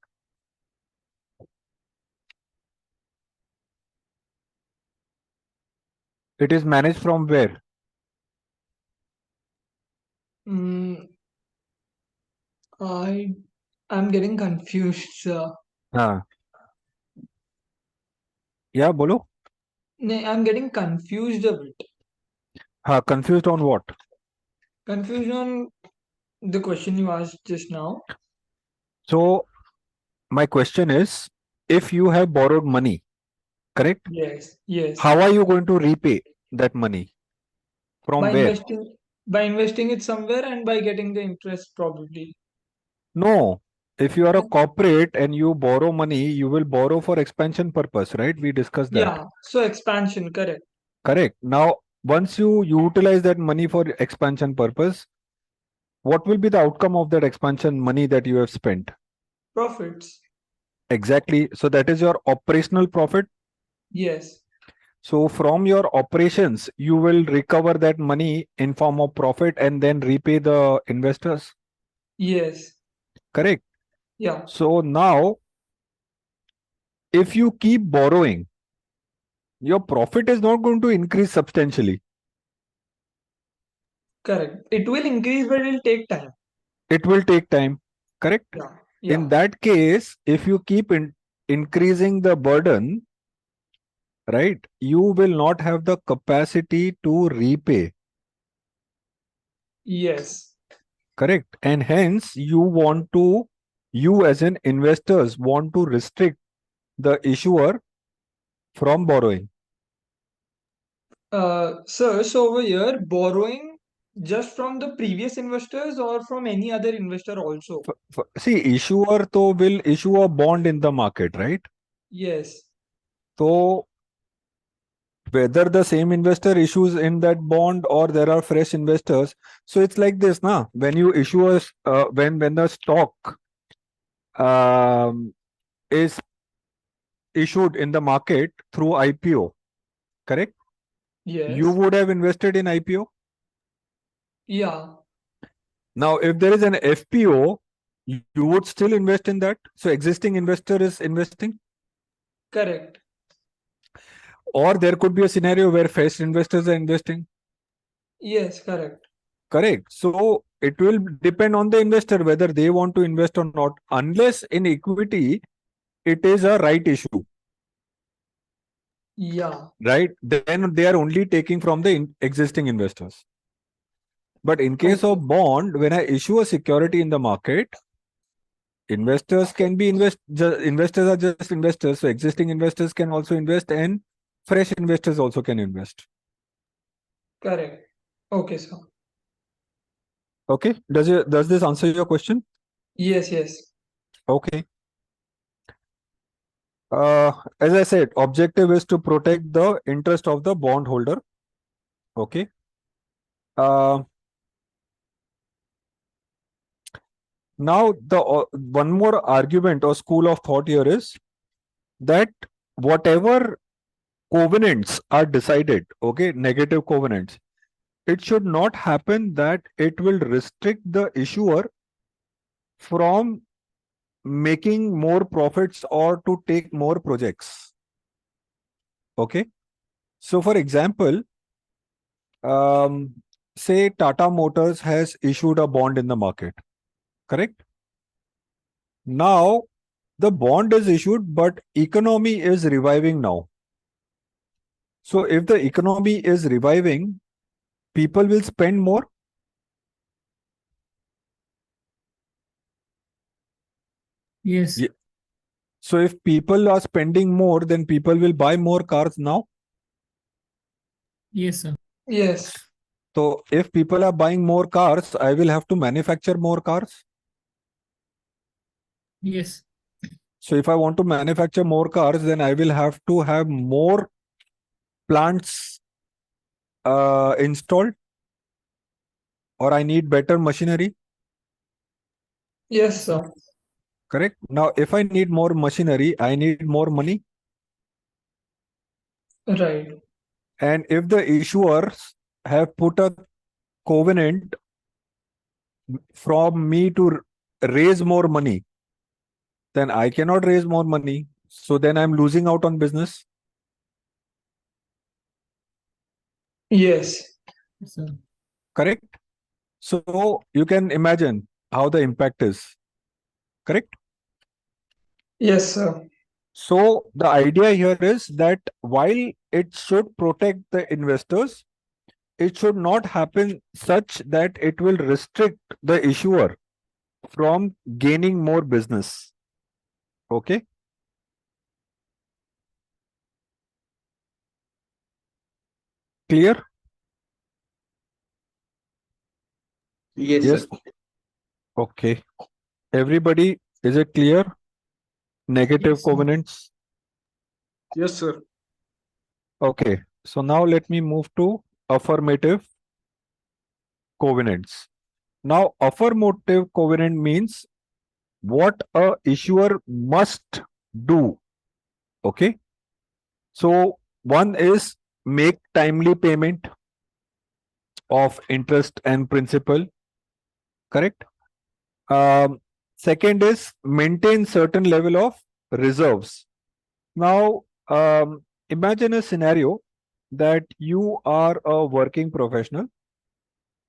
it is managed from where? Mm, I'm getting confused, sir. हाँ या बोलो I'm getting confused a bit. हाँ confused on what? Confused on the question you asked just now. So my question is, if you have borrowed money, correct? Yes, yes. How are you going to repay that money? From By where? investing it somewhere and by getting the interest probably. No. If you are a corporate and you borrow money, you will borrow for expansion purpose, right? We discussed that. Yeah, so expansion, correct. Correct. Now, once you utilize that money for expansion purpose, what will be the outcome of that expansion money that you have spent? Profits. Exactly. So that is your operational profit. Yes, So from your operations, you will recover that money in form of profit and then repay the investors. yes, Correct. yeah, So now, if you keep borrowing, your profit is not going to increase substantially. correct. It will increase, but it will take time. It will take time. Correct. Yeah, In yeah, that case, if you keep increasing the burden, right, you will not have the capacity to repay. yes, Correct. And hence you as an investors want to restrict the issuer from borrowing. Sir, so over here, borrowing just from the previous investors or from any other investor also? See, issuer to will issue a bond in the market, right? Yes, So whether the same investor issues in that bond or there are fresh investors, so it's like this, na? When you issue when the stock is issued in the market through IPO, correct? You yes, would have invested in IPO. yeah, Now, if there is an FPO, you would still invest in that. So existing investor is investing. correct. Or there could be a scenario where fresh investors are investing. Yes, correct. Correct. So it will depend on the investor whether they want to invest or not. Unless in equity, it is a right issue, Yeah, right? Then they are only taking from the existing investors. But in case okay, of bond, when I issue a security in the market, investors can be investors are just investors. So existing investors can also invest and fresh investors also can invest. correct. Okay, sir. Okay. Does this answer your question? Yes, yes, Okay. As I said, objective is to protect the interest of the bondholder. Okay. Uh, Now the one more argument or school of thought here is that whatever covenants are decided, okay, negative covenants, it should not happen that it will restrict the issuer from making more profits or to take more projects. Okay. So for example, say Tata Motors has issued a bond in the market, correct? Now the bond is issued, but economy is reviving now. So if the economy is reviving, people will spend more. Yes. So if people are spending more, then people will buy more cars now. Yes, sir. Yes. So if people are buying more cars, I will have to manufacture more cars. Yes. So if I want to manufacture more cars, then I will have to have more plants installed, or I need better machinery. Yes, sir. Correct. Now, if I need more machinery, I need more money. Right. And if the issuers have put a covenant from me to raise more money, then I cannot raise more money. So then I'm losing out on business. Yes. Yes, sir. Correct. So you can imagine how the impact is. Correct. Yes, sir. So the idea here is that while it should protect the investors, it should not happen such that it will restrict the issuer from gaining more business. Okay. Clear? Yes, Yes. sir. Okay. Everybody, is it clear? Negative Yes, sir. covenants. Yes, sir. Okay. So now let me move to affirmative covenants. Now, affirmative covenant means what a issuer must do. Okay. So one is make timely payment of interest and principal. Correct. Second is maintain certain level of reserves. Now, imagine a scenario that you are a working professional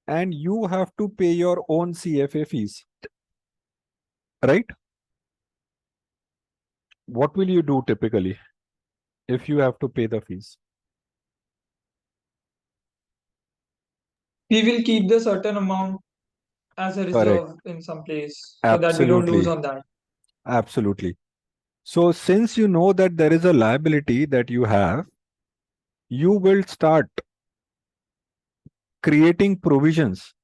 and you have to pay your own CFA fees, right? What will you do typically if you have to pay the fees? We will keep the certain amount as a Correct. reserve in some place so that we don't lose Absolutely. on that. Absolutely. So since you know that there is a liability that you have, you will start creating provisions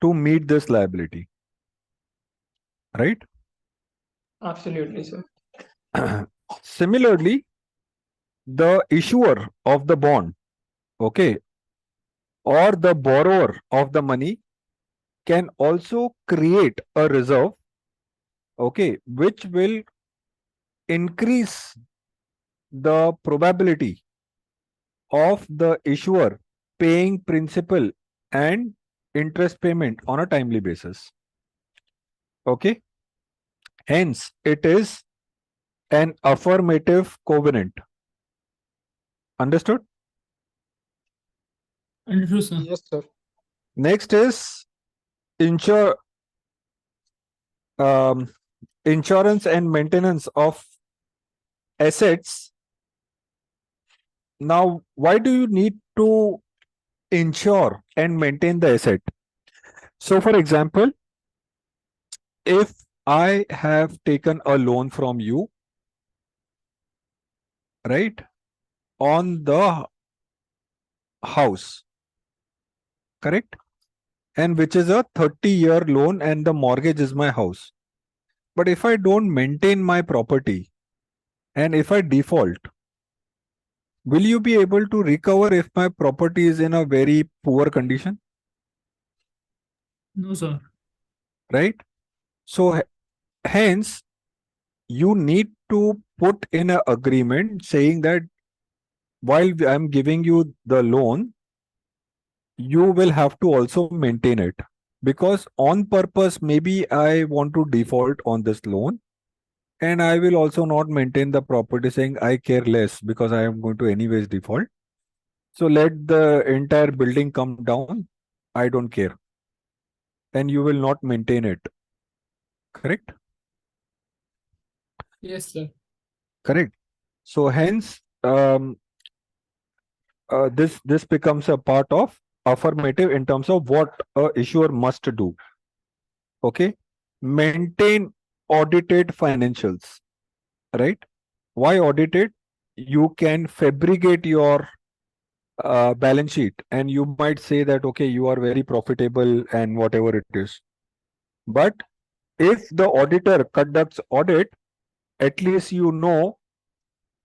to meet this liability, right? Absolutely, sir. Similarly, the issuer of the bond, okay, or the borrower of the money can also create a reserve, okay, which will increase the probability of the issuer paying principal and interest payment on a timely basis. Okay. Hence, it is an affirmative covenant. Understood? Understood, sir. Yes, sir. Next is insure um, insurance and maintenance of assets. Now, why do you need to insure and maintain the asset? So, for example, if I have taken a loan from you, right, on the house, correct? And which is a 30-year loan and the mortgage is my house. But if I don't maintain my property and if I default, will you be able to recover if my property is in a very poor condition? No, sir. Right? So hence, you need to put in an agreement saying that while I'm giving you the loan, you will have to also maintain it. Because on purpose, maybe I want to default on this loan and I will also not maintain the property saying I care less because I am going to anyways default. So let the entire building come down. I don't care. And you will not maintain it. Correct? Yes, sir. Correct. So hence, this becomes a part of affirmative in terms of what a issuer must do. Okay, maintain audited financials. Right? Why audited? You can fabricate your balance sheet, and you might say that okay, you are very profitable and whatever it is. But if the auditor conducts audit, at least you know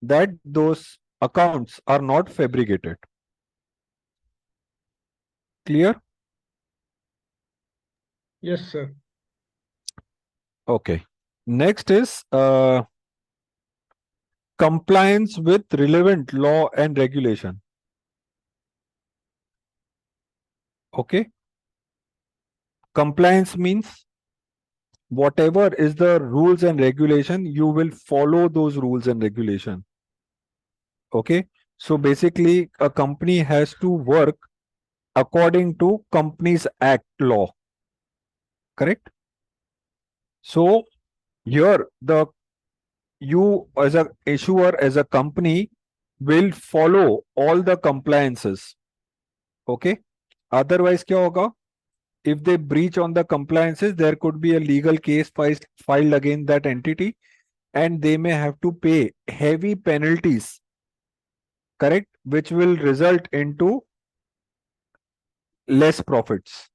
that those accounts are not fabricated. Clear? Yes, sir. Okay. Next is compliance with relevant law and regulation. Okay. Compliance means whatever is the rules and regulation, you will follow those rules and regulation. Okay. So basically, a company has to work according to Companies Act law. Correct? So here you as a issuer, as a company, will follow all the compliances. Okay. Otherwise क्या होगा? If they breach on the compliances, there could be a legal case filed against that entity, and they may have to pay heavy penalties. Correct? Which will result into less profits,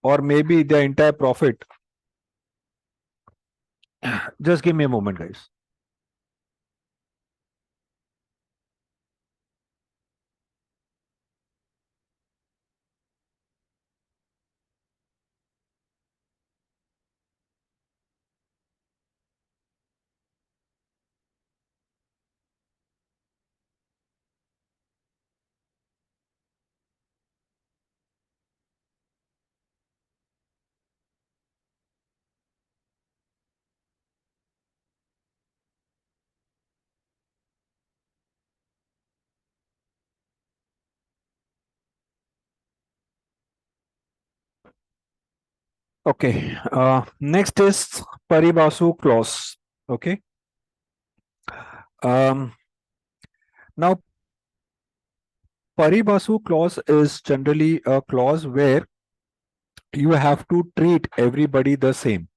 or maybe the entire profit. Just give me a moment, guys. Okay. Next is Paribasu clause. Okay. Now, Paribasu clause is generally a clause where you have to treat everybody the same.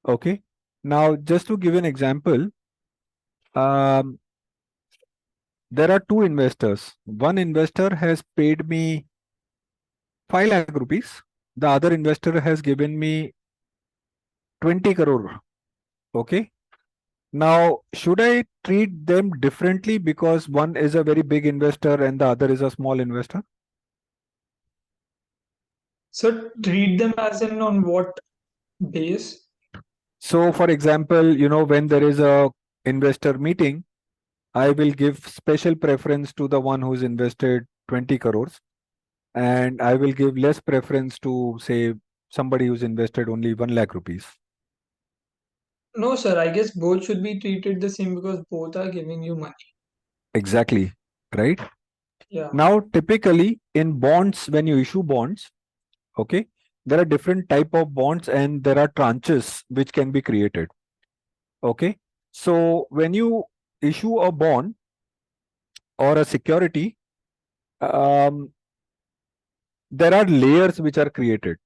Okay. Now, just to give an example, there are two investors. One investor has paid me 5 lakh rupees. The other investor has given me 20 crore. Okay. Now, should I treat them differently because one is a very big investor and the other is a small investor? So treat them as in on what base? So, for example, when there is a investor meeting, I will give special preference to the one who's invested 20 crores, and I will give less preference to, say, somebody who's invested only 1 lakh rupees. No, sir. I guess both should be treated the same because both are giving you money. Exactly, right? Yeah. Now, typically in bonds, when you issue bonds, okay, there are different type of bonds and there are tranches which can be created. Okay, so when you issue a bond or a security, there are layers which are created.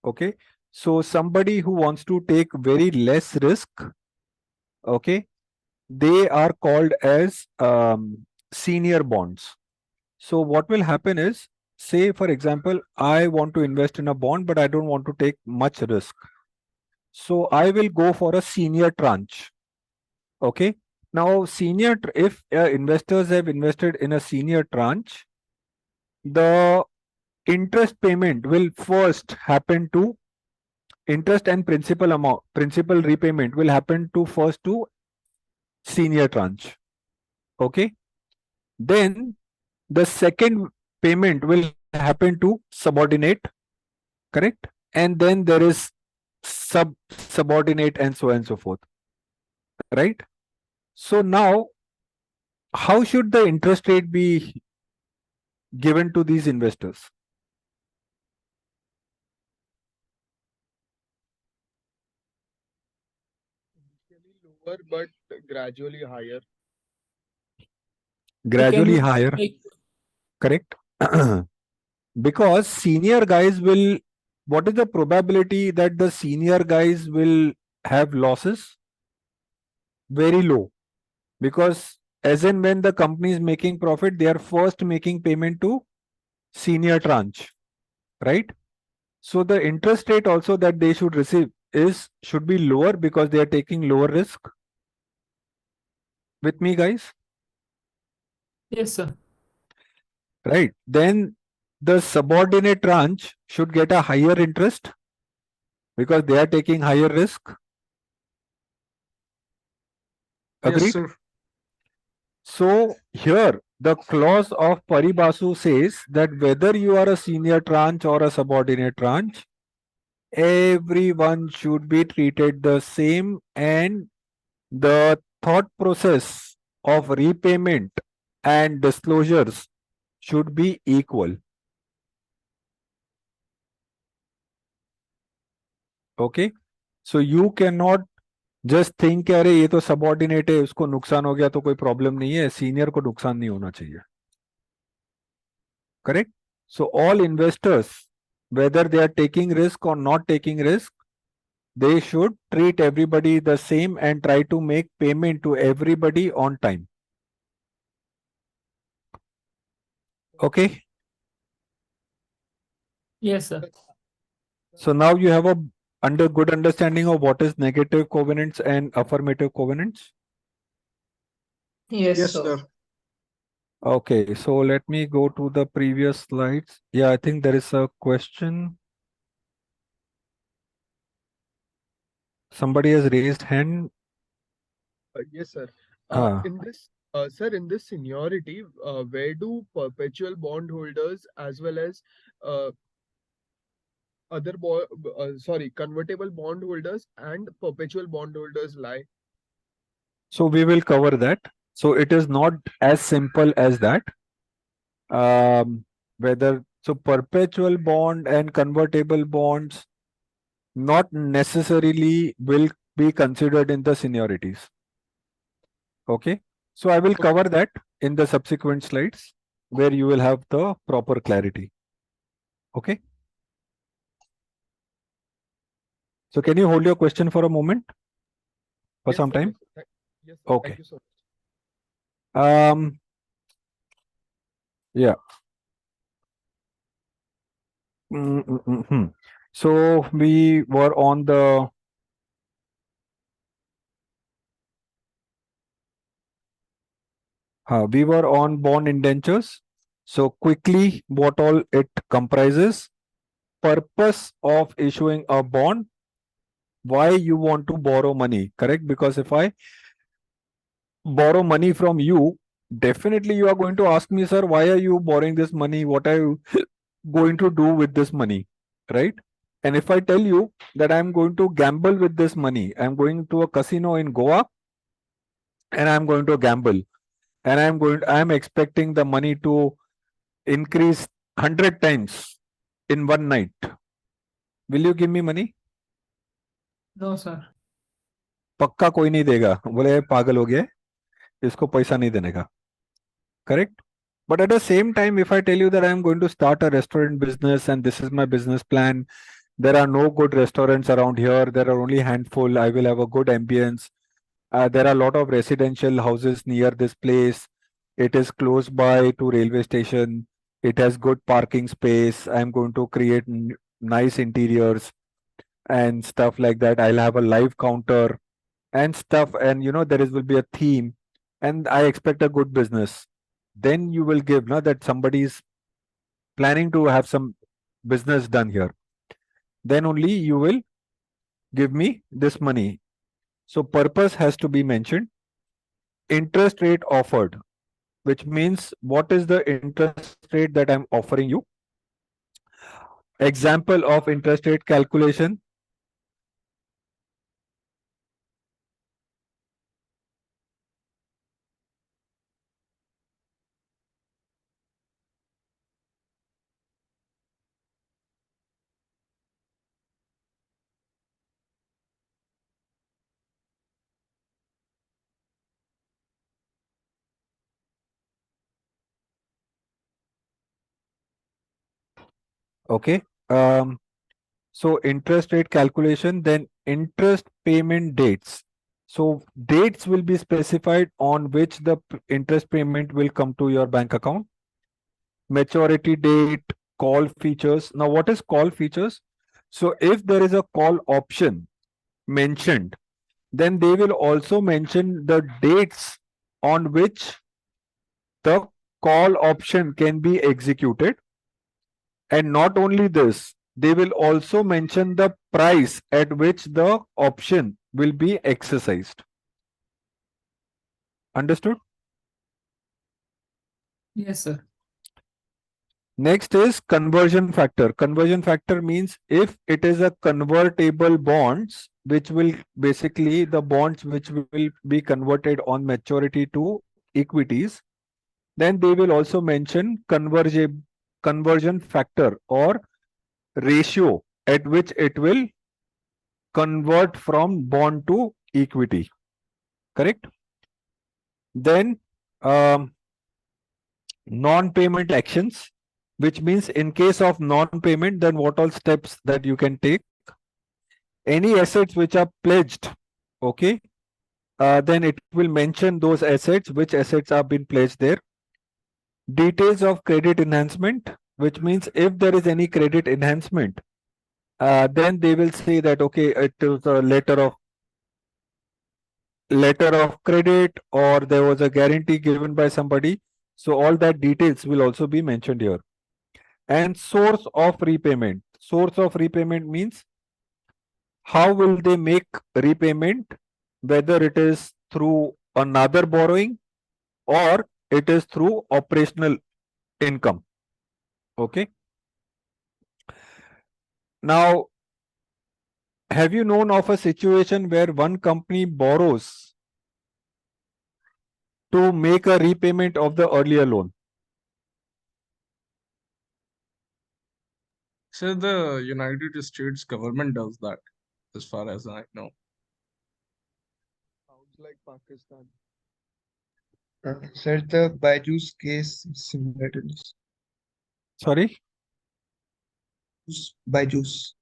Okay, so somebody who wants to take very less risk, okay, they are called as senior bonds. So what will happen is, say for example, I want to invest in a bond, but I don't want to take much risk. So I will go for a senior tranche. Okay. Now, if investors have invested in a senior tranche, the interest payment will first happen to interest and principal repayment will happen to first to senior tranche. Okay. Then the second payment will happen to subordinate, correct? And then there is subordinate and so on and so forth, right? So now, how should the interest rate be given to these investors? lower but gradually higher. So can Gradually you higher, like correct? Because senior guys will, what is the probability that the senior guys will have losses? Very low. Because as and when the company is making profit, they are first making payment to senior tranche, right? So the interest rate also that they should receive should be lower because they are taking lower risk. With me, guys? yes, sir. Right. Then the subordinate tranche should get a higher interest because they are taking higher risk. Yes, Agreed? sir. So here the clause of Paribasu says that whether you are a senior tranche or a subordinate tranche, everyone should be treated the same, and the thought process of repayment and disclosures should be equal. Okay, so you cannot just think अरे ये तो subordinate है, उसको नुकसान हो गया तो कोई प्रॉब्लम नहीं है, सीनियर को नुकसान नहीं होना चाहिए. Correct? So all investors, whether they are taking risk or not taking risk, they should treat everybody the same and try to make payment to everybody on time. Okay, Yes, sir. so now you have a good understanding of what is negative covenants and affirmative covenants. Yes, Yes, sir. sir. Okay, so let me go to the previous slides. Yeah, I think there is a question. Somebody has raised hand. Yes, sir. Ah, In this, sir, in this seniority, where do perpetual bondholders as well as uh, convertible bondholders and perpetual bondholders lie? so we will cover that. So it is not as simple as that. Whether so perpetual bond and convertible bonds not necessarily will be considered in the seniorities. Okay, so I will cover that in the subsequent slides where you will have the proper clarity. Okay, so can you hold your question for a moment, for Yes, some sir. time? Yes, sir. Okay. Thank you so much. Yeah. So we were on the bond indentures. So quickly, what all it comprises: purpose of issuing a bond, why you want to borrow money, correct? Because if I borrow money from you, definitely you are going to ask me, sir, why are you borrowing this money? What are you going to do with this money, right? And if I tell you that I'm going to gamble with this money, I'm going to a casino in Goa and I'm going to gamble, and I'm expecting the money to increase 100 times in one night. Will you give me money? No, sir. पक्का कोई नहीं देगा, बोले पागल हो गया है, इसको पैसा नहीं देने का. Correct? But at the same time, if I tell you that I am going to start a restaurant business and this is my business plan, there are no good restaurants around here, there are only handful, I will have a good ambience. There are a lot of residential houses near this place. It is close by to railway station. It has good parking space. I'm going to create nice interiors and stuff like that. I'll have a live counter and stuff, and there will be a theme, and I expect a good business. Then you will give now that somebody is planning to have some business done here. Then only you will give me this money. So purpose has to be mentioned. Interest rate offered, which means what is the interest rate that I'm offering you. Example of interest rate calculation. Okay. So interest rate calculation, then interest payment dates. So dates will be specified on which the interest payment will come to your bank account. Maturity date, call features. Now, what is call features? So if there is a call option mentioned, then they will also mention the dates on which the call option can be executed. And not only this, they will also mention the price at which the option will be exercised. Understood? Yes, sir. Next is conversion factor. Conversion factor means if it is a convertible bonds, which will basically the bonds which will be converted on maturity to equities, then they will also mention conversion factor or ratio at which it will convert from bond to equity. Correct? Then non-payment actions, which means in case of non-payment, then what all steps that you can take. Any assets which are pledged, okay, then it will mention those assets, which assets have been pledged there. Details of credit enhancement, which means if there is any credit enhancement, then they will say that, okay, it is a letter of credit or there was a guarantee given by somebody. So all that details will also be mentioned here. And source of repayment. Source of repayment means how will they make repayment, whether it is through another borrowing or it is through operational income. Okay. Now, have you known of a situation where one company borrows to make a repayment of the earlier loan? So the United States government does that, as far as I know. Sounds like Pakistan. Sir, the Byju's case is similar to this. Sorry? Byju's.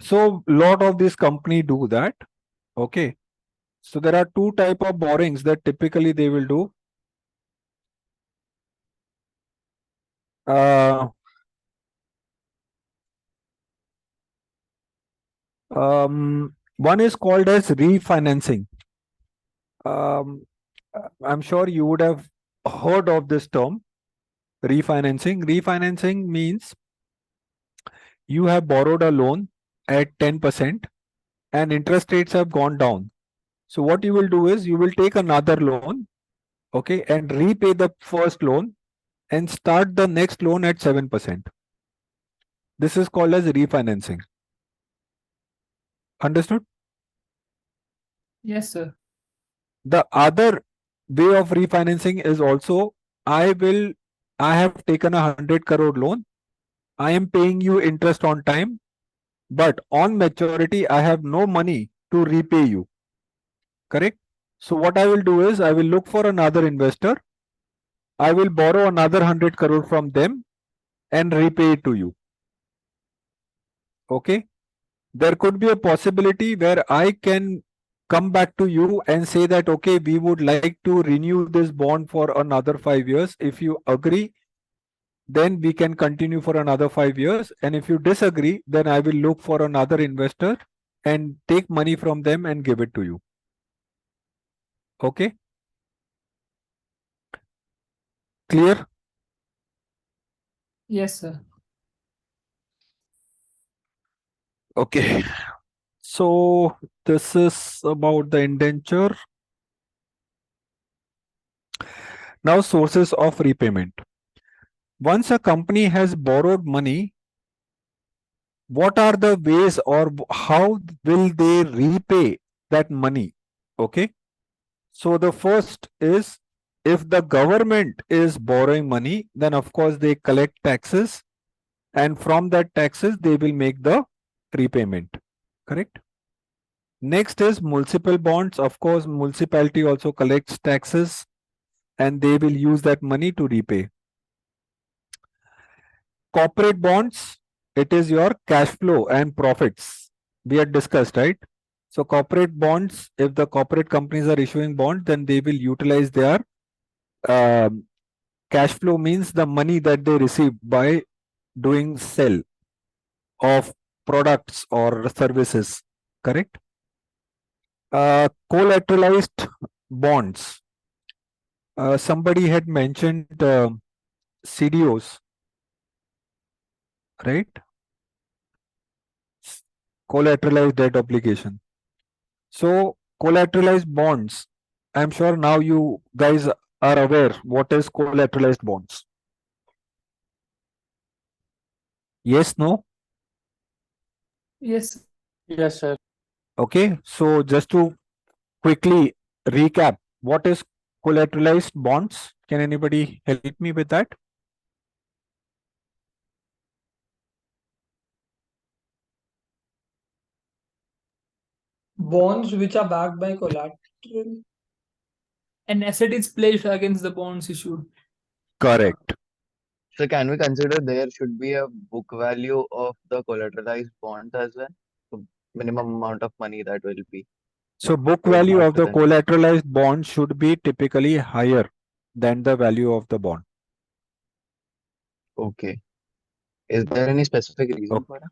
So lot of these company do that. Okay. So there are two type of borrowings that typically they will do. One is called as refinancing. I'm sure you would have heard of this term, refinancing. Refinancing means you have borrowed a loan at 10% and interest rates have gone down. So what you will do is you will take another loan, okay, and repay the first loan and start the next loan at 7%. This is called as refinancing. Understood? Yes, sir. The other way of refinancing is also I have taken 100 crore loan. I am paying you interest on time, but on maturity, I have no money to repay you. Correct? So what I will do is I will look for another investor. I will borrow another 100 crore from them and repay it to you. Okay? There could be a possibility where I can come back to you and say that, okay, we would like to renew this bond for another 5 years. If you agree, then we can continue for another 5 years. And if you disagree, then I will look for another investor and take money from them and give it to you. Okay? Clear? Yes, sir. Okay. So this is about the indenture. Now, sources of repayment. Once a company has borrowed money, what are the ways or how will they repay that money? Okay. So the first is if the government is borrowing money, then of course they collect taxes and from that taxes they will make the repayment. Correct? Next is municipal bonds. Of course, municipality also collects taxes and they will use that money to repay. corporate bonds, it is your cash flow and profits. We had discussed, right? So corporate bonds, if the corporate companies are issuing bonds, then they will utilize their um, cash flow, means the money that they receive by doing sell of products or services, correct? Collateralized bonds. Somebody had mentioned CDOs, right? Collateralized debt obligation. So collateralized bonds, I'm sure now you guys are aware what is collateralized bonds. Yes, no? Yes. Yes, sir. Okay, so just to quickly recap, what is collateralized bonds? Can anybody help me with that? Bonds which are backed by collateral. An asset is pledged against the bonds issued. Correct. So can we consider there should be a book value of the collateralized bonds as well? So minimum amount of money that will be So book we'll value have of to the consider. collateralized bond should be typically higher than the value of the bond. Okay. Is there any specific reason for it?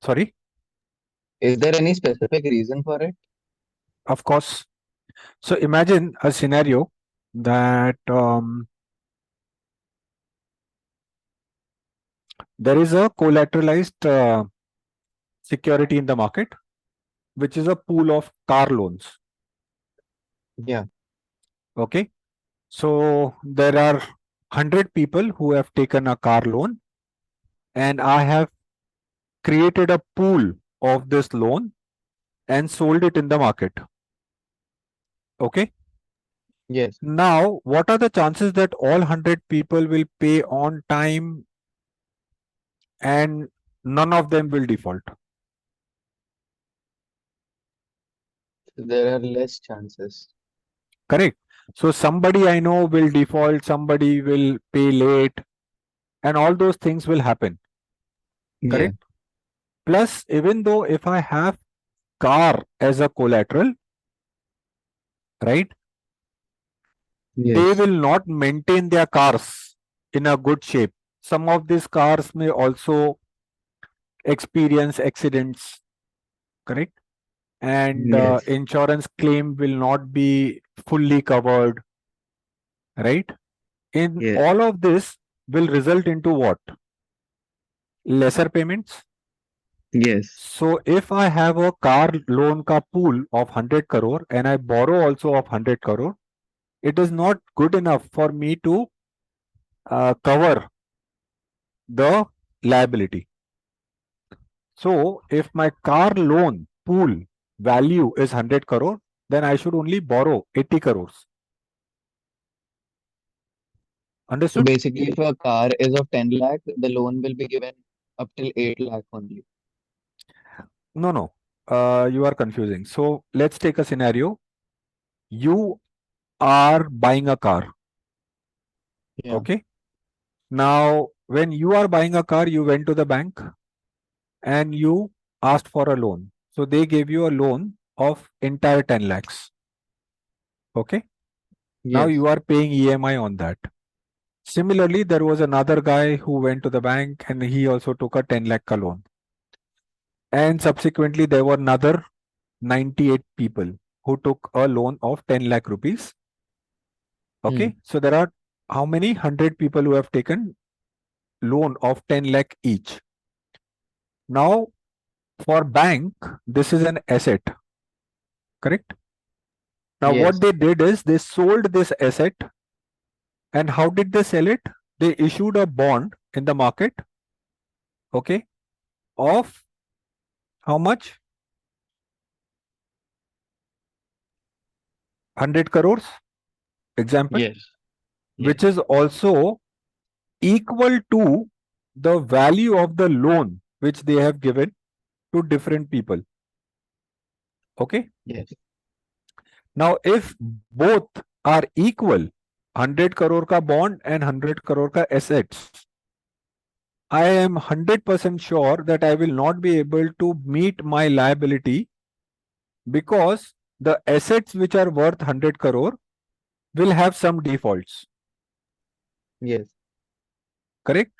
Sorry? Is there any specific reason for it? Of course. So imagine a scenario that there is a collateralized security in the market, which is a pool of car loans. Yeah. Okay. So there are 100 people who have taken a car loan, and I have created a pool of this loan and sold it in the market. Okay. Yes. Now, what are the chances that all 100 people will pay on time and none of them will default? There are less chances. Correct. So somebody I know will default, somebody will pay late, and all those things will happen. Yeah. Correct. Plus, even though if I have car as a collateral, right, they Yes. will not maintain their cars in a good shape. Some of these cars may also experience accidents, correct? And Yes. insurance claim will not be fully covered, right? In Yes. all of this will result into what? Lesser payments. Yes. So if I have a car loan ka pool of 100 crore and I borrow also of 100 crore, it is not good enough for me to cover the liability. So if my car loan pool value is 100 crore, then I should only borrow 80 crores. So Understood? basically, if a car is of 10 lakh, the loan will be given up till 8 lakh only. No, no. You are confusing. So let's take a scenario. You are buying a car. Yeah. Okay. Now, when you are buying a car, you went to the bank and you asked for a loan. So they gave you a loan of entire 10 lakhs. Okay. Now Yes. you are paying EMI on that. Similarly, there was another guy who went to the bank and he also took a 10 lakh ka loan. And subsequently, there were another 98 people who took a loan of 10 lakh rupees. Okay. So there are how many 100 people who have taken loan of 10 lakh each. Now, for bank, this is an asset. Correct? Now, Yes. what they did is they sold this asset. And how did they sell it? They issued a bond in the market. Okay. Of how much? 100 crores. Example. Yes. Which is also equal to the value of the loan which they have given to different people. Okay. Yes. Now, if both are equal, 100 crore ka bond and 100 crore ka assets, I am 100% sure that I will not be able to meet my liability because the assets which are worth 100 crore will have some defaults. Yes. Correct?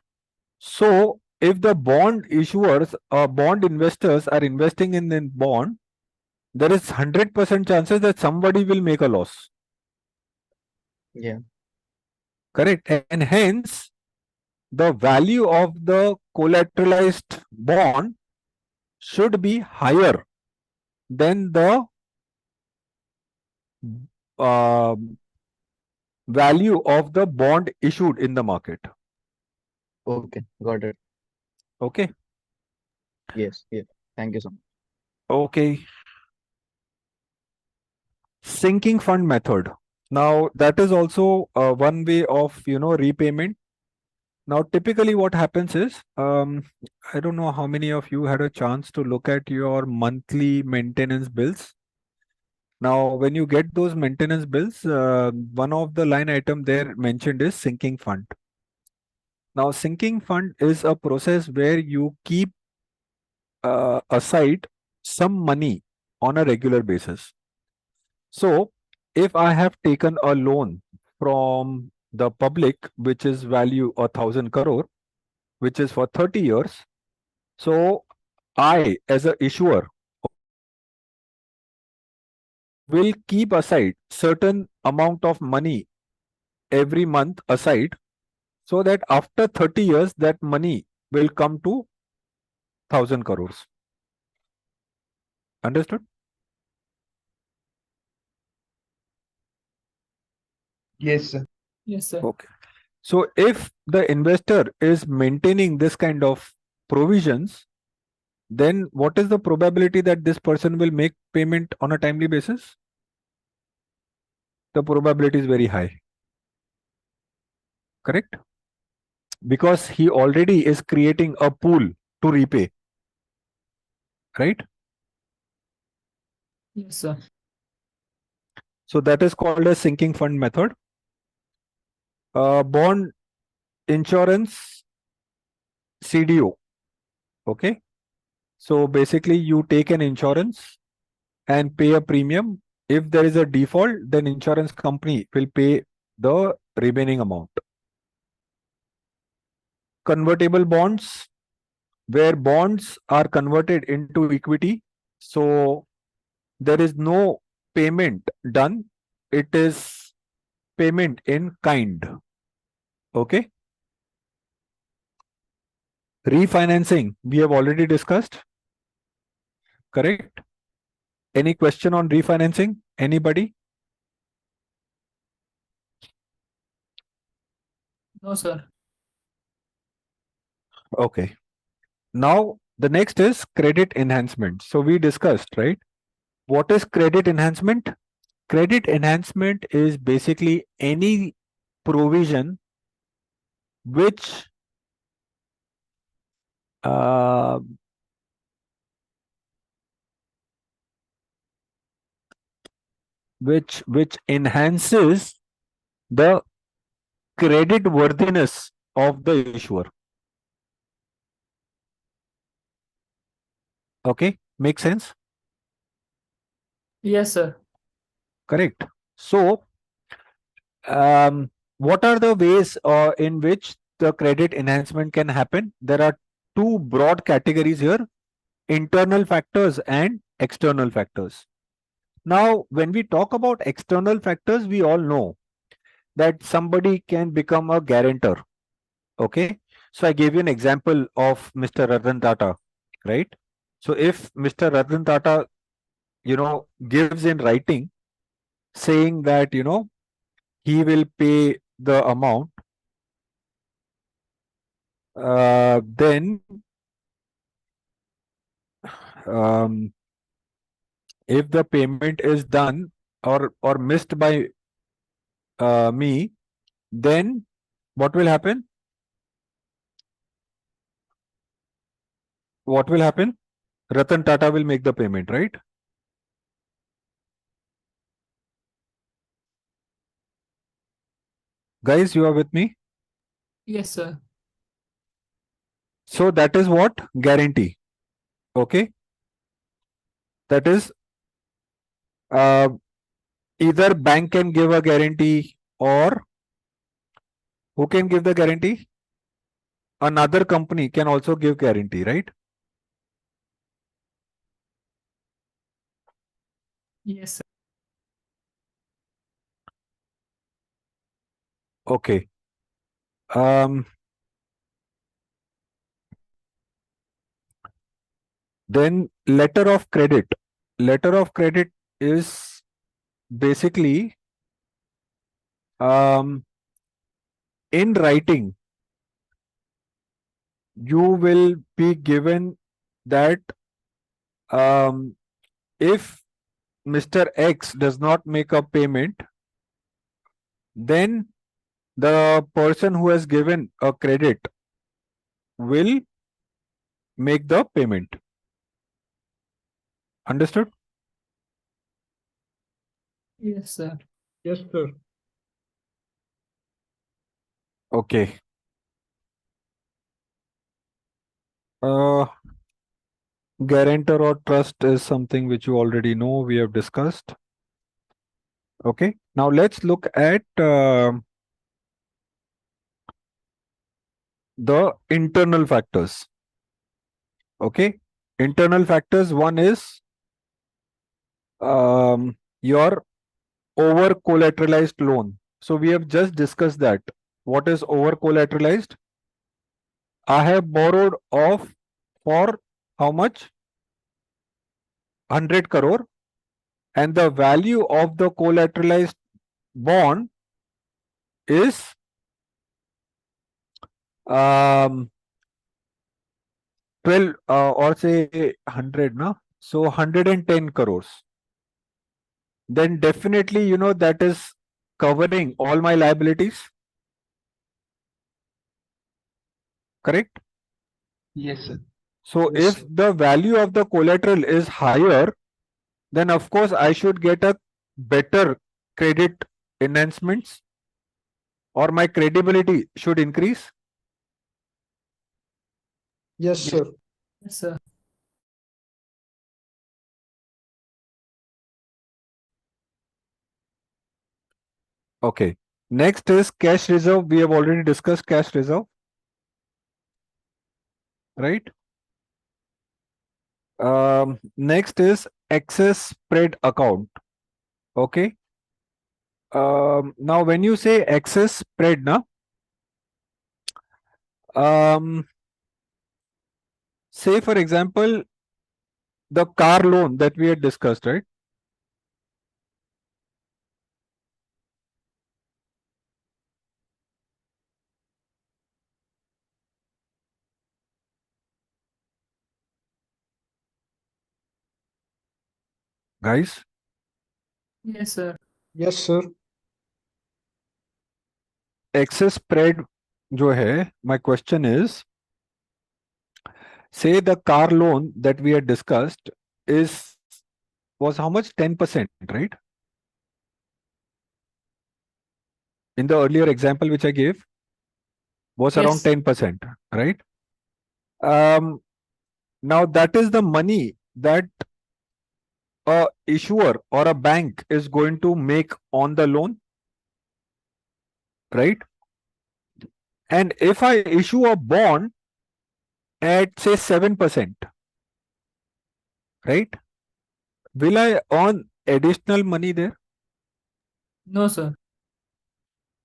So if the bond issuers or bond investors are investing in the bond, there is 100% chances that somebody will make a loss. Yeah. Correct? And hence, the value of the collateralized bond should be higher than the uh, value of the bond issued in the market. Okay, got it. Okay. Yes, yes. Thank you so much. Okay. Sinking fund method. Now that is also one way of repayment. Now typically what happens is I don't know how many of you had a chance to look at your monthly maintenance bills. Now when you get those maintenance bills, one of the line item there mentioned is sinking fund. Now sinking fund is a process where you keep aside some money on a regular basis. So if I have taken a loan from the public, which is value 1,000 crore, which is for 30 years, so I, as a issuer, will keep aside certain amount of money every month aside, so that after 30 years, that money will come to 1,000 crores. Understood? Yes, sir. Yes, sir. Okay. So if the investor is maintaining this kind of provisions, then what is the probability that this person will make payment on a timely basis? The probability is very high. Correct? Because he already is creating a pool to repay. Right? Yes, sir. So that is called a sinking fund method. Bond insurance CDO. Okay. So basically you take an insurance and pay a premium. If there is a default, then insurance company will pay the remaining amount. Convertible bonds, where bonds are converted into equity. So there is no payment done. It is payment in kind. Okay. Refinancing, we have already discussed. Correct. Any question on refinancing? Anybody? No, sir. Okay. Now the next is credit enhancement. So we discussed, right? What is credit enhancement? Credit enhancement is basically any provision which uh, which enhances the credit worthiness of the issuer. Okay, make sense? Yes, sir. Correct. So what are the ways in which the credit enhancement can happen? There are two broad categories here: internal factors and external factors. Now, when we talk about external factors, we all know that somebody can become a guarantor. Okay. So I gave you an example of Mr. Ratan Tata, right? So if Mr. Ratan Tata, gives in writing saying that, he will pay the amount, then um, if the payment is done or missed by me, then what will happen? What will happen? Ratan Tata will make the payment, right? Guys, you are with me? Yes, sir. So that is what? Guarantee. Okay. That is either bank can give a guarantee, or who can give the guarantee? Another company can also give guarantee, right? Yes, sir. Okay. Then letter of credit. Letter of credit is basically in writing. You will be given that if Mr. X does not make a payment, then the person who has given a credit will make the payment. Understood? Yes, sir. Yes, sir. Okay. Guarantor or trust is something which you already know, we have discussed. Okay. Now let's look at the internal factors. Okay. Internal factors, one is your over collateralized loan. So we have just discussed that. What is over collateralized? I have borrowed off for how much? 100 crore, and the value of the collateralized bond is 12 or say 100, no? So 110 crores. Then definitely, you know, that is covering all my liabilities. Correct? Yes, sir. So Yes, if the value of the collateral is higher, then of course I should get a better credit enhancements, or my credibility should increase. Yes, sir. Yes, sir. Okay. Next is cash reserve. We have already discussed cash reserve, right? Next is excess spread account. Okay. Now when you say excess spread, na, say for example, the car loan that we had discussed, right? Guys, Yes, sir. Yes, sir. excess spread जो है, my question is, say the car loan that we had discussed was how much? 10%, right? In the earlier example which I gave, was around Yes. 10%, right? Now that is the money that a issuer or a bank is going to make on the loan, right? And if I issue a bond at say 7%, right? Will I earn additional money there? No, sir.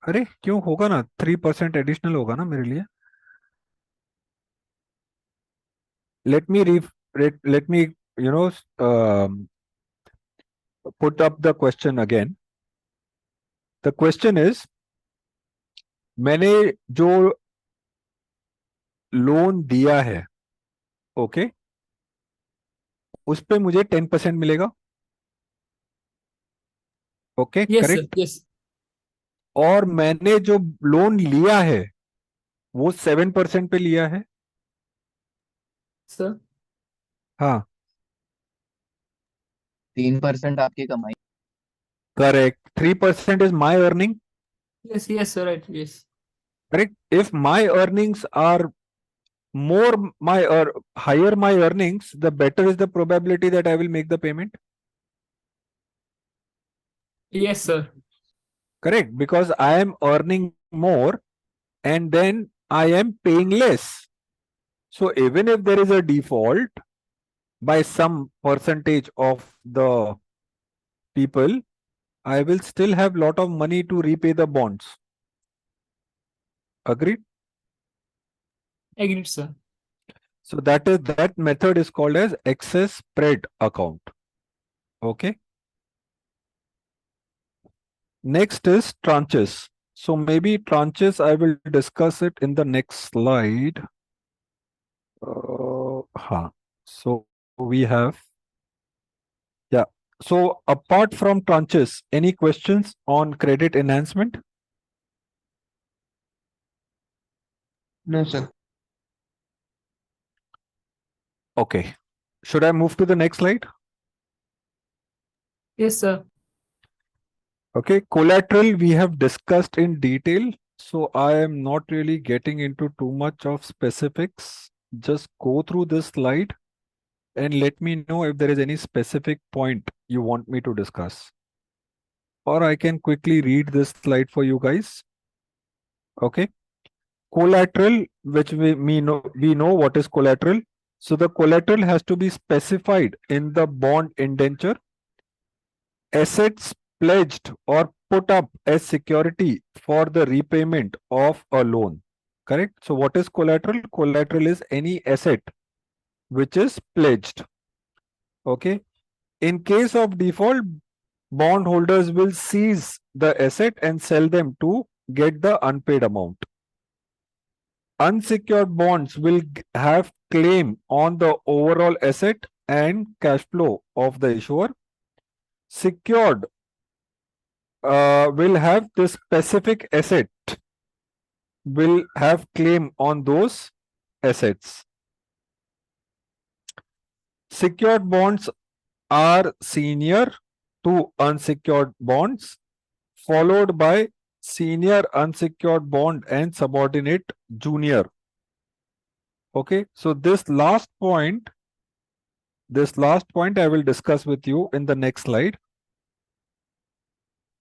अरे क्यों? होगा ना, 3% additional होगा ना मेरे लिए. Let me you know put up the question again. The question is, मैंने जो लोन दिया है, ओके, उस पे मुझे 10% मिलेगा. Okay, Yes, sir. Correct. Yes. और मैंने जो लोन लिया है वो 7% पे लिया है. Sir. हाँ, 3% आपकी कमाई. Correct. 3% is my earning. Yes, yes, sir. Right. Yes. Correct. If my earnings are higher my earnings, the better is the probability that I will make the payment. Yes, sir. Correct, because I am earning more and then I am paying less. So even if there is a default by some percentage of the people, I will still have lot of money to repay the bonds. Agreed? Agreed, sir. So that method is called as excess spread account. Okay. Next is tranches. So maybe tranches I will discuss it in the next slide. So we have, yeah. So apart from tranches, any questions on credit enhancement? No, sir. Okay. Should I move to the next slide? Yes, sir. Okay, collateral we have discussed in detail. So I am not really getting into too much of specifics. Just go through this slide and let me know if there is any specific point you want me to discuss. Or I can quickly read this slide for you guys. Okay. Collateral, which we know what is collateral. So the collateral has to be specified in the bond indenture. Assets pledged or put up as security for the repayment of a loan. Correct? So what is collateral? Collateral is any asset which is pledged. Okay. In case of default, bondholders will seize the asset and sell them to get the unpaid amount. Unsecured bonds will have claim on the overall asset and cash flow of the issuer. Secured will have the specific asset, will have claim on those assets. Secured bonds are senior to unsecured bonds, followed by senior unsecured bond and subordinate junior. Okay, so this last point I will discuss with you in the next slide.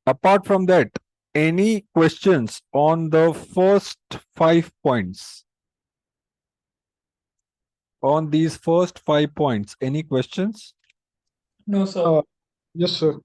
Apart from that, any questions on the first 5 points? On these first 5 points, any questions? No, sir. Yes, sir.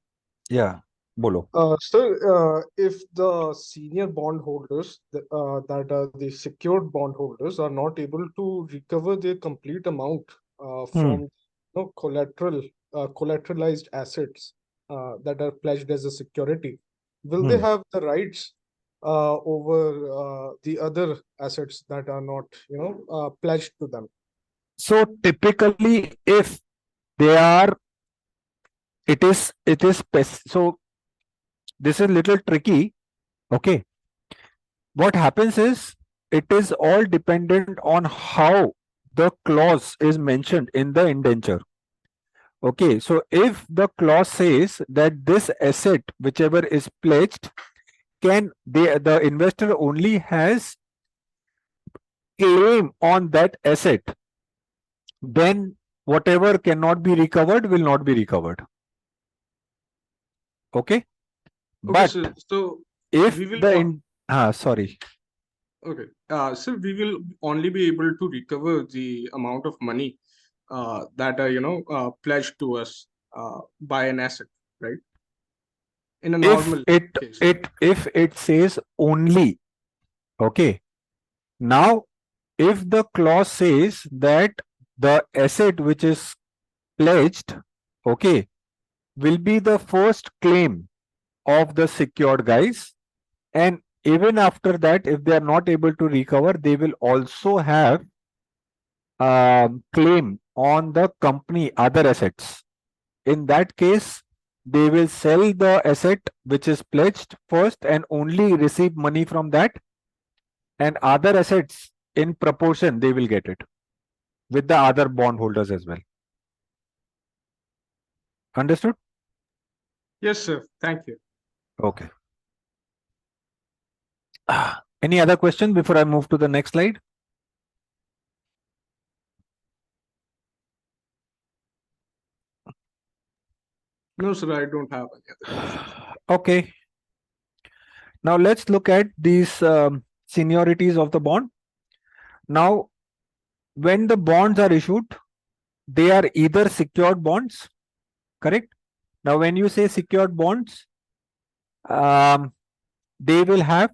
Yeah, bolo. Sir, if the senior bondholders, that are the secured bondholders, are not able to recover their complete amount from collateralized assets that are pledged as a security, will they have the rights over the other assets that are not, pledged to them? So typically, if they are, so this is little tricky. Okay. What happens is, it is all dependent on how the clause is mentioned in the indenture. Okay, so if the clause says that this asset, whichever is pledged, the investor only has claim on that asset, then whatever cannot be recovered will not be recovered. Okay, but so if we will sorry. Okay. So we will only be able to recover the amount of money that are, pledged to us by an asset, right? In a normal case. If it says only, okay. Now, if the clause says that the asset which is pledged, okay, will be the first claim of the secured guys, and even after that, if they are not able to recover, they will also have claim on the company other assets. In that case, they will sell the asset which is pledged first and only receive money from that, and other assets in proportion they will get it with the other bondholders as well. Understood? Yes, sir. Thank you. Okay. Any other question before I move to the next slide? No, sir, I don't have any other questions. Okay. Now let's look at these seniorities of the bond. Now, when the bonds are issued, they are either secured bonds, correct? Now, when you say secured bonds, they will have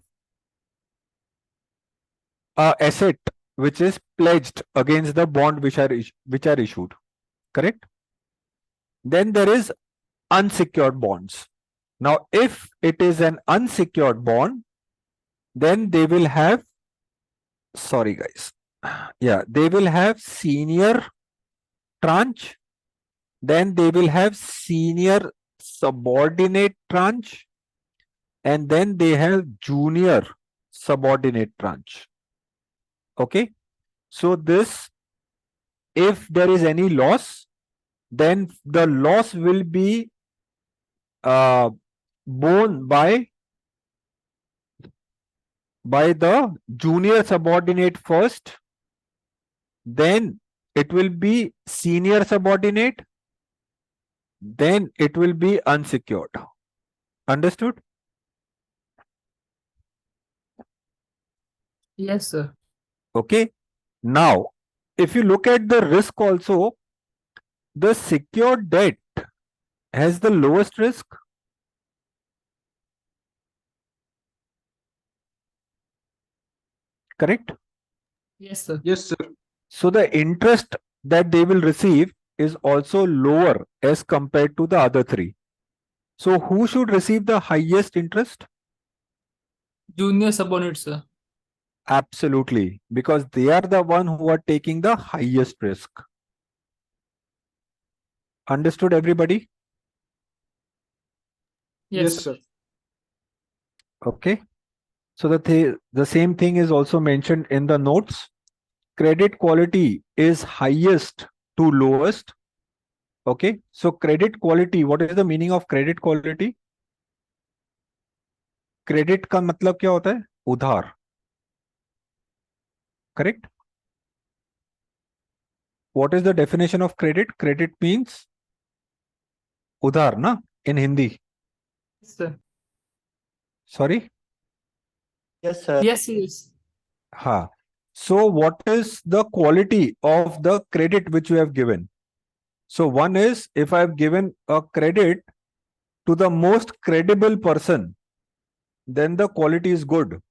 a asset which is pledged against the bond which are issued, correct? Then there is unsecured bonds. Now, if it is an unsecured bond, then they will have, sorry guys, yeah, they will have senior tranche, then they will have senior subordinate tranche, and then they have junior subordinate tranche. Okay, so this, if there is any loss, then the loss will be borne by the junior subordinate first, then it will be senior subordinate, then it will be unsecured. Understood? Yes, sir. Okay. Now, if you look at the risk also, the secured debt has the lowest risk. Correct? Yes, sir. Yes, sir. So the interest that they will receive is also lower as compared to the other three. So who should receive the highest interest? Junior subordinate, sir. Absolutely, because they are the one who are taking the highest risk. Understood, everybody? Yes, sir. Okay. So the same thing is also mentioned in the notes. Credit quality is highest to lowest. Okay. So credit quality, what is the meaning of credit quality? Credit का मतलब क्या होता है? उधार. Correct? What is the definition of credit? Credit means उधार ना in Hindi. Yes, sir. Sorry? Yes, sir. Yes, yes. Ha. So what is the quality of the credit which you have given? So one is, if I have given a credit to the most credible person, then the quality is good.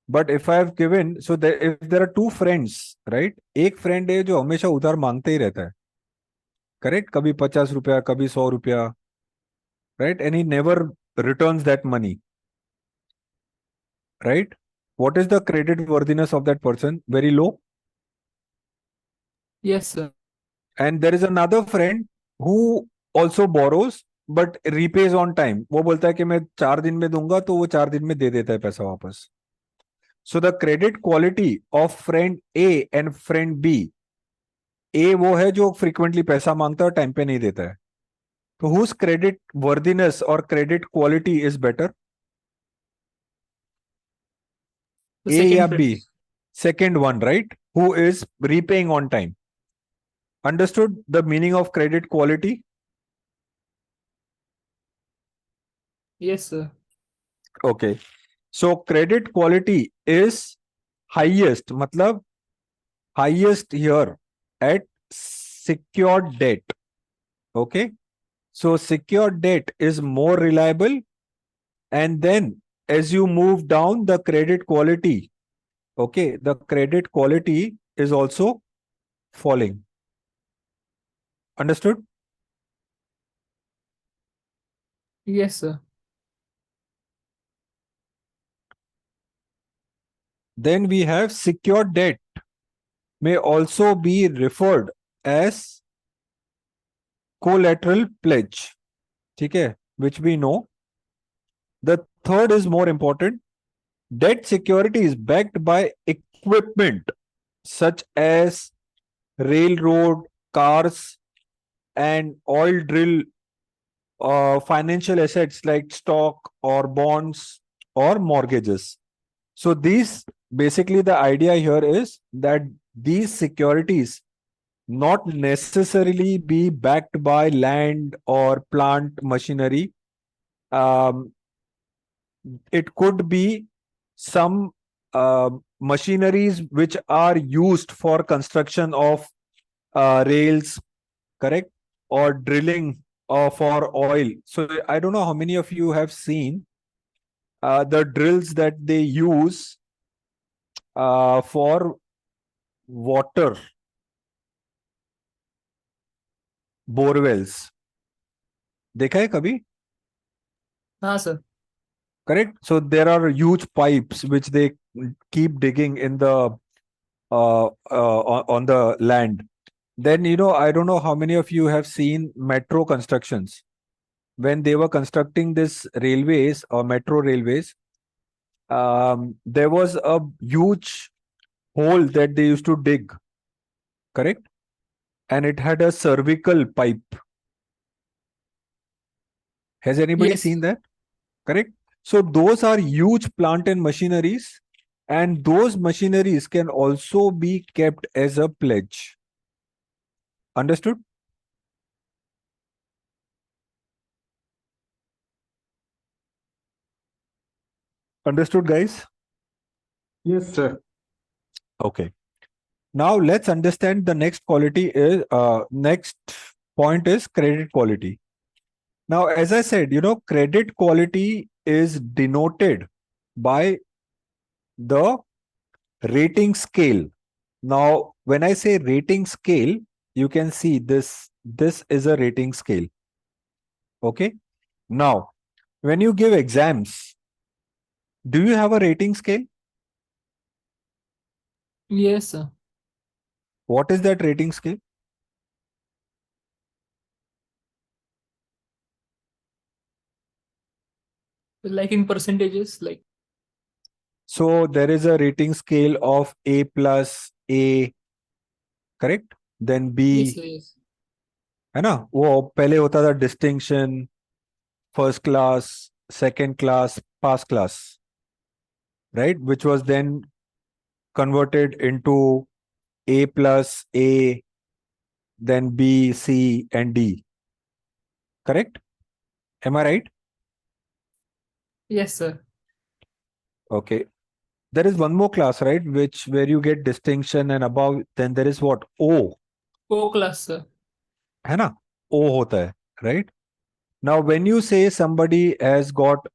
But if I have given, so if there are two friends, right? एक friend है जो हमेशा उधार मांगते ही रहता है, correct? कभी 50 रुपया, कभी 100 रुपया, right? And he never returns that money, right? What is the credit worthiness of that person? Very low. Yes, sir. And there is another friend who also borrows but repays on time. वो बोलता है कि मैं 4 दिन में दूंगा, तो वो 4 दिन में दे देता है पैसा वापस. So the credit quality of friend A and friend B. A वो है जो frequently पैसा मांगता है और टाइम पे नहीं देता है. तो whose credit worthiness or credit quality is better? The A second या friend. B? Second one, right? Who is repaying on time. Understood the meaning of credit quality? Yes, sir. Okay. So credit quality is highest, matlab highest here at secured debt. Okay. So secured debt is more reliable, and then as you move down the credit quality, okay, the credit quality is also falling. Understood? Yes, sir. Then we have secured debt may also be referred as collateral pledge. Okay, which we know. The third is more important. Debt security is backed by equipment such as railroad, cars, and oil drill, financial assets like stock or bonds or mortgages. So these, basically the idea here is that these securities not necessarily be backed by land or plant machinery. It could be some machineries which are used for construction of rails, correct, or drilling for oil. So I don't know how many of you have seen the drills that they use for water borewells. देखा है कभी? हाँ sir. Correct. So there are huge pipes which they keep digging in the on the land. Then, I don't know how many of you have seen metro constructions. When they were constructing this railways or metro railways, there was a huge hole that they used to dig, correct? And it had a cervical pipe. Has anybody Yes. seen that? Correct? So those are huge plant and machineries, and those machineries can also be kept as a pledge. Understood? Understood, guys? Yes, sir. Okay. Now let's understand the next next point is credit quality. Now, as I said, credit quality is denoted by the rating scale. Now, when I say rating scale, you can see this is a rating scale. Okay. Now, when you give exams, do you have a rating scale? Yes, sir. What is that rating scale? Like in percentages, like. So there is a rating scale of A plus, A, correct? Then B, Yes, sir, yes. है ना? वो पहले होता था distinction, first class, second class, pass class, right? Which was then converted into A plus, A, then B, C, and D. Correct? Am I right? Yes, sir. Okay. There is one more class, right? Where you get distinction and above, then there is what? O. O class, sir. है ना? O होता है, right? Now, when you say somebody has got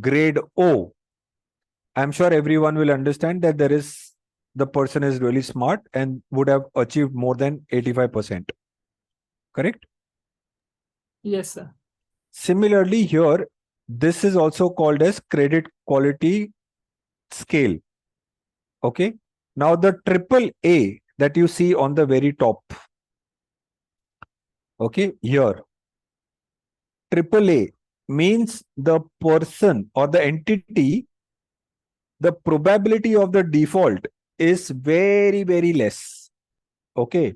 grade O, I'm sure everyone will understand that the person is really smart and would have achieved more than 85%. Correct? Yes, sir. Similarly, here, this is also called as credit quality scale. Okay. Now, the triple A that you see on the very top. Okay, here. Triple A means the person or the entity, the probability of the default is very, very less. Okay.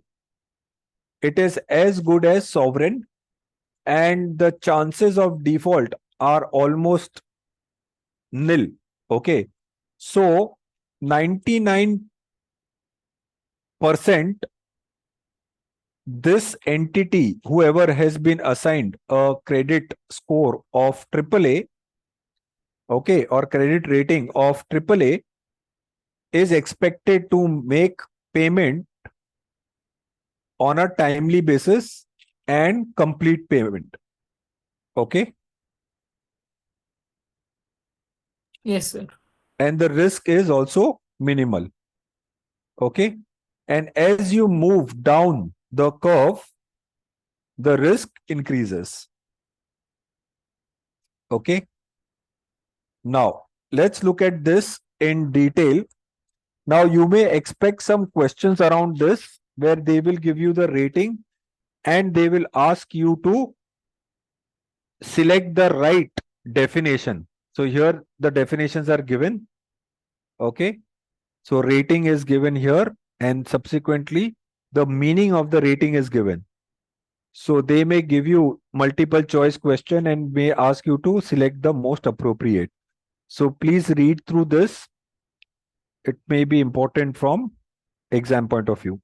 It is as good as sovereign, and the chances of default are almost nil. Okay. So 99% this entity, whoever has been assigned a credit score of AAA, okay, or credit rating of AAA, is expected to make payment on a timely basis and complete payment. Okay. Yes, sir. And the risk is also minimal. Okay. And as you move down the curve, the risk increases. Okay. Now, let's look at this in detail. Now, you may expect some questions around this where they will give you the rating and they will ask you to select the right definition. So here the definitions are given. Okay. So rating is given here and subsequently the meaning of the rating is given. So they may give you multiple choice question and may ask you to select the most appropriate. So please read through this. It may be important from exam point of view.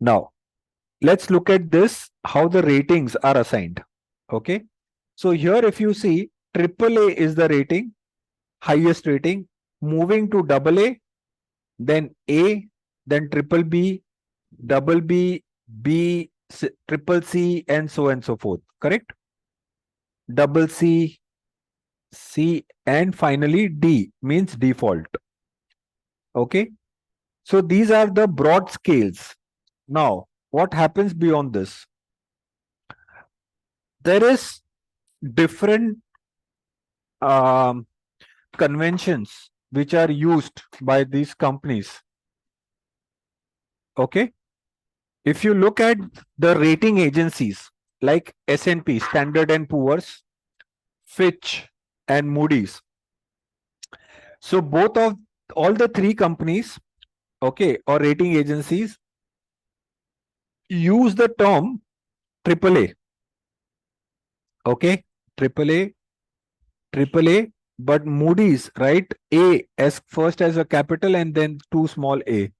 Now, let's look at this, how the ratings are assigned. Okay. So here, if you see, AAA is the rating, highest rating, moving to AA, then A, then triple B, double B, B, triple C, and so on and so forth. Correct? Double C, C, and finally D means default. Okay. So these are the broad scales. Now, what happens beyond this? There is different conventions which are used by these companies. Okay. If you look at the rating agencies like S&P, Standard and Poor's, Fitch, and Moody's. So both of all the three companies, okay, or rating agencies use the term AAA. Okay, AAA, AAA, but Moody's write A as first as a capital and then two small a.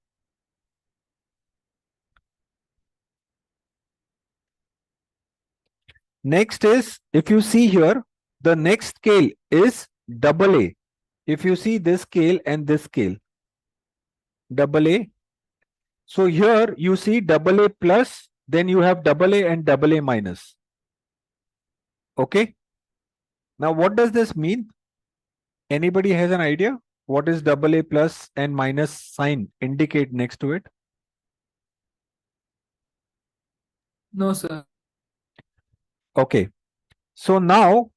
Next is, if you see here, the next scale is AA. If you see this scale and this scale, AA. So here you see AA plus, then you have AA and AA minus. Okay. Now what does this mean? Anybody has an idea? What is AA plus and minus sign indicate next to it? No, sir. Okay. So now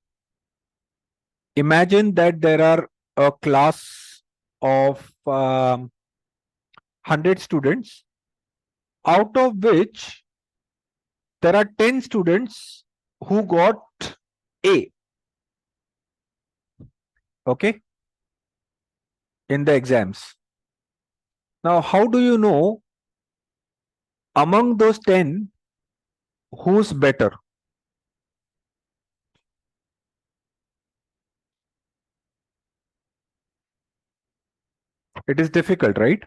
imagine that there are a class of 100 students, out of which there are 10 students who got A. Okay. In the exams. Now, how do you know among those 10 who's better? It is difficult, right?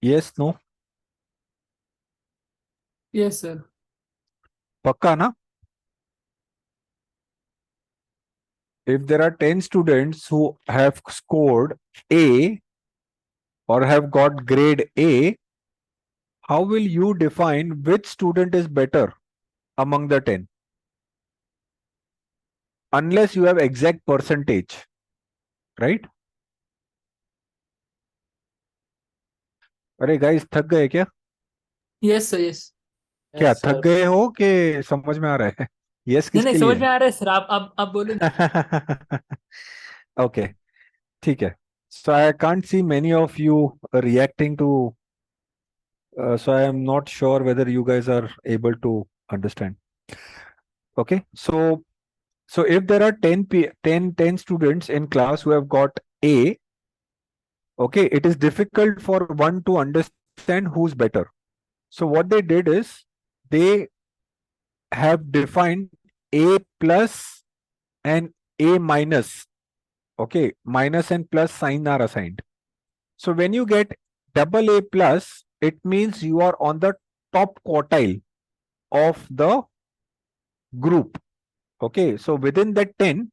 Yes, no? Yes, sir. Pakka na? If there are 10 students who have scored A or have got grade A, how will you define which student is better among the 10? Unless you have exact percentage, right? अरे guys, थक गए क्या? Yes, sir. Yes. क्या Yes, थक sir. गए हो कि समझ में आ रहा है? Yes नहीं नहीं किसके समझ लिए? में आ रहा है सर, आप बोले ना। Okay, ठीक है. So I can't see many of you reacting to. So I am not sure whether you guys are able to understand. Okay, so if there are 10 students in class who have got A, okay, it is difficult for one to understand who's better. So what they did is they have defined A plus and A minus. Okay, minus and plus sign are assigned. So when you get AA plus, it means you are on the top quartile of the group. Okay, so within that 10,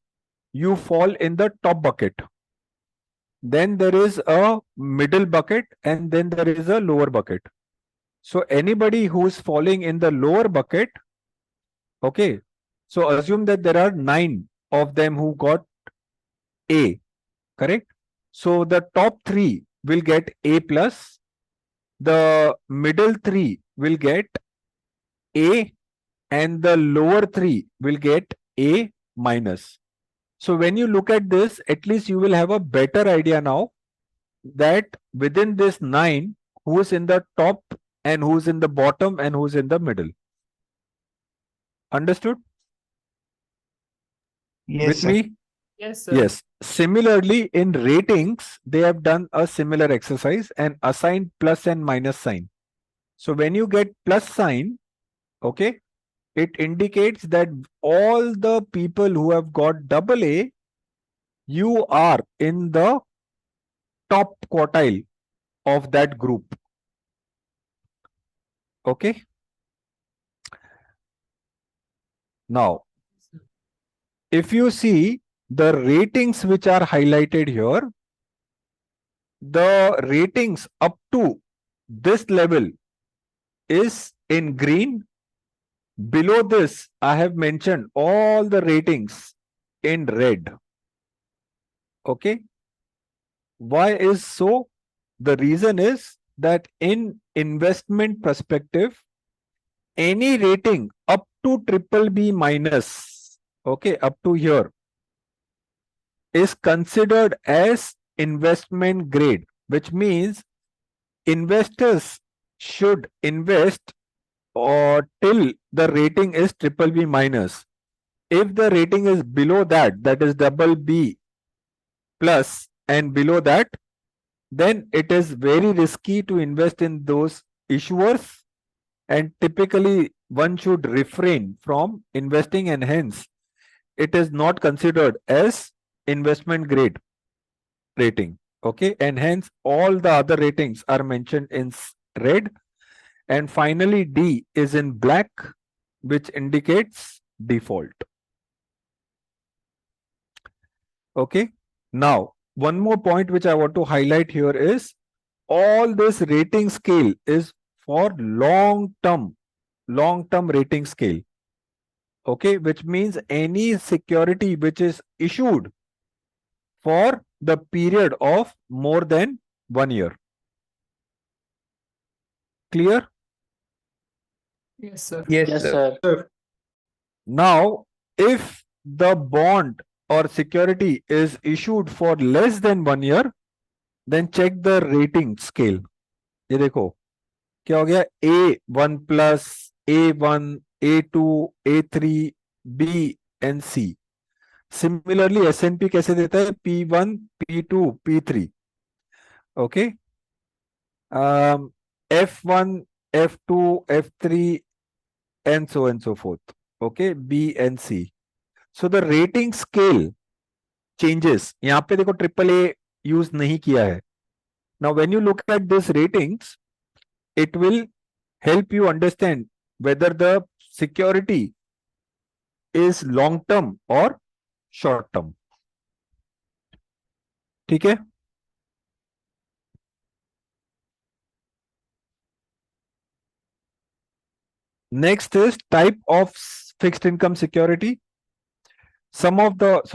you fall in the top bucket. Then there is a middle bucket and then there is a lower bucket. So anybody who is falling in the lower bucket, okay, so assume that there are 9 of them who got A, correct? So the top 3 will get A plus, the middle 3 will get A, and the lower 3 will get A minus. So when you look at this, at least you will have a better idea now that within this 9, who is in the top and who's in the bottom and who's in the middle. Understood? Yes, With sir. me? Yes, sir. Yes. Similarly, in ratings, they have done a similar exercise and assigned plus and minus sign. So when you get plus sign, okay, it indicates that all the people who have got AA, you are in the top quartile of that group. Okay. Now, if you see the ratings which are highlighted here, the ratings up to this level is in green. Below this, I have mentioned all the ratings in red. Okay. Why is so? The reason is that in investment perspective, any rating up to triple B minus, okay, up to here, is considered as investment grade, which means investors should invest or till the rating is triple B minus. If the rating is below that, that is double B plus and below that, then it is very risky to invest in those issuers, and typically one should refrain from investing, and hence it is not considered as investment grade rating. Okay, and hence all the other ratings are mentioned in red, and finally D is in black, which indicates default. Okay, now one more point which I want to highlight here is all this rating scale is for long-term rating scale. Okay, which means any security which is issued for the period of more than 1 year. Clear? Yes, sir. Yes, sir. Now, if the bond or security is issued for less than 1 year, then check the rating scale. ये देखो क्या हो गया, A1 plus, A1, A2, A3, B and C. Similarly, S&P कैसे देता है, P1, P2, P3. Okay. F1, F2, F3 and so forth. Okay, B and C. So the rating scale changes. यहाँ पे देखो AAA use नहीं किया है. Now when you look at these ratings, it will help you understand whether the security is long term or short term. ठीक है? Next is type of fixed income security. So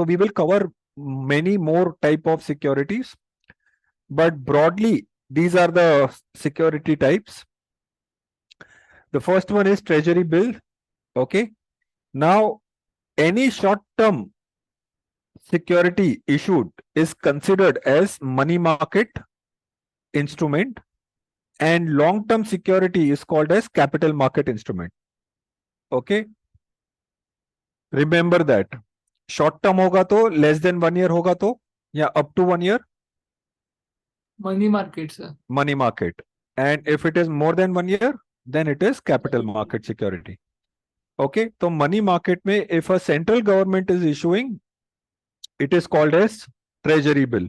we will cover many more type of securities, but broadly these are the security types. The first one is treasury bill. Okay. Now any short term security issued is considered as money market instrument, and long term security is called as capital market instrument. Okay. Remember that. Short term होगा तो less than 1 year होगा तो, या up to 1 year? Money market, sir. Money market. And if it is more than 1 year, then it is capital market security. Okay, so money market में if a central government is issuing, it is called as treasury bill.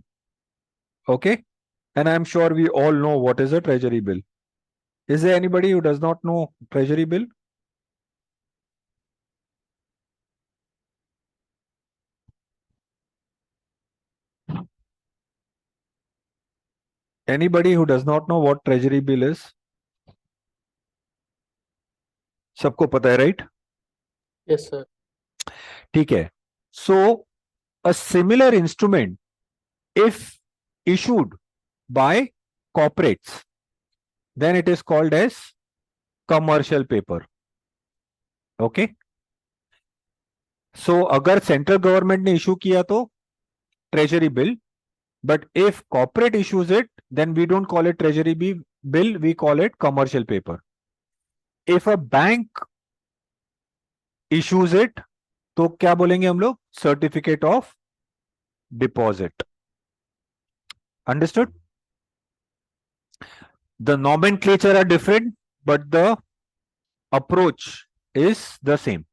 Okay, and I'm sure we all know what is a treasury bill. Is there anybody who does not know treasury bill? Anybody who does not know what treasury bill is? सबको पता है, right? Yes, sir. ठीक है. So a similar instrument, if issued by corporates, then it is called as commercial paper. Okay. So अगर central government ने issue किया तो treasury bill, but if corporate issues it, then we don't call it treasury bill, we call it commercial paper. If a bank issues it, तो क्या बोलेंगे हम लोग, certificate of deposit. Understood? The nomenclature are different, but the approach is the same.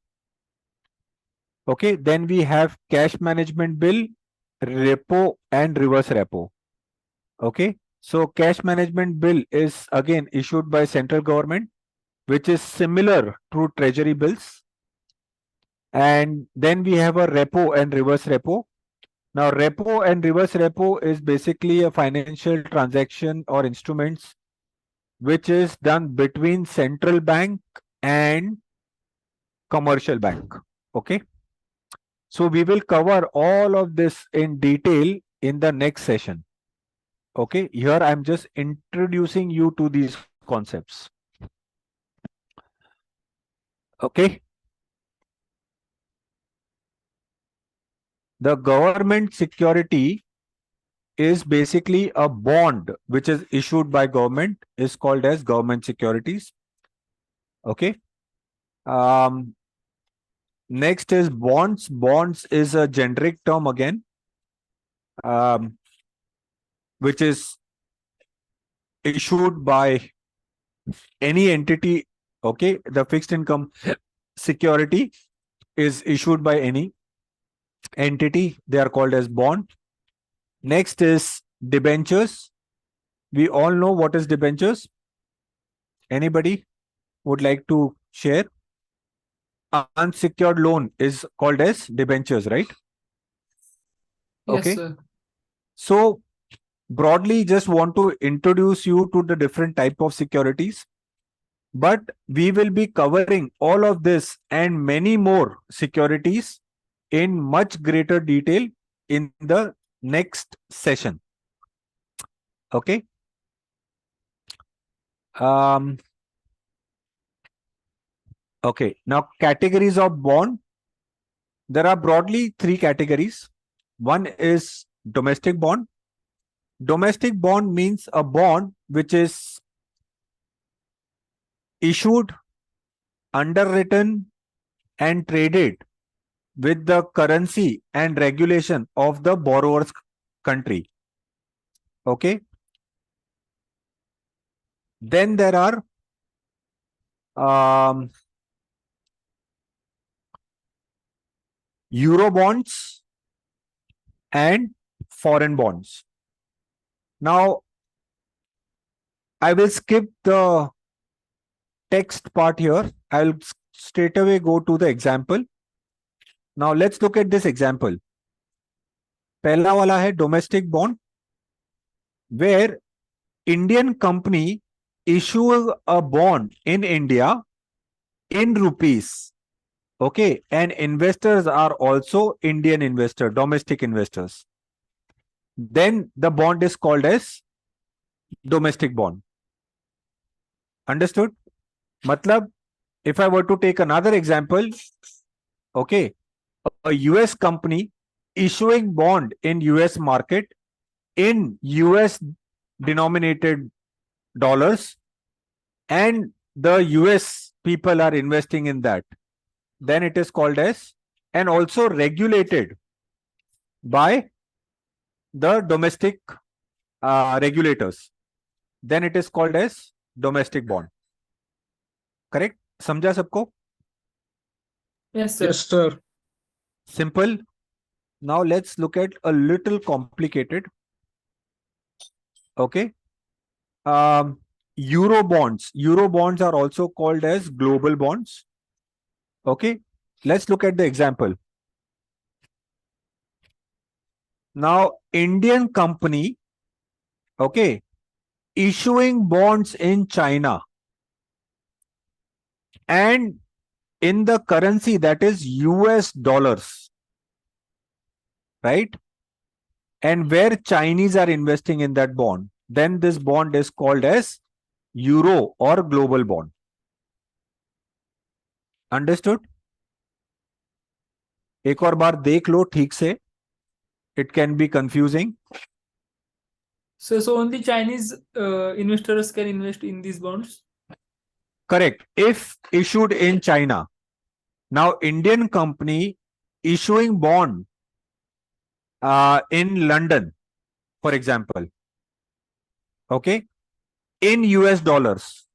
Okay, then we have cash management bill, repo and reverse repo. Okay. So cash management bill is again issued by central government, which is similar to treasury bills. And then we have a repo and reverse repo. Now, repo and reverse repo is basically a financial transaction or instruments which is done between central bank and commercial bank. Okay. So we will cover all of this in detail in the next session. Okay. Here I'm just introducing you to these concepts. Okay. The government security is basically a bond which is issued by government, is called as government securities. Okay. Next is bonds. Bonds is a generic term again, which is issued by any entity. Okay. The fixed income security is issued by any entity. They are called as bond. Next is debentures. We all know what is debentures. Anybody would like to share? Unsecured loan is called as debentures, right? Yes, Okay. sir. So broadly, just want to introduce you to the different type of securities, but we will be covering all of this and many more securities in much greater detail in the next session. Okay. Okay. Now, categories of bond. There are broadly three categories. One is domestic bond. Domestic bond means a bond which is issued, underwritten, and traded with the currency and regulation of the borrower's country. Okay. Then there are Euro bonds and foreign bonds. Now, I will skip the text part here. I'll straight away go to the example. Now, let's look at this example. पहला वाला है domestic bond, where Indian company issue a bond in India in rupees. Okay, and investors are also Indian investor, domestic investors. Then the bond is called as domestic bond. Understood? Matlab, if I were to take another example, okay, a US company issuing bond in US market in US denominated dollars, and the US people are investing in that, then it is called as, and also regulated by the domestic regulators, then it is called as domestic bond. Correct? समझा सबको? Yes, sir. Yes, sir. Simple. Now let's look at a little complicated. Okay. Euro bonds. Euro bonds are also called as global bonds. Okay. Let's look at the example. Now, Indian company, okay, issuing bonds in China and in the currency that is US dollars, right? And where Chinese are investing in that bond, then this bond is called as Euro or global bond. Understood? एक और बार देख लो ठीक से. It can be confusing. So only Chinese investors can invest in these bonds? Correct. If issued in China. Now, Indian company issuing bond in London, for example, okay, in US dollars,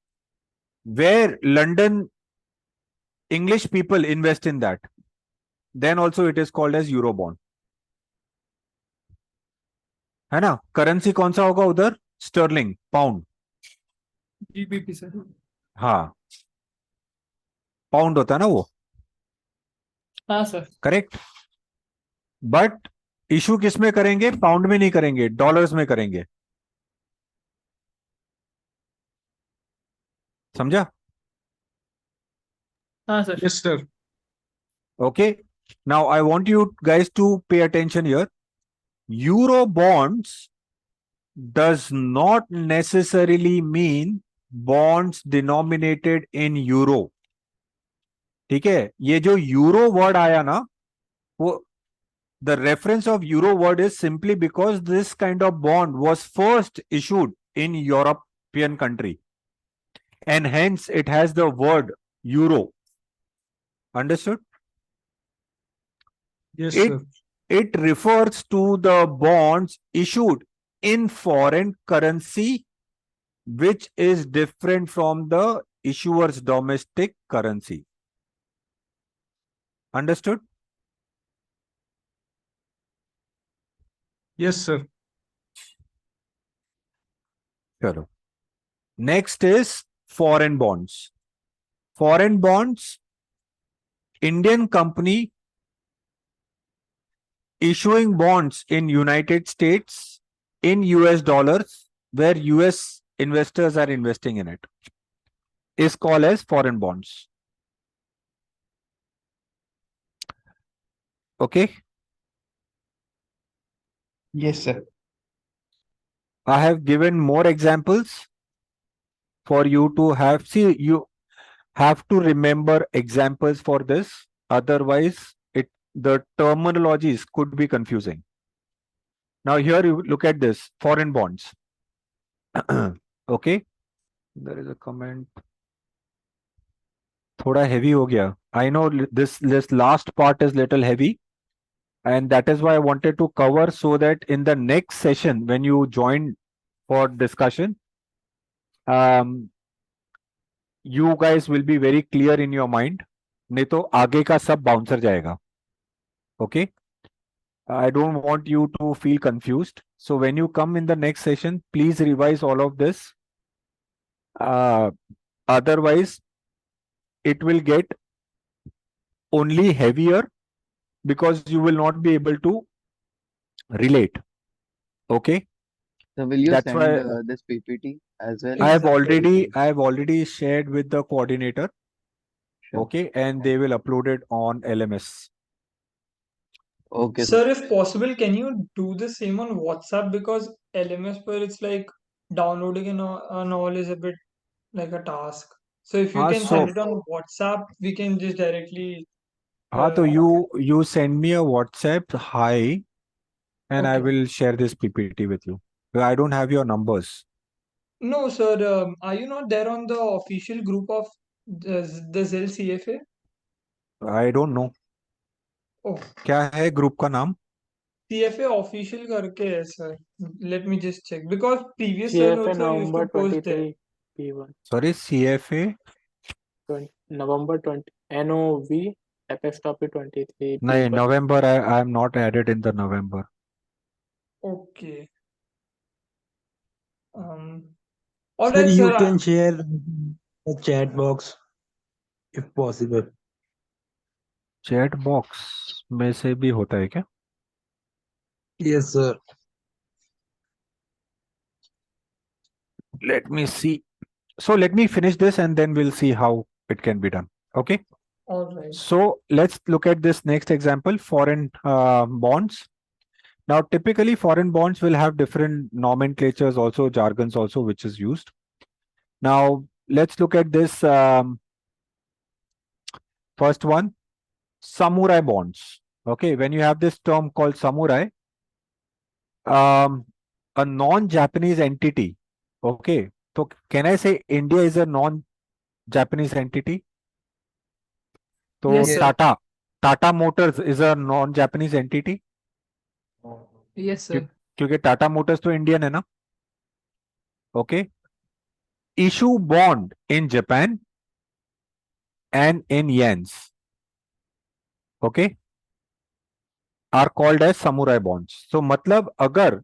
where London English people invest in that, then also it is called as Euro bond. है ना? Currency कौन सा होगा उधर? Sterling, pound. GBP sir. हाँ, pound होता है ना वो, हाँ सर। करेक्ट। बट इशू किस में करेंगे? पाउंड में नहीं करेंगे, डॉलर्स में करेंगे। समझा? हाँ sir. Yes, sir. Okay. Now I want you guys to pay attention here. Euro bonds does not necessarily mean bonds denominated in euro. ठीक है? ये जो यूरो वर्ड आया ना, वो the reference of euro word is simply because this kind of bond was first issued in European country, and hence it has the word euro. Understood? Yes, It sir. it refers to the bonds issued in foreign currency, which is different from the issuer's domestic currency. Understood? Yes, sir. Chalo. Next is foreign bonds. Foreign bonds, Indian company issuing bonds in United States in US dollars, where US investors are investing in it, is called as foreign bonds. Okay. Yes, sir. I have given more examples for you to have. See, you have to remember examples for this. Otherwise, the terminologies could be confusing. Now, here you look at this foreign bonds. Okay. There is a comment. Thoda heavy ho gaya. I know this last part is little heavy, and that is why I wanted to cover, so that in the next session when you join for discussion, you guys will be very clear in your mind. नहीं तो आगे का सब bouncer जाएगा. Okay. I don't want you to feel confused. So when you come in the next session, please revise all of this. Otherwise, it will get only heavier because you will not be able to relate. Okay. So will you That's send why this PPT as well? I have Exactly. already shared with the coordinator. Sure. Okay, and they will upload it on LMS. Okay, Sir, if possible, can you do the same on WhatsApp? Because LMS per it's like downloading and all is a bit like a task. So if you can send So it on WhatsApp, we can just directly. so Uh, you send me a WhatsApp hi, and I okay. will share this PPT with you. I don't have your numbers. No, sir. Are you not there on the official group of the Zell CFA? I don't know. Oh, क्या है group का नाम? CFA official करके है sir. Let me just check because previous sir CFA also used November to post there. 23 P1. Sorry, CFA. November 20 NOV FX topic 23 नहीं, P1. November. I am not added in the November. Okay. All Sir, right, you sir. can share the chat box if possible. Chat box में से भी होता है क्या? Yes, sir. Let me see. So let me finish this and then we'll see how it can be done. Okay. All right. So let's look at this next example, foreign bonds. Now, typically foreign bonds will have different nomenclatures also, jargons also, which is used. Now, let's look at this first one, samurai bonds. Okay, when you have this term called samurai, a non-Japanese entity. Okay, so can I say India is a non-Japanese entity? So Yes, sir. Tata Motors is a non-Japanese entity. Yes, sir. क्योंकि Tata Motors तो Indian है ना. Okay. Issue bond in Japan and in yens, okay, are called as samurai bonds. So मतलब अगर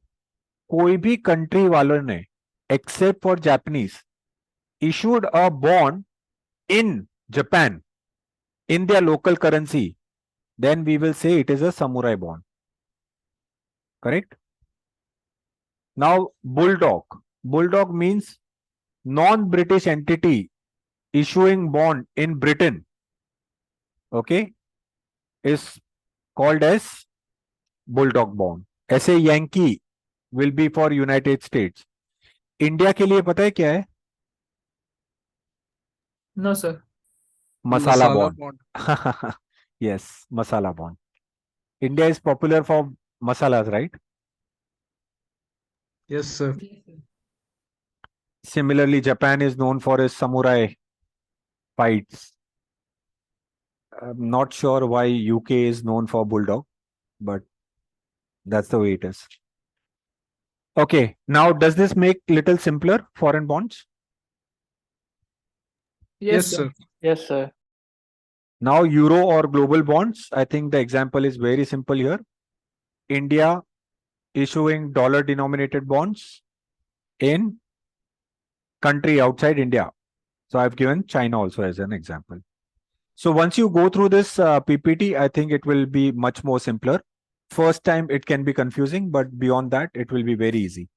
कोई भी country वालों ने except for Japanese issued a bond in Japan in their local currency, then we will say it is a samurai bond. Correct? Now, bulldog. Bulldog means non-British entity issuing bond in Britain, okay, is called as bulldog bond. ऐसे Yankee will be for United States. India के लिए पता है क्या है? No, sir. Masala Masala bond. bond. Yes, masala bond. India is popular for masalas, right? Yes, sir. Similarly, Japan is known for its samurai fights. I'm not sure why UK is known for bulldog, but that's the way it is. Okay, now does this make little simpler foreign bonds? Yes, sir. Yes, sir. Now euro or global bonds, I think the example is very simple here. India issuing dollar denominated bonds in country outside India. So I've given China also as an example. So once you go through this PPT, I think it will be much more simpler. First time it can be confusing, but beyond that, it will be very easy.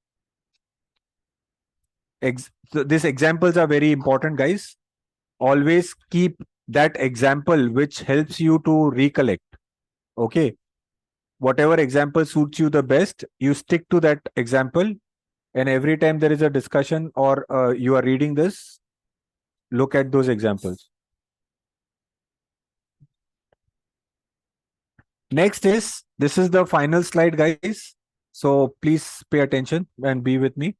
So these examples are very important, guys. Always keep that example which helps you to recollect. Okay. Whatever example suits you the best, you stick to that example. And every time there is a discussion or you are reading this, look at those examples. Next is, this is the final slide, guys. So please pay attention and be with me.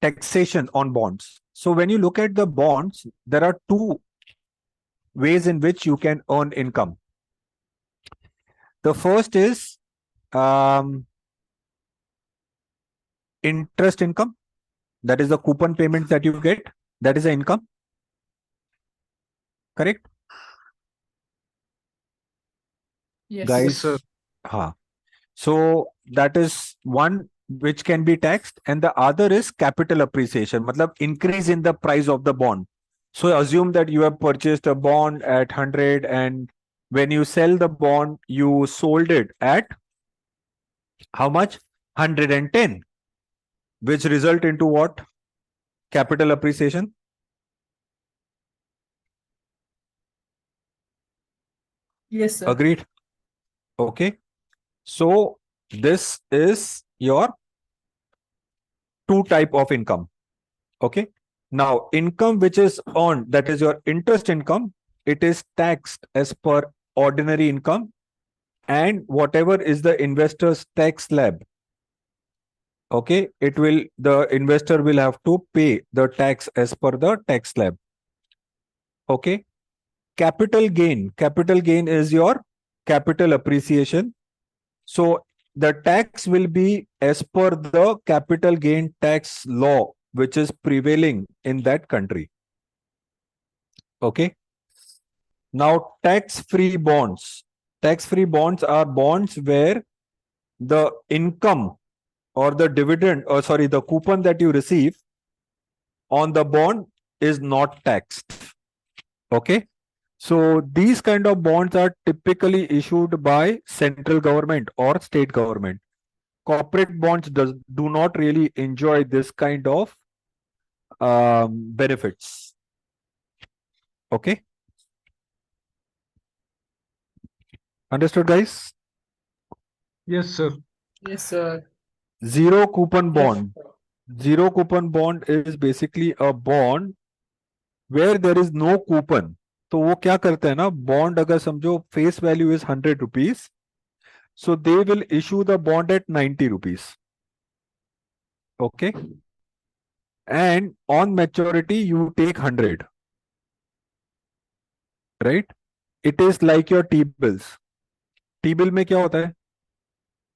Taxation on bonds. So when you look at the bonds, there are two ways in which you can earn income. The first is interest income. That is the coupon payments that you get. That is the income. Correct? Yes. Guys, Yes, sir. So that is one which can be taxed, and the other is capital appreciation, matlab increase in the price of the bond. So assume that you have purchased a bond at 100, and when you sell the bond, you sold it at how much? 110, which result into what? Capital appreciation. Yes, sir. Agreed? Okay. So this is your two type of income. Okay. Now, income which is earned, that is your interest income, it is taxed as per ordinary income, and whatever is the investor's tax slab, okay, the investor will have to pay the tax as per the tax slab. Okay. Capital gain is your capital appreciation. So the tax will be as per the capital gain tax law which is prevailing in that country. Okay. Now, tax-free bonds. Tax-free bonds are bonds where the income or the dividend, or sorry, the coupon that you receive on the bond is not taxed. Okay. So these kind of bonds are typically issued by central government or state government. Corporate bonds do not really enjoy this kind of benefits. Okay. Understood, guys? Yes, sir. Yes, sir. Zero coupon bond. Zero coupon bond is basically a bond where there is no coupon. तो वो क्या करते हैं ना, bond अगर समझो face value is 100 rupees, so they will issue the bond at 90 rupees. Okay. And on maturity, you take 100. Right? It is like your T-bills. T-bill में क्या होता है?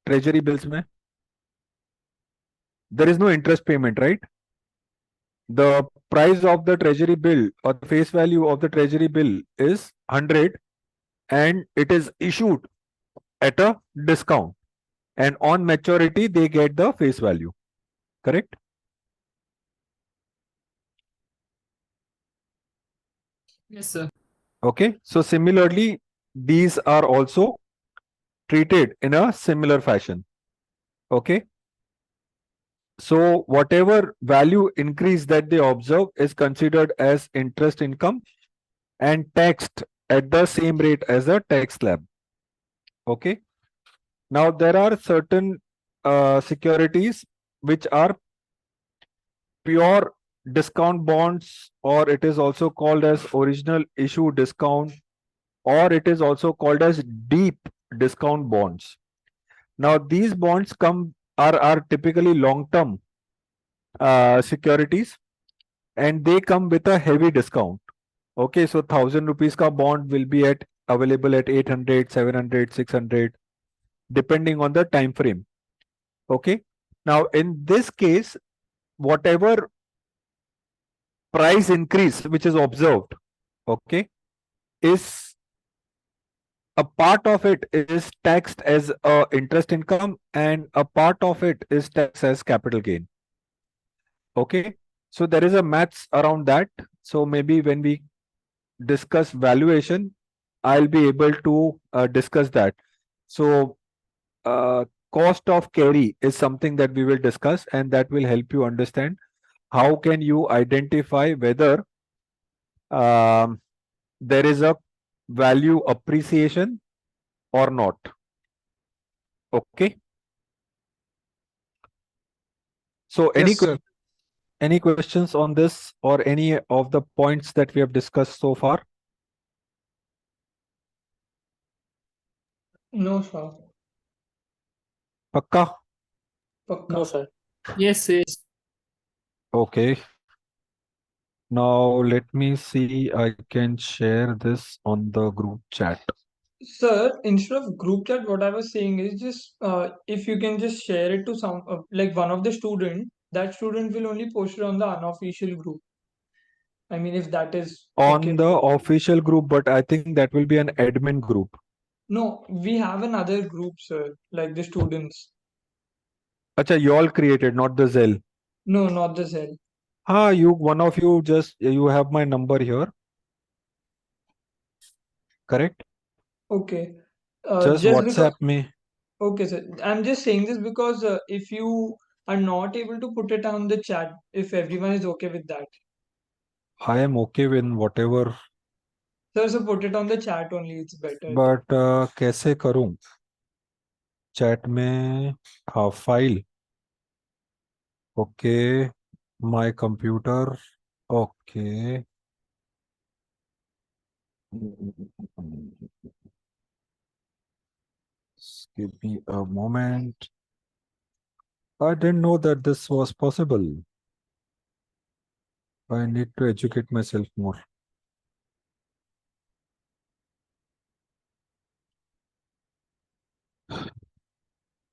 Treasury bills में? There is no interest payment, right? The price of the treasury bill or the face value of the treasury bill is 100 and it is issued at a discount. and on maturity they get the face value. Correct? Yes, sir. Okay. So similarly, these are also treated in a similar fashion. Okay. So whatever value increase that they observe is considered as interest income and taxed at the same rate as the tax slab. Okay. Now there are certain securities which are pure discount bonds, or it is also called as original issue discount, or it is also called as deep discount bonds. Now these bonds are typically long term securities, and they come with a heavy discount. Okay, so 1,000 rupees ka bond will be available at 800, 700, 600, depending on the time frame. Okay, now in this case, whatever price increase which is observed, okay, is a part of it is taxed as interest income and a part of it is taxed as capital gain. Okay, so there is a maths around that. So maybe when we discuss valuation, I'll be able to discuss that. So cost of carry is something that we will discuss, and that will help you understand how can you identify whether there is a value appreciation or not. Okay. So Yes, sir. any questions on this or any of the points that we have discussed so far? No, sir. Pakka? No, sir. Yes, yes. Okay. Now let me see. I can share this on the group chat. Sir, instead of group chat, what I was saying is just if you can just share it to some like one of the student, that student will only post it on the unofficial group. I mean, if that is okay. On the official group, but I think that will be an admin group. No, we have another group, sir, like the students. Acha, you all created, not the Zell. No, not the Zell. One of you you have my number here. Correct? Okay. Just Just because. WhatsApp me. Okay, sir. I'm just saying this because if you are not able to put it on the chat, if everyone is okay with that. I am okay with whatever. Sir, so put it on the chat only, it's better. But कैसे करूं? Chat में file. Okay, my computer. Okay. Just give me a moment. I didn't know that this was possible. I need to educate myself more.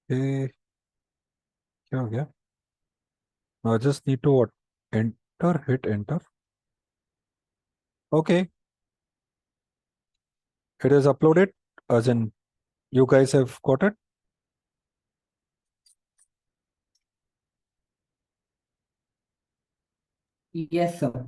Okay. क्या हो गया? I just need to what? Hit enter. Okay. It is uploaded, as in you guys have got it. Yes, sir.